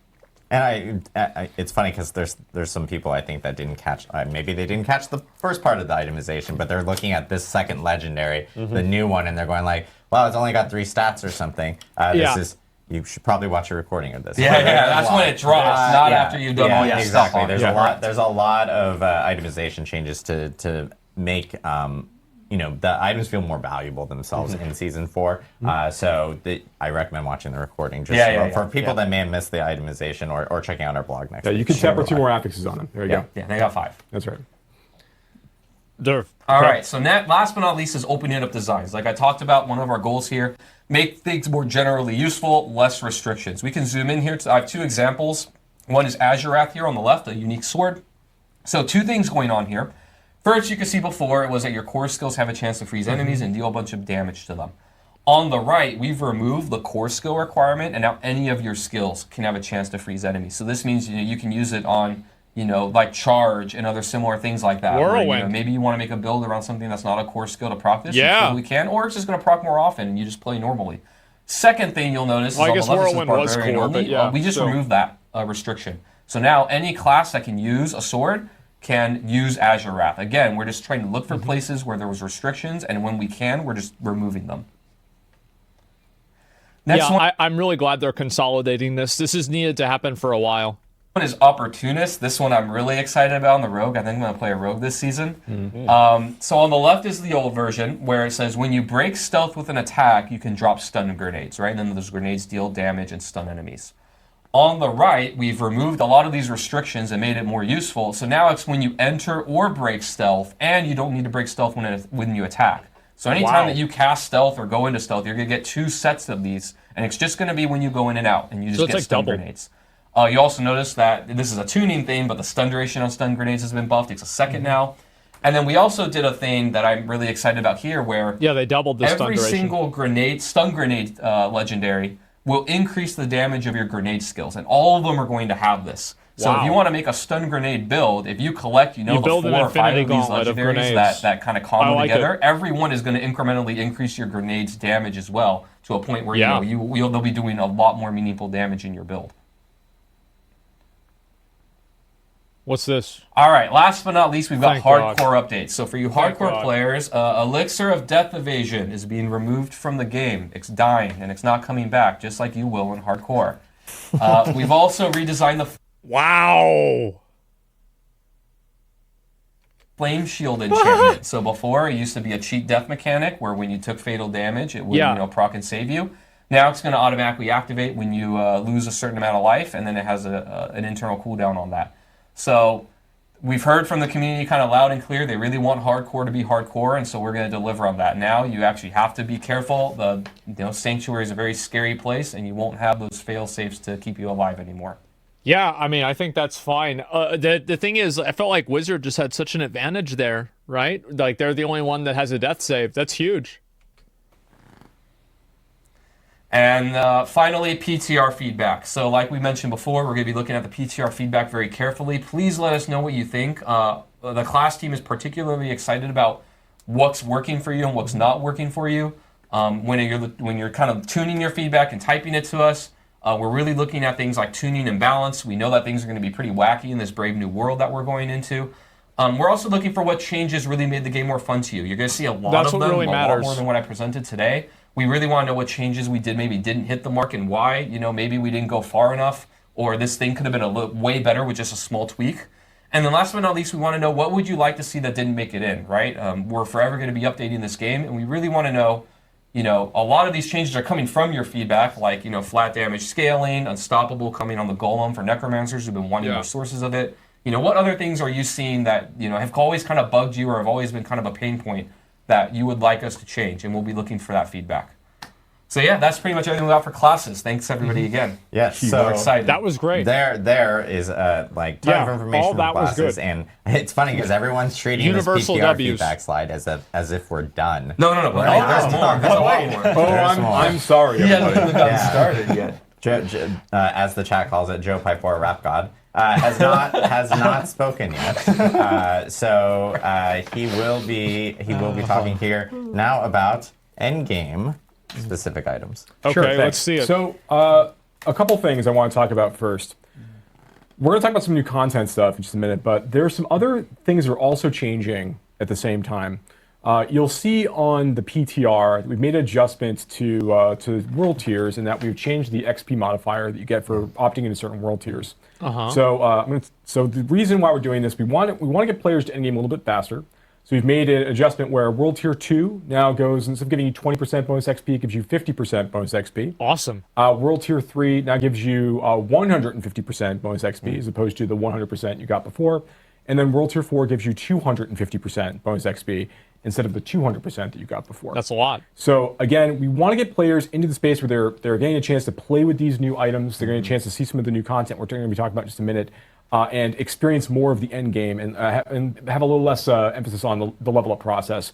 And it's funny because there's some people I think that didn't catch, maybe they didn't catch the first part of the itemization, but they're looking at this second legendary, the new one, and they're going like, wow, it's only got 3 stats or something. You should probably watch a recording of this. Yeah, that's when it drops, not after you've done all your stuff. Exactly. There's a lot of itemization changes to make the items feel more valuable themselves in Season 4. I recommend watching the recording just for people that may have missed the itemization or checking out our blog next week. You can tap 2 more affixes on them. There you go. Yeah, they got 5. That's right. All right, so last but not least is opening up designs. Like I talked about, one of our goals here, make things more generally useful, less restrictions. We can zoom in here. I have 2 examples. One is Azurath here on the left, a unique sword. So 2 things going on here. First, you can see before, it was that your core skills have a chance to freeze enemies and deal a bunch of damage to them. On the right, we've removed the core skill requirement, and now any of your skills can have a chance to freeze enemies. So this means you can use it on, like charge and other similar things like that. Whirlwind. Where, maybe you want to make a build around something that's not a core skill to proc this. Yeah. You totally can, or it's just going to proc more often and you just play normally. Second thing you'll notice is I on guess the left, Whirlwind was Barbarian core, only. but yeah. We just removed that restriction. So now any class that can use a sword can use Azurath. Again, we're just trying to look for places where there was restrictions, and when we can, we're just removing them. Next one I'm really glad they're consolidating this. This has needed to happen for a while. is Opportunist. This one I'm really excited about on the Rogue. I think I'm going to play a Rogue this season. So on the left is the old version, where it says when you break stealth with an attack, you can drop stun grenades, right? And then those grenades deal damage and stun enemies. On the right, we've removed a lot of these restrictions and made it more useful. So now it's when you enter or break stealth, and you don't need to break stealth when you attack. So anytime that you cast stealth or go into stealth, you're going to get 2 sets of these, and it's just going to be when you go in and out, and you just get stun grenades. You also notice that this is a tuning thing, but the stun duration on stun grenades has been buffed. It's a second now. And then we also did a thing that I'm really excited about here, where they doubled the stun duration. Every single stun grenade legendary will increase the damage of your grenade skills, and all of them are going to have this. So if you want to make a stun grenade build, if you collect, the 4 or 5 of these legendaries that kind of combo together, every one is going to incrementally increase your grenade's damage as well, to a point where they'll be doing a lot more meaningful damage in your build. What's this? All right, last but not least, we've got hardcore updates. So for you hardcore players, Elixir of Death Evasion is being removed from the game. It's dying, and it's not coming back, just like you will in hardcore. We've also redesigned the Flame Shield enchantment. So before, it used to be a cheat death mechanic, where when you took fatal damage, it would proc and save you. Now it's going to automatically activate when you lose a certain amount of life, and then it has an internal cooldown on that. So we've heard from the community kind of loud and clear, they really want hardcore to be hardcore, and so we're going to deliver on that. Now you actually have to be careful. Sanctuary is a very scary place, and you won't have those fail safes to keep you alive anymore. Yeah, I mean, I think that's fine. The thing is, I felt like Wizard just had such an advantage there, right? Like, they're the only one that has a death save. That's huge. And finally, PTR feedback. So like we mentioned before, we're going to be looking at the PTR feedback very carefully. Please let us know what you think. The class team is particularly excited about what's working for you and what's not working for you. When you're kind of tuning your feedback and typing it to us, We're really looking at things like tuning and balance. We know that things are going to be pretty wacky in this brave new world that we're going into. We're also looking for what changes really made the game more fun to you. You're going to see a lot of them, really a matters. lot more than what I presented today. We really want to know what changes we did, maybe didn't hit the mark, and why. You know, maybe we didn't go far enough, or this thing could have been way better with just a small tweak. And then last but not least, we want to know what would you like to see that didn't make it in, right? We're forever going to be updating this game, and we really want to know, you know, a lot of these changes are coming from your feedback, like, you know, flat damage scaling, unstoppable coming on the golem for necromancers who've been wanting more sources of it. You know, what other things are you seeing that, you know, have always kind of bugged you or have always been kind of a pain point that you would like us to change? And we'll be looking for that feedback. So yeah, that's pretty much everything we got for classes. Thanks everybody again. Yes, so excited. That was great. There is like ton of information all that from was classes, good. and it's funny because everyone's treating Universal this PTR W's. feedback slide as if we're done. No. There's more. There's a lot more. I'm sorry. He hasn't even gotten Yeah. started yet. As the chat calls it, Joe Pipe or Rap God has not spoken yet. So he will be talking here now about endgame specific items. Okay, Sure, let's thanks. see it. So, a couple things I want to talk about first. We're going to talk about some new content stuff in just a minute, but there are some other things that are also changing at the same time. You'll see on the PTR, we've made adjustments to world tiers, in that we've changed the XP modifier that you get for opting into certain world tiers. So the reason why we're doing this, we want to get players to endgame a little bit faster. So we've made an adjustment where World Tier 2 now goes, instead of giving you 20% bonus XP, it gives you 50% bonus XP. Awesome. World Tier 3 now gives you 150% bonus XP as opposed to the 100% you got before. And then World Tier 4 gives you 250% bonus XP instead of the 200% that you got before. That's a lot. So again, we want to get players into the space where they're getting a chance to play with these new items. They're getting a chance to see some of the new content we're going to be talking about in just a minute. And experience more of the end game, and have a little less emphasis on the level up process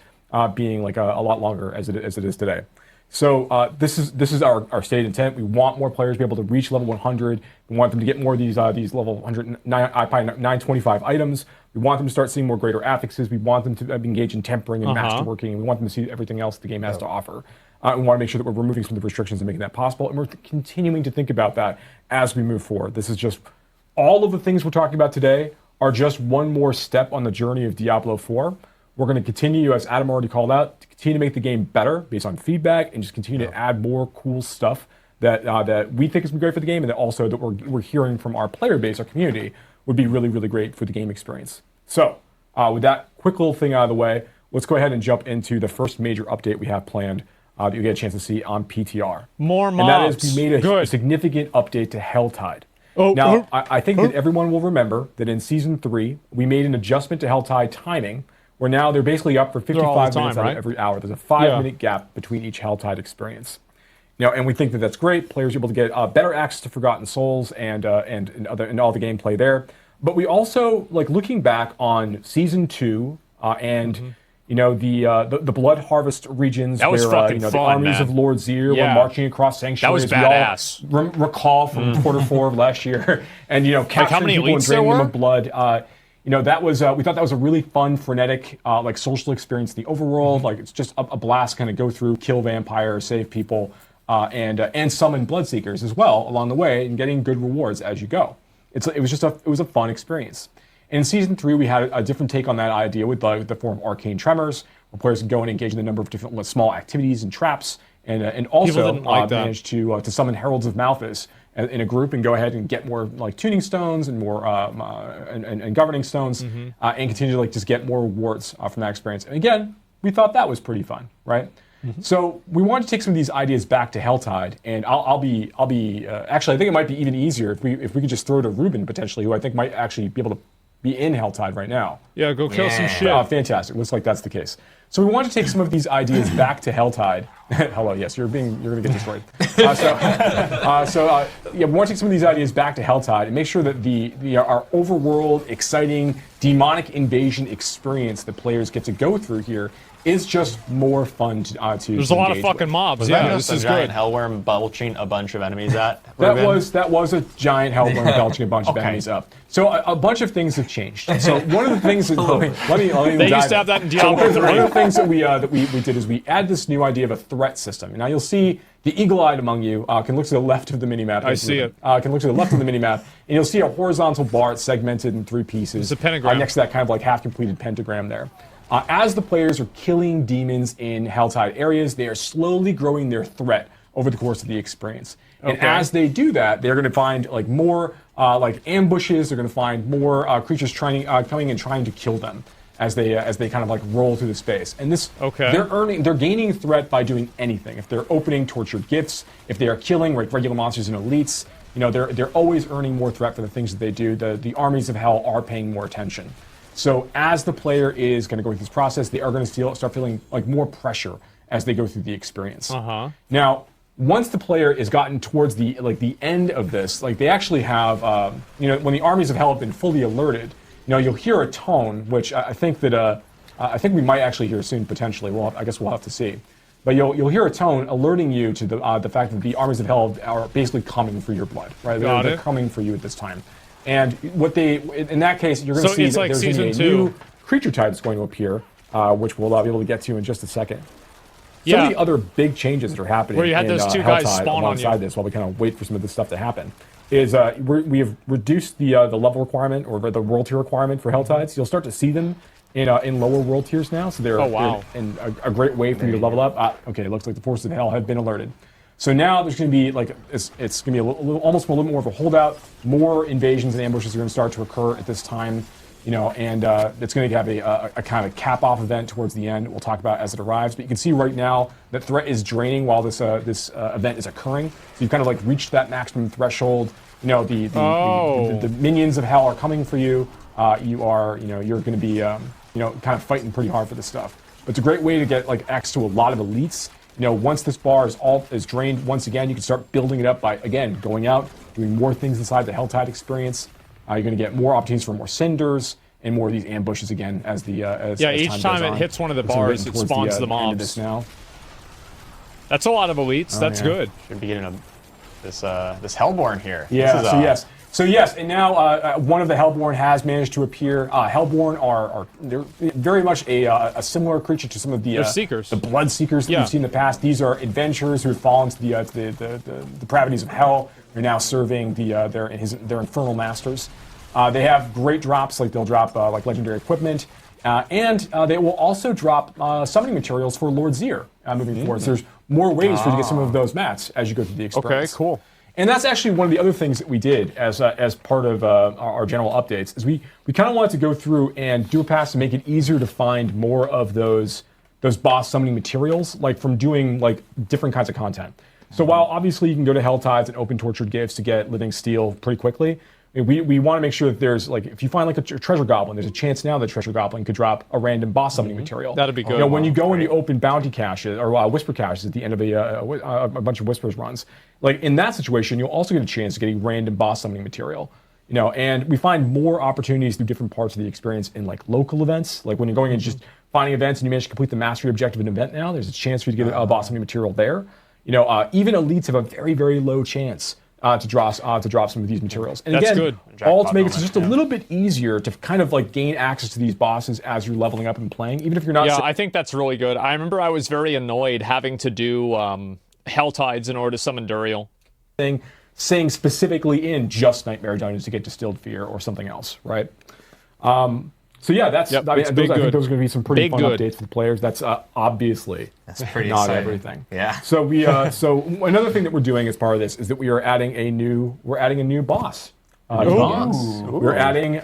being like a lot longer as it is today. So this is our stated intent. We want more players to be able to reach level 100. We want them to get more of these level 925 items. We want them to start seeing more greater affixes. We want them to engage in tempering and masterworking. And we want them to see everything else the game has to offer. We want to make sure that we're removing some of the restrictions and making that possible. And we're continuing to think about that as we move forward. This is just all of the things we're talking about today are just one more step on the journey of Diablo 4. We're going to continue, as Adam already called out, to continue to make the game better based on feedback and just continue to add more cool stuff that we think is great for the game, and that also that we're hearing from our player base, our community, would be really, really great for the game experience. So with that quick little thing out of the way, let's go ahead and jump into the first major update we have planned that you get a chance to see on PTR. More mobs. And that is, we made a significant update to Helltide. Now, I think that everyone will remember that in Season 3, we made an adjustment to Helltide timing, where now they're basically up for 55 minutes out of every hour. There's a 5-minute gap between each Helltide experience. And we think that that's great. Players are able to get better access to Forgotten Souls and all the gameplay there. But we also, like, looking back on Season 2 and the Blood Harvest regions, that was where fucking the fun, armies man. of Lord Zir were marching across sanctuaries. That was badass. We all recall from Quarter 4 of last year, and capturing people and draining them of blood. That was we thought that was a really fun, frenetic, like social experience in the overworld. Like, it's just a blast, kind of go through, kill vampires, save people, and summon bloodseekers as well along the way, and getting good rewards as you go. It was a fun experience. In Season 3, we had a different take on that idea with the form of Arcane Tremors, where players can go and engage in a number of different small activities and traps, and also manage to summon Heralds of Malthus in a group and go ahead and get more like tuning stones and more and governing stones, and continue to just get more rewards from that experience. And again, we thought that was pretty fun, right? So we wanted to take some of these ideas back to Helltide, and I'll be actually, I think it might be even easier if we could just throw to Ruben potentially, who I think might actually be able to be in Helltide right now. Yeah, go kill some shit. Fantastic. Looks like that's the case. So we want to take some of these ideas back to Helltide. Hello, yes, you're going to get destroyed. We want to take some of these ideas back to Helltide and make sure that our overworld, exciting, demonic invasion experience that players get to go through here is just more fun to There's a lot of fucking with. mobs. Was Yeah, that this just is a giant good. hellworm belching a bunch of enemies at? That was a giant hellworm belching a bunch of enemies up. So a bunch of things have changed. So one of the things that let me They used to have that in Diablo 3. One of the things that we did is we add this new idea of a threat system. Now you'll see the eagle-eyed among you can look to the left of the minimap. I see it. Can look to the left of the minimap, and you'll see a horizontal bar segmented in 3 pieces. It's a pentagram. Next to that kind of like half-completed pentagram there. As the players are killing demons in Helltide areas, they are slowly growing their threat over the course of the experience. And as they do that, they're going to find like more like ambushes. They're going to find more creatures coming and trying to kill them as they kind of like roll through the space. And this, they're gaining threat by doing anything. If they're opening tortured gifts, if they are killing like regular monsters and elites, you know, they're always earning more threat for the things that they do. The armies of hell are paying more attention. So as the player is going to go through this process, they are going to start feeling like more pressure as they go through the experience. Now, once the player has gotten towards the end of this, like they actually have, when the armies of hell have been fully alerted, you know, you'll hear a tone, which I think that I think we might actually hear soon potentially. I guess we'll have to see. But you'll hear a tone alerting you to the fact that the armies of hell are basically coming for your blood, right? They're coming for you at this time. And in that case, you're going to see that there's going to be a new creature type that's going to appear, which we'll be able to get to in just a second. Some of the other big changes that are happening where you had those 2 guys spawn alongside this, while we kind of wait for some of this stuff to happen, is we have reduced the level requirement or the world tier requirement for Helltides. You'll start to see them in lower world tiers now, so they're in a great way for you to level up. Okay, it looks like the forces of hell have been alerted. So now there's going to be like it's going to be almost a little more of a holdout. More invasions and ambushes are going to start to occur at this time, you know, and it's going to have a kind of cap-off event towards the end. We'll talk about as it arrives. But you can see right now that threat is draining while this event is occurring. So you've kind of like reached that maximum threshold. You know, the minions of hell are coming for you. You're going to be kind of fighting pretty hard for this stuff. But it's a great way to get like access to a lot of elites. You know, once this bar is drained once again, you can start building it up by, again, going out, doing more things inside the Helltide experience. You're going to get more opportunities for more cinders and more of these ambushes again as each time it hits one of the bars, it spawns the mobs. That's a lot of elites. That's good. Should be getting this Hellborn here. Yeah. So yes, and now one of the Hellborn has managed to appear. Hellborn are they're very much a similar creature to some of the Seekers, the Blood Seekers that we've seen in the past. These are adventurers who have fallen to the depravities of hell. They're now serving their infernal masters. They have great drops, like they'll drop like legendary equipment, and they will also drop summoning materials for Lord Zir moving forward. So there's more ways for you to get some of those mats as you go through the experience. Okay, cool. And that's actually one of the other things that we did as part of our general updates is we kind of wanted to go through and do a pass to make it easier to find more of those boss summoning materials, like from doing like different kinds of content. So while obviously you can go to Helltides and open tortured gifts to get living steel pretty quickly, we want to make sure that there's like if you find like a treasure goblin, there's a chance now that treasure goblin could drop a random boss summoning material. That'd be good. You know, when you go and you open bounty caches or whisper caches at the end of a bunch of whispers runs, like in that situation, you'll also get a chance to get a random boss summoning material. You know, and we find more opportunities through different parts of the experience in like local events. Like when you're going and just finding events and you manage to complete the mastery objective of an event now, there's a chance for you to get a boss summoning material there. You know, even elites have a very, very low chance to drop some of these materials. And that's again, good. all to make it just a little bit easier to kind of like gain access to these bosses as you're leveling up and playing, even if you're not. Yeah, I think that's really good. I remember I was very annoyed having to do Helltides in order to summon Duriel. Saying specifically in just Nightmare Dungeons to get Distilled Fear or something else, right? So yeah, I think those are going to be some pretty fun updates for the players. That's obviously pretty not exciting. Everything. Yeah. So so another thing that we're doing as part of this is that we are adding a new boss. We're adding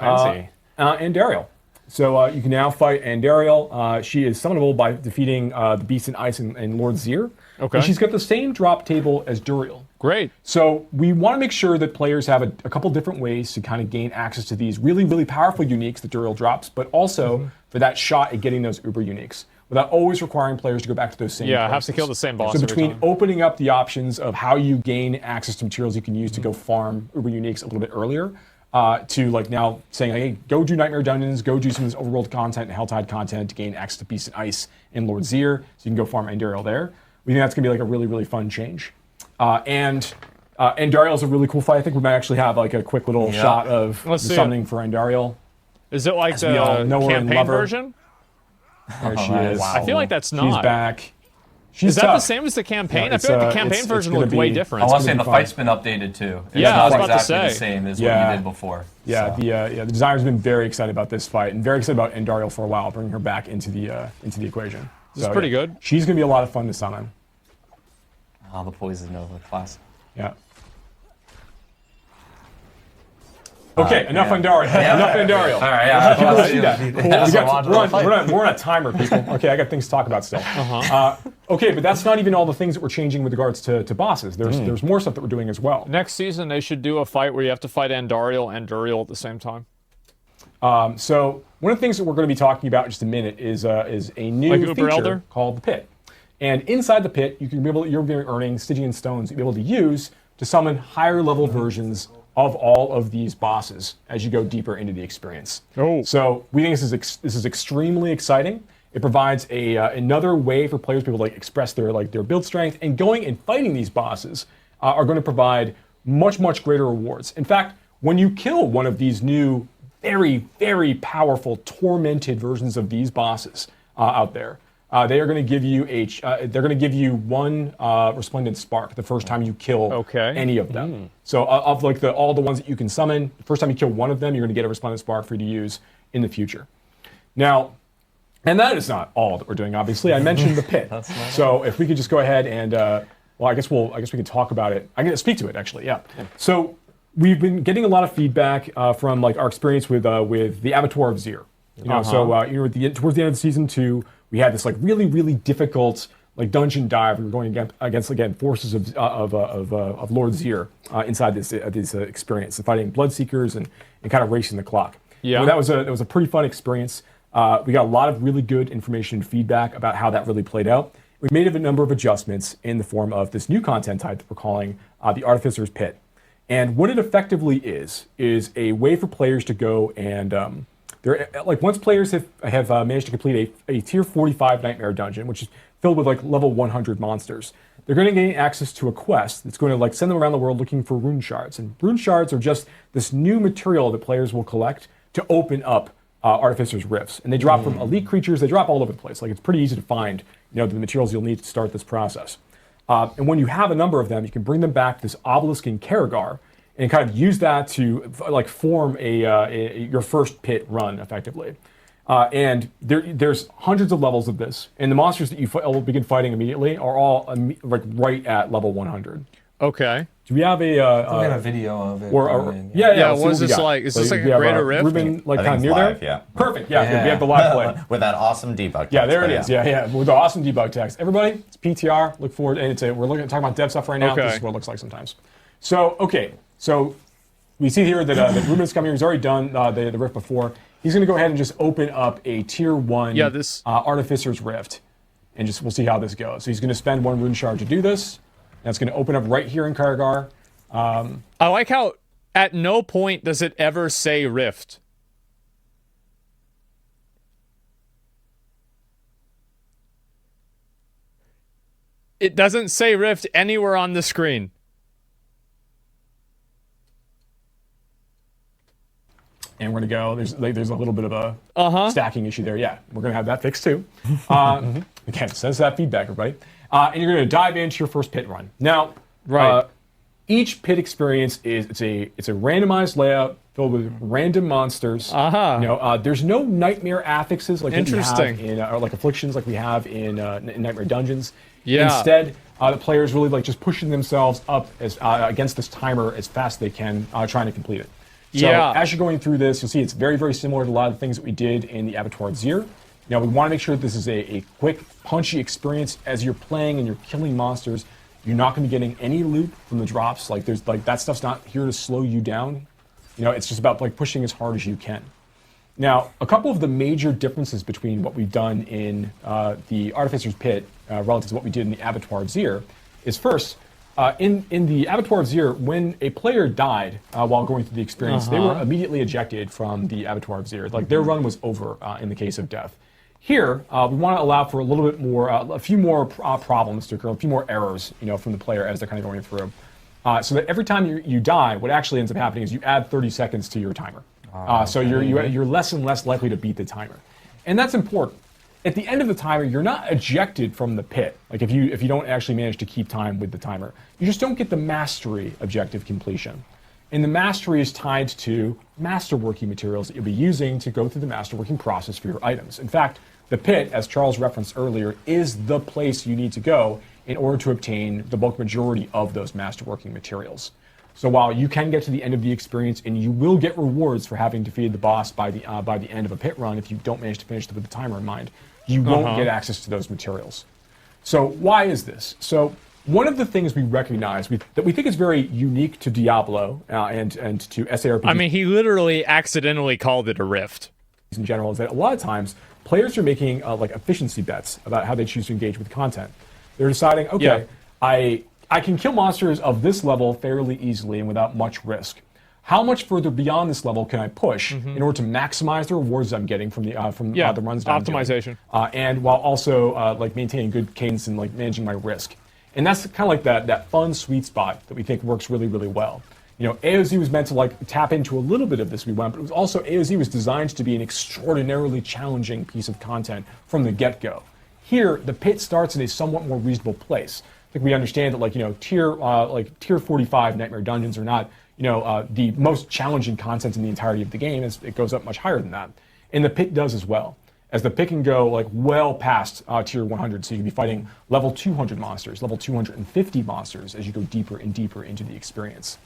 Andariel. So you can now fight Andariel. She is summonable by defeating the Beast in Ice and Lord Zir. Okay. And she's got the same drop table as Duriel. Great. So we want to make sure that players have a couple different ways to kind of gain access to these really, really powerful uniques that Duriel drops, but also for that shot at getting those uber uniques without always requiring players to go back to those same places. Have to kill the same boss. So between opening up the options of how you gain access to materials you can use to go farm uber uniques a little bit earlier, to like now saying, like, hey, go do Nightmare Dungeons, go do some of this overworld content and Helltide content to gain access to Beast and Ice and Lord Zir, so you can go farm Andariel there. We think that's gonna be like a really, really fun change. And Andariel's a really cool fight. I think we might actually have like a quick little shot of the summoning for Andariel. Is it like the campaign version? There she is. Wow. I feel like that's not. She's back. Is that the same as the campaign? I feel like the campaign version looked way different. I want to say the fight's been updated too. It's not exactly the same as what you did before. Yeah, the designer's been very excited about this fight and very excited about Andariel for a while, bringing her back into the equation. This is pretty good. She's gonna be a lot of fun to summon. Oh, the Poison Nova class. Yeah. Okay, enough Andariel. Enough Andariel. All right, yeah. People see that. We're on a timer, people. Okay, I got things to talk about still. Okay, but that's not even all the things that we're changing with regards to bosses. There's more stuff that we're doing as well. Next season, they should do a fight where you have to fight Andariel and Duriel at the same time. So one of the things that we're going to be talking about in just a minute is a new feature called the Pit. And inside the Pit, you're going to be earning Stygian stones you'll be able to use to summon higher level versions of all of these bosses as you go deeper into the experience. So we think this is extremely exciting. It provides another way for players to be able to like express their build strength, and going and fighting these bosses are going to provide much greater rewards. In fact, when you kill one of these new very, very powerful tormented versions of these bosses out there, they are going to give you one resplendent spark the first time you kill any of them. So of like all the ones that you can summon, the first time you kill one of them, you're going to get a resplendent spark for you to use in the future. Now, and that is not all that we're doing. Obviously, I mentioned the Pit. So if we could just go ahead and well, I guess we can talk about it. I'm going to speak to it actually. Yeah. So we've been getting a lot of feedback from like our experience with the Abattoir of Zir. So towards the end of season 2. We had this like really difficult like dungeon dive. We were going against again forces of Lord Zir inside this experience, fighting Bloodseekers and kind of racing the clock. Yeah, that was a pretty fun experience. We got a lot of really good information and feedback about how that really played out. We made a number of adjustments in the form of this new content type that we're calling the Artificer's Pit, and what it effectively is a way for players to go and like once players have managed to complete a tier 45 nightmare dungeon, which is filled with like level 100 monsters, they're going to gain access to a quest that's going to like send them around the world looking for rune shards. And rune shards are just this new material that players will collect to open up Artificer's Rifts. And they drop from elite creatures. They drop all over the place. Like it's pretty easy to find, the materials you'll need to start this process. And when you have a number of them, you can bring them back to this obelisk in Karagar, and kind of use that to like form your first pit run effectively. And there's hundreds of levels of this, and the monsters that you will begin fighting immediately are all like right at level 100. Okay. Do we have we have a video of it? Yeah. What is this like? Is this like a greater rift? Ruben, like kind of near live, there? Yeah. Perfect. Yeah. We have the live play with that awesome debug text. Yeah, there it is. Yeah. With the awesome debug text. Everybody, it's PTR. Look forward, and we're talking about dev stuff right now. This is what it looks like sometimes. So So we see here that Ruben's coming here. He's already done the rift before. He's going to go ahead and just open up a tier 1 Artificer's Rift, and we'll see how this goes. So he's going to spend 1 rune shard to do this. That's going to open up right here in Karagar. I like how at no point does it ever say rift. It doesn't say rift anywhere on the screen. And we're going to go, there's a little bit of a stacking issue there. Yeah, we're going to have that fixed too. Again, send us that feedback, everybody. And you're going to dive into your first pit run. Now, each pit experience it's a randomized layout filled with random monsters. There's no nightmare affixes like we have in, or like afflictions like we have in Nightmare Dungeons. Yeah. Instead, the players really like just pushing themselves up as against this timer as fast as they can, trying to complete it. So as you're going through this, you'll see it's very, very similar to a lot of the things that we did in the Abattoir of Zir. Now, we want to make sure that this is a quick, punchy experience as you're playing and you're killing monsters. You're not going to be getting any loot from the drops. Like that stuff's not here to slow you down. It's just about like pushing as hard as you can. Now, a couple of the major differences between what we've done in the Artificer's Pit relative to what we did in the Abattoir of Zir is first, in the Abattoir of Zir, when a player died while going through the experience, they were immediately ejected from the Abattoir of Zir. Like their run was over in the case of death. Here, we want to allow for a little bit more, a few more problems to occur, a few more errors, from the player as they're kind of going through. So that every time you die, what actually ends up happening is you add 30 seconds to your timer. So you're less and less likely to beat the timer, and that's important. At the end of the timer, you're not ejected from the pit. Like if you don't actually manage to keep time with the timer, you just don't get the mastery objective completion. And the mastery is tied to masterworking materials that you'll be using to go through the masterworking process for your items. In fact, the pit, as Charles referenced earlier, is the place you need to go in order to obtain the bulk majority of those masterworking materials. So while you can get to the end of the experience and you will get rewards for having defeated the boss by the end of a pit run if you don't manage to finish with the timer in mind, you won't get access to those materials. So why is this? So one of the things we recognize that we think is very unique to Diablo and to SARPG. I mean, he literally accidentally called it a rift. In general, is that a lot of times players are making like efficiency bets about how they choose to engage with content. They're deciding, okay, I can kill monsters of this level fairly easily and without much risk. How much further beyond this level can I push in order to maximize the rewards I'm getting from the runs that I'm doing? Optimization. And while also like maintaining good cadence and like managing my risk. And that's kind of like that fun sweet spot that we think works really, really well. AOZ was meant to like tap into a little bit of this, but it was also AOZ was designed to be an extraordinarily challenging piece of content from the get-go. Here, the pit starts in a somewhat more reasonable place. I think we understand that tier 45 Nightmare Dungeons are not the most challenging content in the entirety of the game. It goes up much higher than that, and the pit does as well. As the pit can go like well past tier 100, so you can be fighting level 200 monsters, level 250 monsters as you go deeper and deeper into the experience.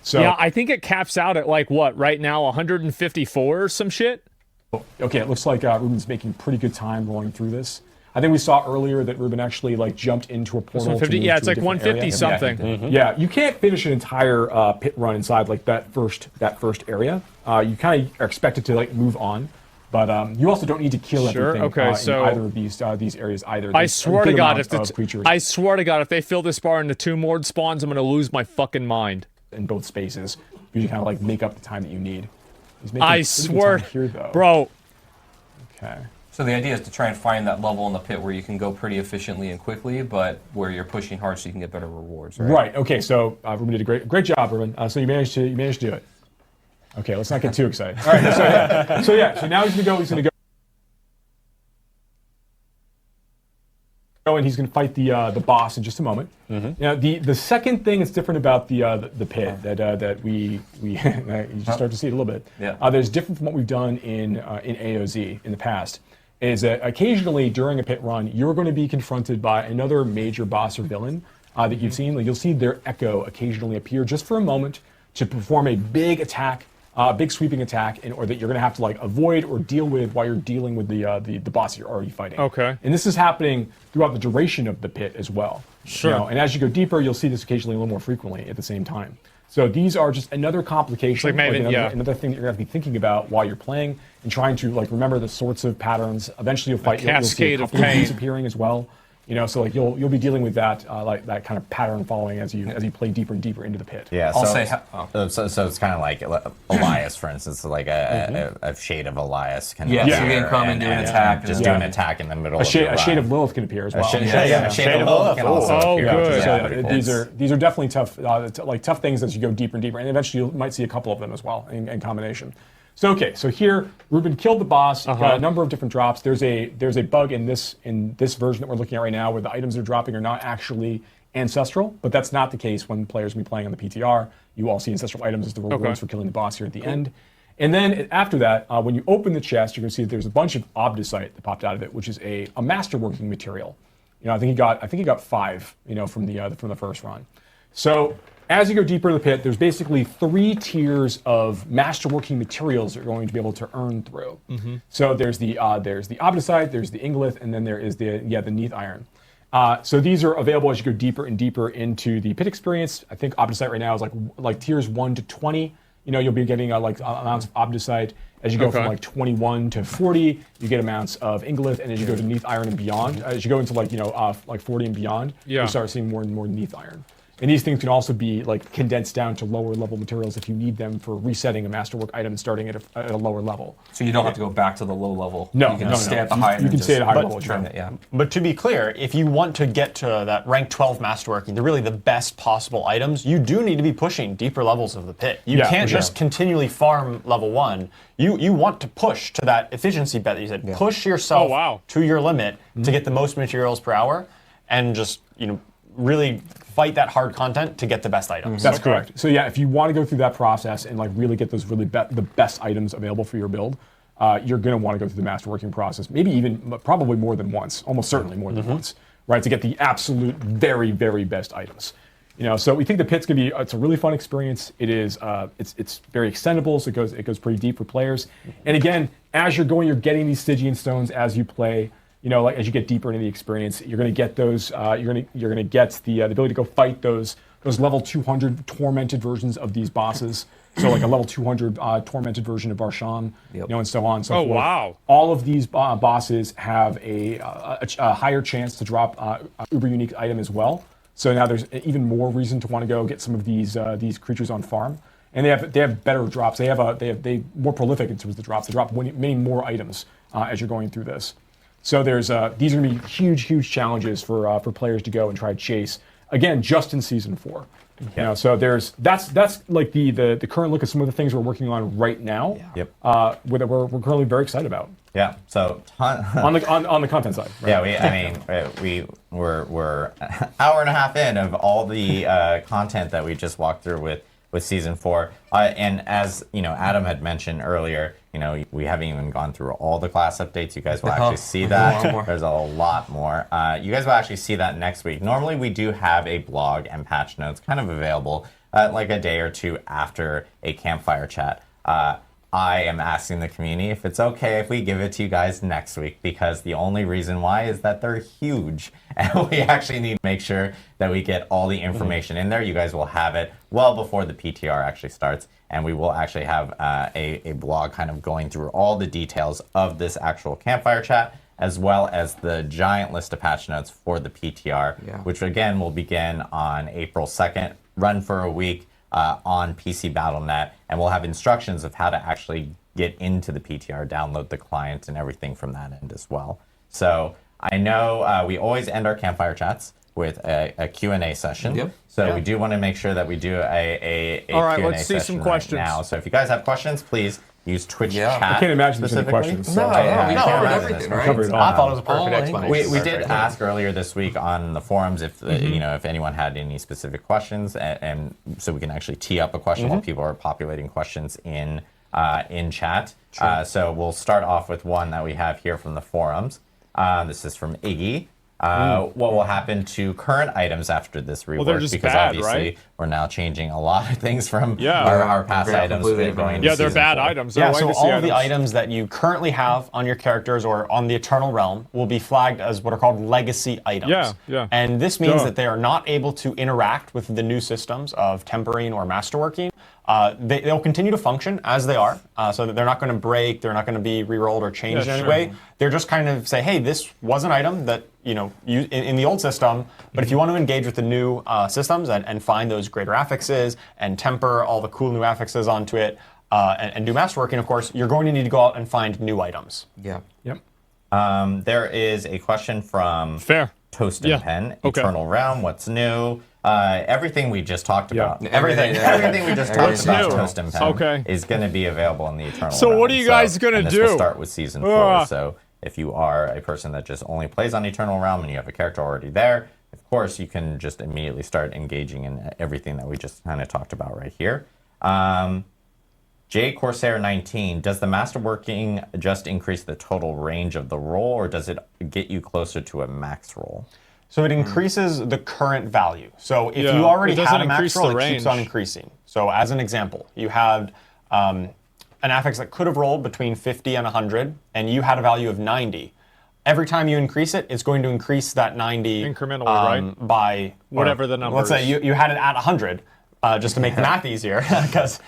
So yeah, I think it caps out at like what right now 154 or some shit. Okay, it looks like Ruben's making pretty good time rolling through this. I think we saw earlier that Ruben actually like jumped into a portal. 150, yeah, it's like 150 something. Yeah, you can't finish an entire pit run inside like that first area. You kind of are expected to like move on, but you also don't need to kill everything in either of these areas either. I swear to God, if they fill this bar into 2 more spawns, I'm gonna lose my fucking mind. In both spaces, you kind of like make up the time that you need. I swear, here, though. Bro. Okay. So the idea is to try and find that level in the pit where you can go pretty efficiently and quickly, but where you're pushing hard so you can get better rewards, right? Right. Okay. So Ruben did a great job, Ruben. So you managed to do it. Okay. Let's not get too excited. All right. So now he's gonna go. And he's going to fight the boss in just a moment. Now, the second thing that's different about the pit that we you just start to see it a little bit. There's different from what we've done in AOZ in the past. Is that occasionally during a pit run you're going to be confronted by another major boss or villain that you've seen. Like, you'll see their echo occasionally appear just for a moment to perform a big attack. Big sweeping attack, or that you're going to have to like avoid or deal with while you're dealing with the boss you're already fighting. Okay. And this is happening throughout the duration of the pit as well. Sure. And as you go deeper, you'll see this occasionally a little more frequently at the same time. So these are just another complication, another thing that you're going to have to be thinking about while you're playing and trying to like remember the sorts of patterns. Eventually, you'll see a couple of these appearing as well. So like you'll be dealing with that like that kind of pattern following as you play deeper and deeper into the pit. Yeah, so it's kind of like Elias, for instance, like a shade of Elias can appear. You can come and do an attack, just do an attack in the middle. A shade of Lilith can appear as well. A shade of Lilith can also appear. Good. So these are definitely tough things as you go deeper and deeper, and eventually you might see a couple of them as well in combination. So here Ruben killed the boss. Got a number of different drops. There's a bug in this version that we're looking at right now where the items they're dropping are not actually ancestral, but that's not the case when players will be playing on the PTR. You all see ancestral items as the rewards for killing the boss here at the end. And then after that, when you open the chest, you're going to see that there's a bunch of obdusite that popped out of it, which is a masterworking material. I think he got 5, from the first run. So as you go deeper in the pit, there's basically 3 tiers of masterworking materials that you're going to be able to earn through. So there's the obdusite, there's the ingolith, and then there is the neath iron. So these are available as you go deeper and deeper into the pit experience. I think obdusite right now is like tiers 1 to 20. You'll be getting amounts of obdusite. As you go from like 21 to 40, you get amounts of ingolith, and as you go to neath iron and beyond, as you go into like 40 and beyond, you start seeing more and more neath iron. And these things can also be like condensed down to lower level materials if you need them for resetting a masterwork item and starting at a lower level. So you don't have to go back to the low level. No, you can stay at the high. You can stay at a high level. Trim it, yeah. But to be clear, if you want to get to that rank 12 masterworking, the best possible items, you do need to be pushing deeper levels of the pit. You can't just continually farm level 1. You want to push to that efficiency bet that you said. Push yourself to your limit to get the most materials per hour, and just really fight that hard content to get the best items. That's correct. So yeah, if you want to go through that process and like really get those the best items available for your build, you're going to want to go through the masterworking process, maybe even probably more than once, almost certainly more than once, right? To get the absolute very, very best items. So we think the pit's going to be, it's a really fun experience. It is, it's very extendable, so it goes pretty deep for players. And again, as you're going, you're getting these Stygian stones as you play. Like as you get deeper into the experience, you're going to get those. You're going to get the ability to go fight those level 200 tormented versions of these bosses. So like a level 200 tormented version of Barshan, and so on and so forth. Wow! All of these bosses have a higher chance to drop uber unique item as well. So now there's even more reason to want to go get some of these creatures on farm. And they have better drops. They more prolific in terms of the drops. They drop many more items as you're going through this. So these are going to be huge challenges for players to go and try to chase. Again, just in season 4. So that's like the current look at some of the things we're working on right now. Yep. That we're currently very excited about. Yeah. So on the content side. Right? Yeah. We're an hour and a half in of all the content that we just walked through with season 4. And as Adam had mentioned earlier, we haven't even gone through all the class updates. You guys will actually see that. There's a lot more. You guys will actually see that next week. Normally, we do have a blog and patch notes kind of available like a day or two after a campfire chat. I am asking the community if it's okay if we give it to you guys next week, because the only reason why is that they're huge. And we actually need to make sure that we get all the information in there. You guys will have it well before the PTR actually starts. And we will actually have a blog kind of going through all the details of this actual campfire chat, as well as the giant list of patch notes for the PTR, which again will begin on April 2nd, run for a week on PC Battle.net, and we'll have instructions of how to actually get into the PTR, download the client, and everything from that end as well. So I know we always end our campfire chats with a Q&A session. Yep. So we do want to make sure that we do a All right, Q&A let's see session some questions now. So if you guys have questions, please use Twitch chat. I can't imagine there's any questions. We So. covered everything, right? Covered it all. I thought it was a perfect explanation. We did ask earlier this week on the forums if if anyone had any specific questions, and so we can actually tee up a question while people are populating questions in chat. So we'll start off with one that we have here from the forums. This is from Iggy. What will happen to current items after this rework? they're just because bad, obviously right? we're now changing a lot of things from Yeah. our past items. completely Going different. into they're season bad 4. items. Yeah, They're so legacy all of the items. items that you currently have on your characters or on the Eternal Realm will be flagged as what are called legacy items. Yeah. And this means that they are not able to interact with the new systems of tempering or masterworking. They'll continue to function as they are, so that they're not going to break, they're not going to be re-rolled or changed in any way. They're just kind of say, hey, this was an item that in the old system, but if you want to engage with the new systems and find those greater affixes and temper all the cool new affixes onto it and do masterworking, of course, you're going to need to go out and find new items. Yeah. Yep. There is a question from Fair. Toast and Pen. Okay. Eternal Realm, what's new? Everything we just talked about. Everything we just talked about, new? Toast and Pen, Okay. is going to be available in the Eternal So Realm. what are you guys gonna and do? This will start with Season 4. So if you are a person that just only plays on Eternal Realm and you have a character already there, of course, you can just immediately start engaging in everything that we just kind of talked about right here. J Corsair 19, does the masterworking just increase the total range of the roll, or does it get you closer to a max roll? So it increases the current value. So if you already had a max roll, it keeps on increasing. So as an example, you had an affix that could have rolled between 50 and 100, and you had a value of 90. Every time you increase it, it's going to increase that 90 incrementally, right? By whatever the number let's is. say you had it at 100, just to make the math easier, because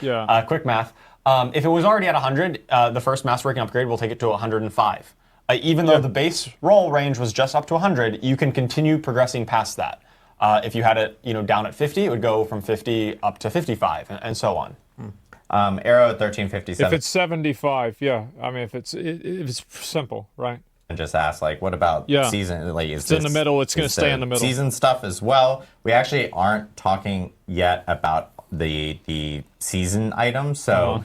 quick math. If it was already at 100, the first masterworking upgrade will take it to 105. Even though the base roll range was just up to 100, you can continue progressing past that. If you had it, down at 50, it would go from 50 up to 55, and so on. Arrow at 1357. If it's 75, yeah. I mean, if it's simple, right? And just ask, like, what about season? Like, it's in the middle. It's going to stay in the middle. Season stuff as well. We actually aren't talking yet about the season items. So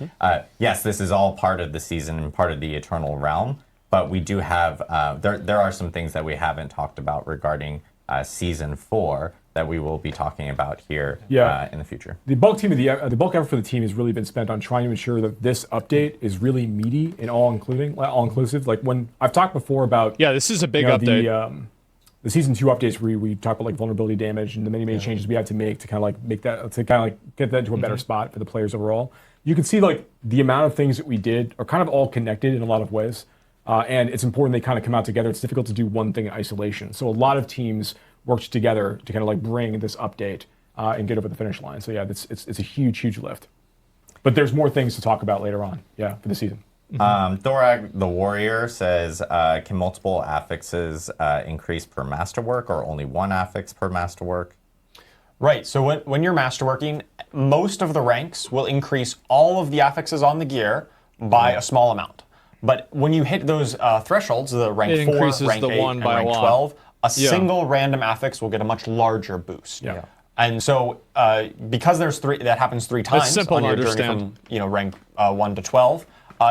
yes, this is all part of the season and part of the Eternal Realm. But we do have there are some things that we haven't talked about regarding season 4 that we will be talking about here in the future. The bulk effort for the team has really been spent on trying to ensure that this update is really meaty and all inclusive. Like when I've talked before about this is a big update. The season 2 updates where we talk about like vulnerability damage and the many changes we had to make to kind of like get that into a better spot for the players overall. You can see like the amount of things that we did are kind of all connected in a lot of ways, and it's important they kind of come out together. It's difficult to do one thing in isolation. So a lot of teams worked together to kind of like bring this update and get over the finish line. So yeah, it's a huge lift. But there's more things to talk about later on, for the season. Thorag the Warrior says, can multiple affixes increase per masterwork or only one affix per masterwork? Right, so when you're masterworking, most of the ranks will increase all of the affixes on the gear by a small amount. But when you hit those thresholds, the rank 4, rank 8, and rank 12, a single random affix will get a much larger boost. Yeah. And so because there's 3, that happens 3 times on your journey from rank 1 to 12,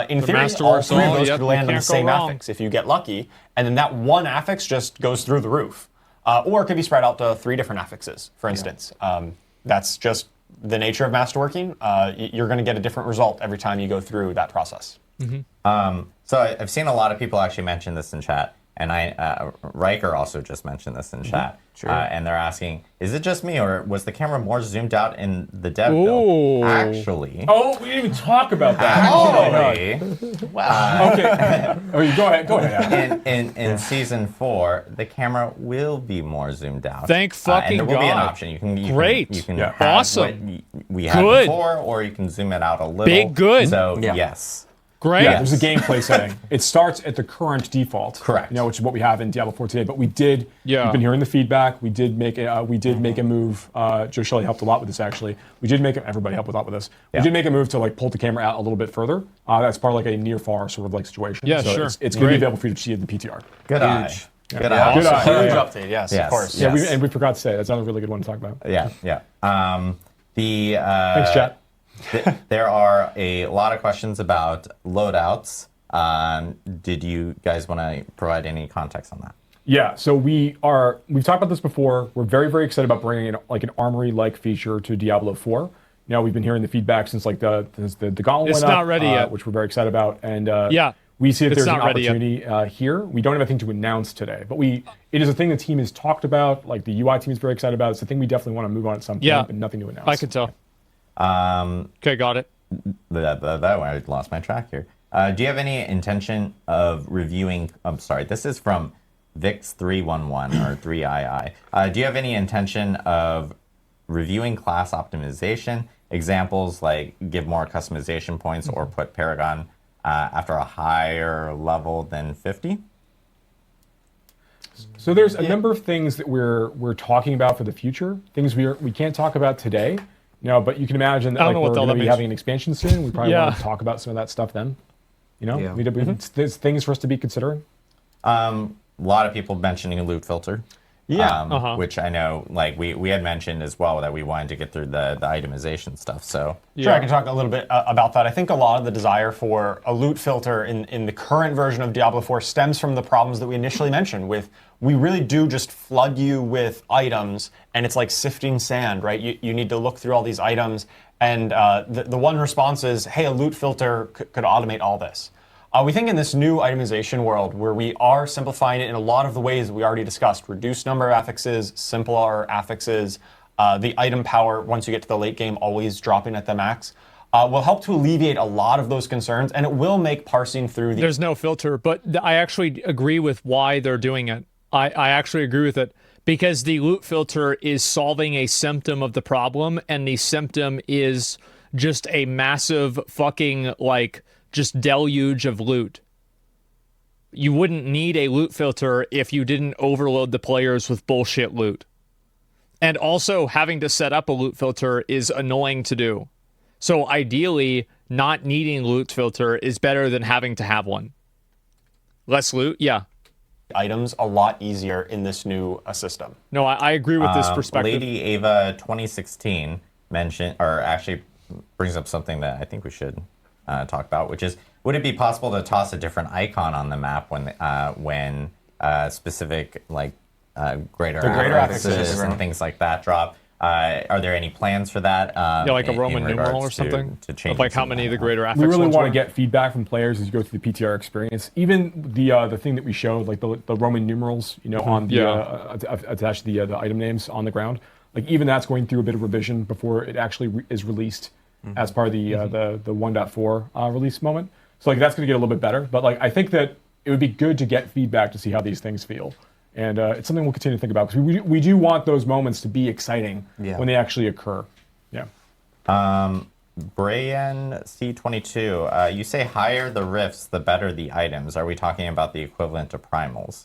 in theory, all 3 of those could land on the same affix if you get lucky, and then that one affix just goes through the roof. Or it could be spread out to 3 different affixes, for instance. That's just the nature of masterworking. You're going to get a different result every time you go through that process. So I've seen a lot of people actually mention this in chat, and Riker also just mentioned this in chat. Sure. And they're asking, is it just me, or was the camera more zoomed out in the dev build? Actually. Oh, we didn't even talk about that. Wow. Okay. Go ahead. In season 4, the camera will be more zoomed out. Thank fucking God. And there will be an God. option. You can have awesome. what we had Good. before, or you can zoom it out a little. Big good. So yes. Great. Yeah, there's a gameplay setting. It starts at the current default. Correct. Which is what we have in Diablo 4 today. But we've been hearing the feedback. We did make a move. Joe Shelley helped a lot with this, actually. Everybody helped a lot with this. We did make a move to like pull the camera out a little bit further. That's part of like a near far sort of like situation. Yeah, so sure. It's going to be available for you to see in the PTR. Good eye. Good eye. Good eye. Huge update, yes, of course. Yeah, we forgot to say that's another really good one to talk about. Yeah. Thanks, chat. There are a lot of questions about loadouts. Did you guys want to provide any context on that? Yeah, so we've talked about this before. We're very, very excited about bringing in like an armory-like feature to Diablo 4. We've been hearing the feedback since like the gauntlet it's went up, not ready yet, which we're very excited about. And we see that there's an opportunity here. We don't have anything to announce today, but it is a thing the team has talked about. Like the UI team is very excited about. It's a thing we definitely want to move on at some point, but nothing to announce. I can tell. Okay, got it. I lost my track here. Do you have any intention of reviewing? I'm sorry, this is from Vix311 or 3II. Do you have any intention of reviewing class optimization? Examples like give more customization points or put Paragon after a higher level than 50? So there's a number of things that we're talking about for the future. Things we can't talk about today. But you can imagine that we're going to be having an expansion soon. We probably want to talk about some of that stuff then. There's things for us to be considering. A lot of people mentioning a loot filter. Which I know, like we had mentioned as well that we wanted to get through the itemization stuff. So sure, I can talk a little bit about that. I think a lot of the desire for a loot filter in the current version of Diablo 4 stems from the problems that we initially mentioned. We really do just flood you with items, and it's like sifting sand, right? You need to look through all these items, and the one response is, hey, a loot filter could automate all this. We think in this new itemization world where we are simplifying it in a lot of the ways that we already discussed, reduced number of affixes, simpler affixes, the item power once you get to the late game always dropping at the max, will help to alleviate a lot of those concerns, and it will make parsing through There's no filter, but I actually agree with why they're doing it. I actually agree with it because the loot filter is solving a symptom of the problem, and the symptom is just a massive fucking just deluge of loot. You wouldn't need a loot filter if you didn't overload the players with bullshit loot. And also having to set up a loot filter is annoying to do. So ideally, not needing loot filter is better than having to have one. Less loot, yeah. Items a lot easier in this new system. No, I agree with this perspective. Lady Ava 2016 mentioned, or actually brings up something that I think we should talk about, which is, would it be possible to toss a different icon on the map when specific greater affixes and things like that drop? Are there any plans for that? Like a Roman numeral or something? To change like how many of the greater affixes? We really want to get feedback from players as you go through the PTR experience. Even the thing that we showed, like the Roman numerals, on the attached to the item names on the ground. Like even that's going through a bit of revision before it actually is released as part of the 1.4 release moment. So like that's going to get a little bit better. But like I think that it would be good to get feedback to see how these things feel. And it's something we'll continue to think about because we do want those moments to be exciting when they actually occur. Yeah. Brayan C22, you say higher the rifts, the better the items. Are we talking about the equivalent of primals?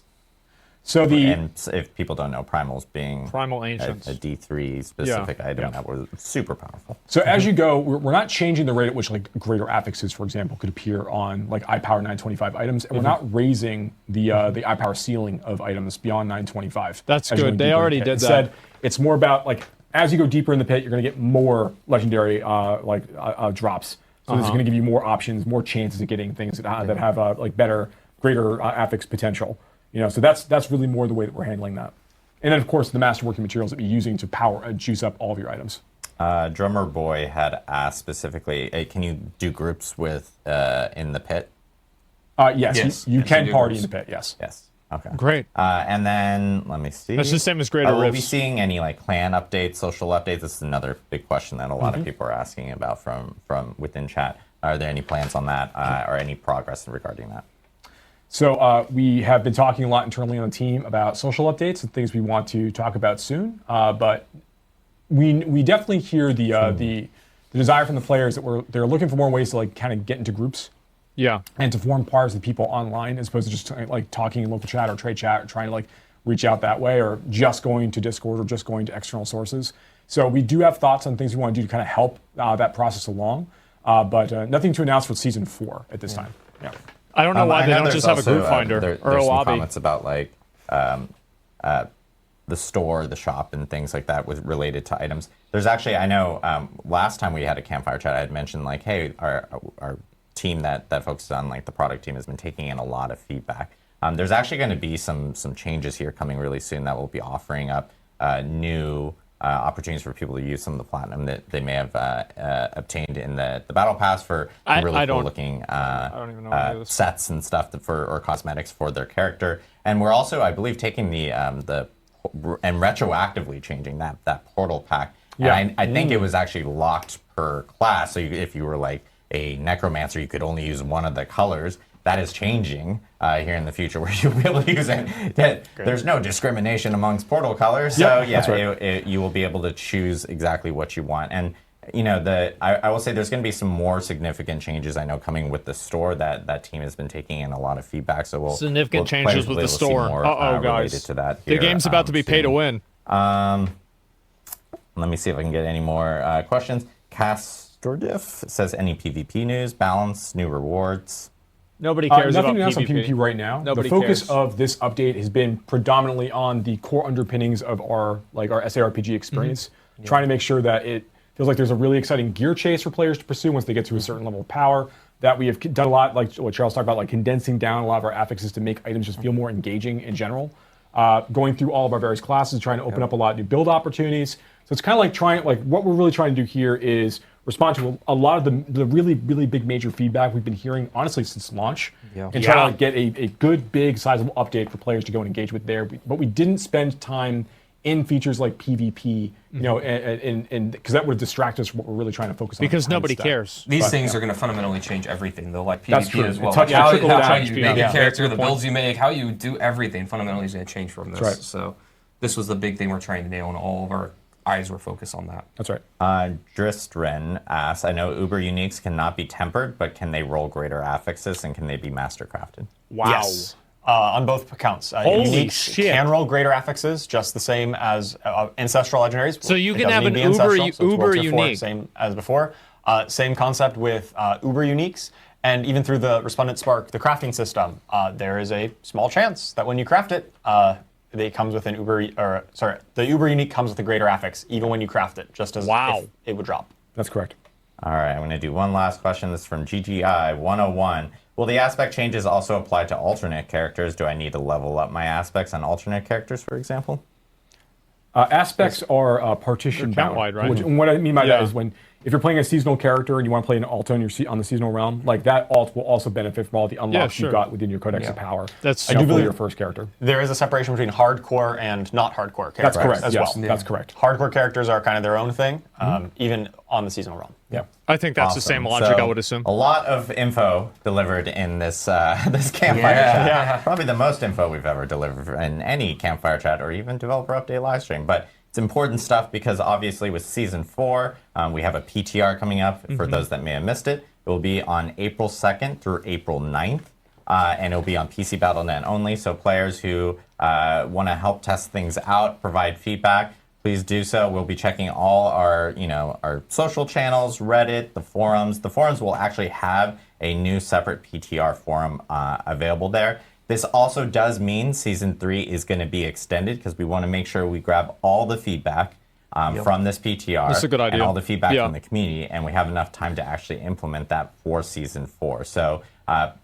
So and if people don't know, primals being Primal Ancients, a D3 specific item that was super powerful. So as you go, we're not changing the rate at which like greater affixes, for example, could appear on like iPower 925 items, and we're not raising the iPower ceiling of items beyond 925. That's good. They already did that. Instead, it's more about like as you go deeper in the pit, you're going to get more legendary drops. So this is going to give you more options, more chances of getting things that have like better, greater affix potential. So that's really more the way that we're handling that. And then, of course, the masterworking materials that you're using to power and juice up all of your items. Drummer Boy had asked specifically, can you do groups with in the pit? Yes. You can party in the pit, yes. Yes. Okay. Great. And then, let me see. That's the same as greater Will we rifts. be seeing any like clan updates, social updates? This is another big question that a lot of people are asking about from within chat. Are there any plans on that or any progress regarding that? So we have been talking a lot internally on the team about social updates and things we want to talk about soon. But we definitely hear the desire from the players that they're looking for more ways to like kind of get into groups. Yeah. And to form parts with people online as opposed to just like talking in local chat or trade chat or trying to like reach out that way or just going to Discord or just going to external sources. So we do have thoughts on things we want to do to kind of help that process along. But nothing to announce for season 4 at this time. Yeah. I don't know why they don't just have a group finder there's or a some lobby. Comments about like the store, the shop, and things like that with related to items. There's actually, I know last time we had a campfire chat, I had mentioned like, hey, our team that focuses on like the product team has been taking in a lot of feedback. There's actually going to be some changes here coming really soon that will be offering up new opportunities for people to use some of the platinum that they may have obtained in the battle pass for really cool looking sets and stuff or cosmetics for their character. And we're also, I believe, taking and retroactively changing that portal pack. Yeah. And I think it was actually locked per class. So if you were like a necromancer, you could only use one of the colors. That is changing here in the future, where you'll be able to use it. There's no discrimination amongst portal colors, so you will be able to choose exactly what you want. And I will say there's going to be some more significant changes. I know coming with the store that team has been taking in a lot of feedback. So we'll changes with the store. More, guys, to that here, the game's about to be pay to win. Let me see if I can get any more questions. Castordiff says any PvP news, balance, new rewards. Nobody cares about nothing else on PvP right now. Nobody the focus cares. of this update has been predominantly on the core underpinnings of our SARPG experience, trying to make sure that it feels like there's a really exciting gear chase for players to pursue once they get to a certain level of power. That we have done a lot, like what Charles talked about, like condensing down a lot of our affixes to make items just feel more engaging in general. Going through all of our various classes, trying to open up a lot of new build opportunities. So it's kind of like what we're really trying to do here is respond to a lot of the really, really big major feedback we've been hearing, honestly, since launch. And try to get a good, big, sizable update for players to go and engage with there. But we didn't spend time in features like PvP, and because that would have distracted us from what we're really trying to focus on. Because nobody cares. These things are going to fundamentally change everything, though, like PvP as well. How you make a character, the builds you make, how you do everything fundamentally is going to change from this. Right. So this was the big thing we're trying to nail, and all of our eyes were focused on that. That's right. Dristren asks, I know Uber Uniques cannot be tempered, but can they roll greater affixes and can they be mastercrafted? Wow. Yes. On both accounts. Holy Uniques shit. can roll greater affixes, just the same as Ancestral Legendaries. So you It can doesn't have need an to be Uber, Ancestral, so it's Uber World Tier 4, unique. same as before. Same concept with Uber Uniques. And even through the Resplendent Spark, the crafting system, there is a small chance that when you craft it, it comes with an the Uber Unique comes with a greater affix, even when you craft it, just as if it would drop. That's correct. All right, I'm going to do one last question. This is from GGI 101. Will the aspect changes also apply to alternate characters? Do I need to level up my aspects on alternate characters, for example? Aspects are partition bound. Count-wide, right? And what I mean by that is if you're playing a seasonal character and you want to play an alt on the seasonal realm, like that alt will also benefit from all the unlocks you've got within your Codex of Power. That's for your first character. There is a separation between hardcore and not hardcore characters. That's correct. as Yes, well. that's correct. Hardcore characters are kind of their own thing, even on the seasonal realm. Yeah. I think that's the same logic, I would assume. A lot of info delivered in this this campfire chat. Probably the most info we've ever delivered in any campfire chat or even developer update live stream. But it's important stuff because obviously with Season 4, we have a PTR coming up. For those that may have missed it, it will be on April 2nd through April 9th. And it'll be on PC Battle.net only. So players who want to help test things out, provide feedback, please do so. We'll be checking all our, our social channels, Reddit, the forums. The forums will actually have a new separate PTR forum available there. This also does mean Season 3 is going to be extended because we want to make sure we grab all the feedback from this PTR. That's a good idea. And all the feedback from the community, and we have enough time to actually implement that for Season 4. So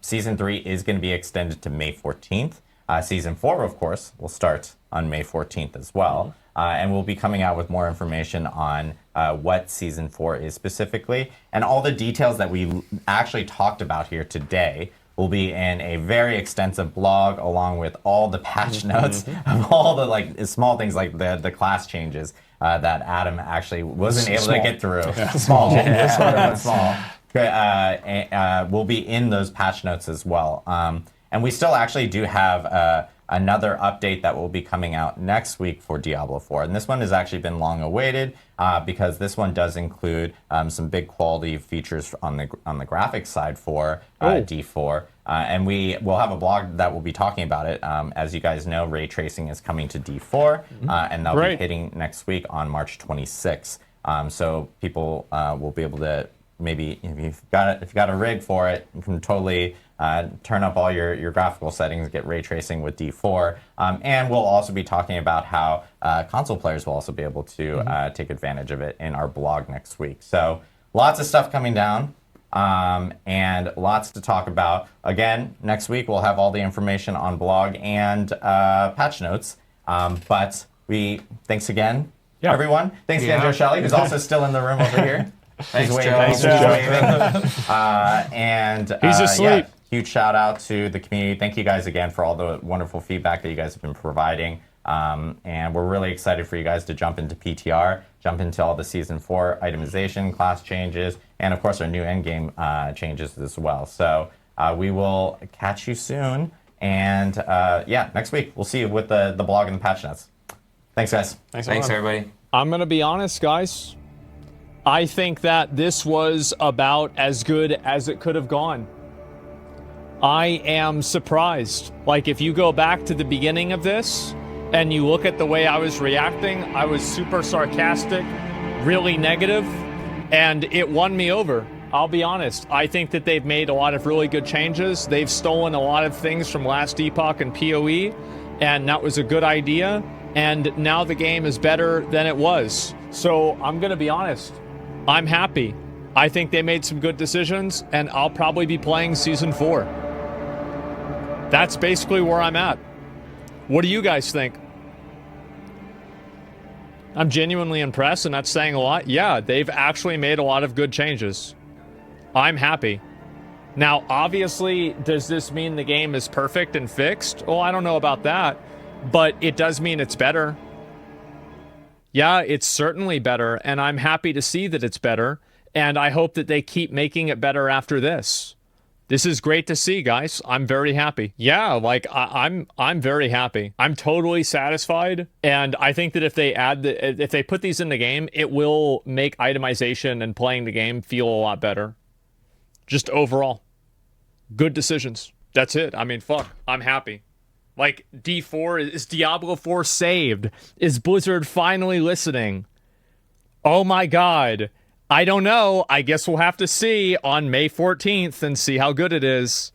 Season 3 is going to be extended to May 14th. Season 4, of course, will start on May 14th as well. And we'll be coming out with more information on what Season 4 is specifically. And all the details that we actually talked about here today will be in a very extensive blog along with all the patch notes of all the small things like the class changes that Adam actually wasn't able to get through. Small changes, small. Will be in those patch notes as well. And we still actually do have another update that will be coming out next week for Diablo 4. And this one has actually been long awaited because this one does include some big quality features on the graphics side for D4. And we will have a blog that will be talking about it. As you guys know, ray tracing is coming to D4, and that'll be hitting next week on March 26th. So people will be able to maybe, if you've got a rig for it, you can totally turn up all your graphical settings, get ray tracing with D4. And we'll also be talking about how console players will also be able to take advantage of it in our blog next week. So lots of stuff coming down and lots to talk about. Again, next week we'll have all the information on blog and patch notes. But thanks again, everyone. Thanks again, Joe Shelley, who's also still in the room over here. Thanks, Joe. And he's asleep. Huge shout out to the community. Thank you guys again for all the wonderful feedback that you guys have been providing. And we're really excited for you guys to jump into PTR, jump into all the Season 4 itemization, class changes, and of course our new endgame changes as well. So we will catch you soon. And next week we'll see you with the blog and the patch notes. Thanks, guys. Thanks everybody. I'm going to be honest, guys. I think that this was about as good as it could have gone. I am surprised. Like, if you go back to the beginning of this and you look at the way I was reacting, I was super sarcastic, really negative, and it won me over. I'll be honest. I think that they've made a lot of really good changes. They've stolen a lot of things from Last Epoch and PoE, and that was a good idea. And now the game is better than it was. So I'm going to be honest. I'm happy. I think they made some good decisions, and I'll probably be playing Season 4. That's basically where I'm at. What do you guys think? I'm genuinely impressed, and that's saying a lot. Yeah, they've actually made a lot of good changes. I'm happy. Now, obviously, does this mean the game is perfect and fixed? Well, I don't know about that, but it does mean it's better. Yeah, it's certainly better, and I'm happy to see that it's better, and I hope that they keep making it better after this. This is great to see, guys. I'm very happy. Yeah, like I'm very happy. I'm totally satisfied, and I think that if they put these in the game, it will make itemization and playing the game feel a lot better. Just overall, good decisions. That's it. I mean, fuck. I'm happy. Like, D4, is Diablo 4 saved? Is Blizzard finally listening? Oh my god. I don't know. I guess we'll have to see on May 14th and see how good it is.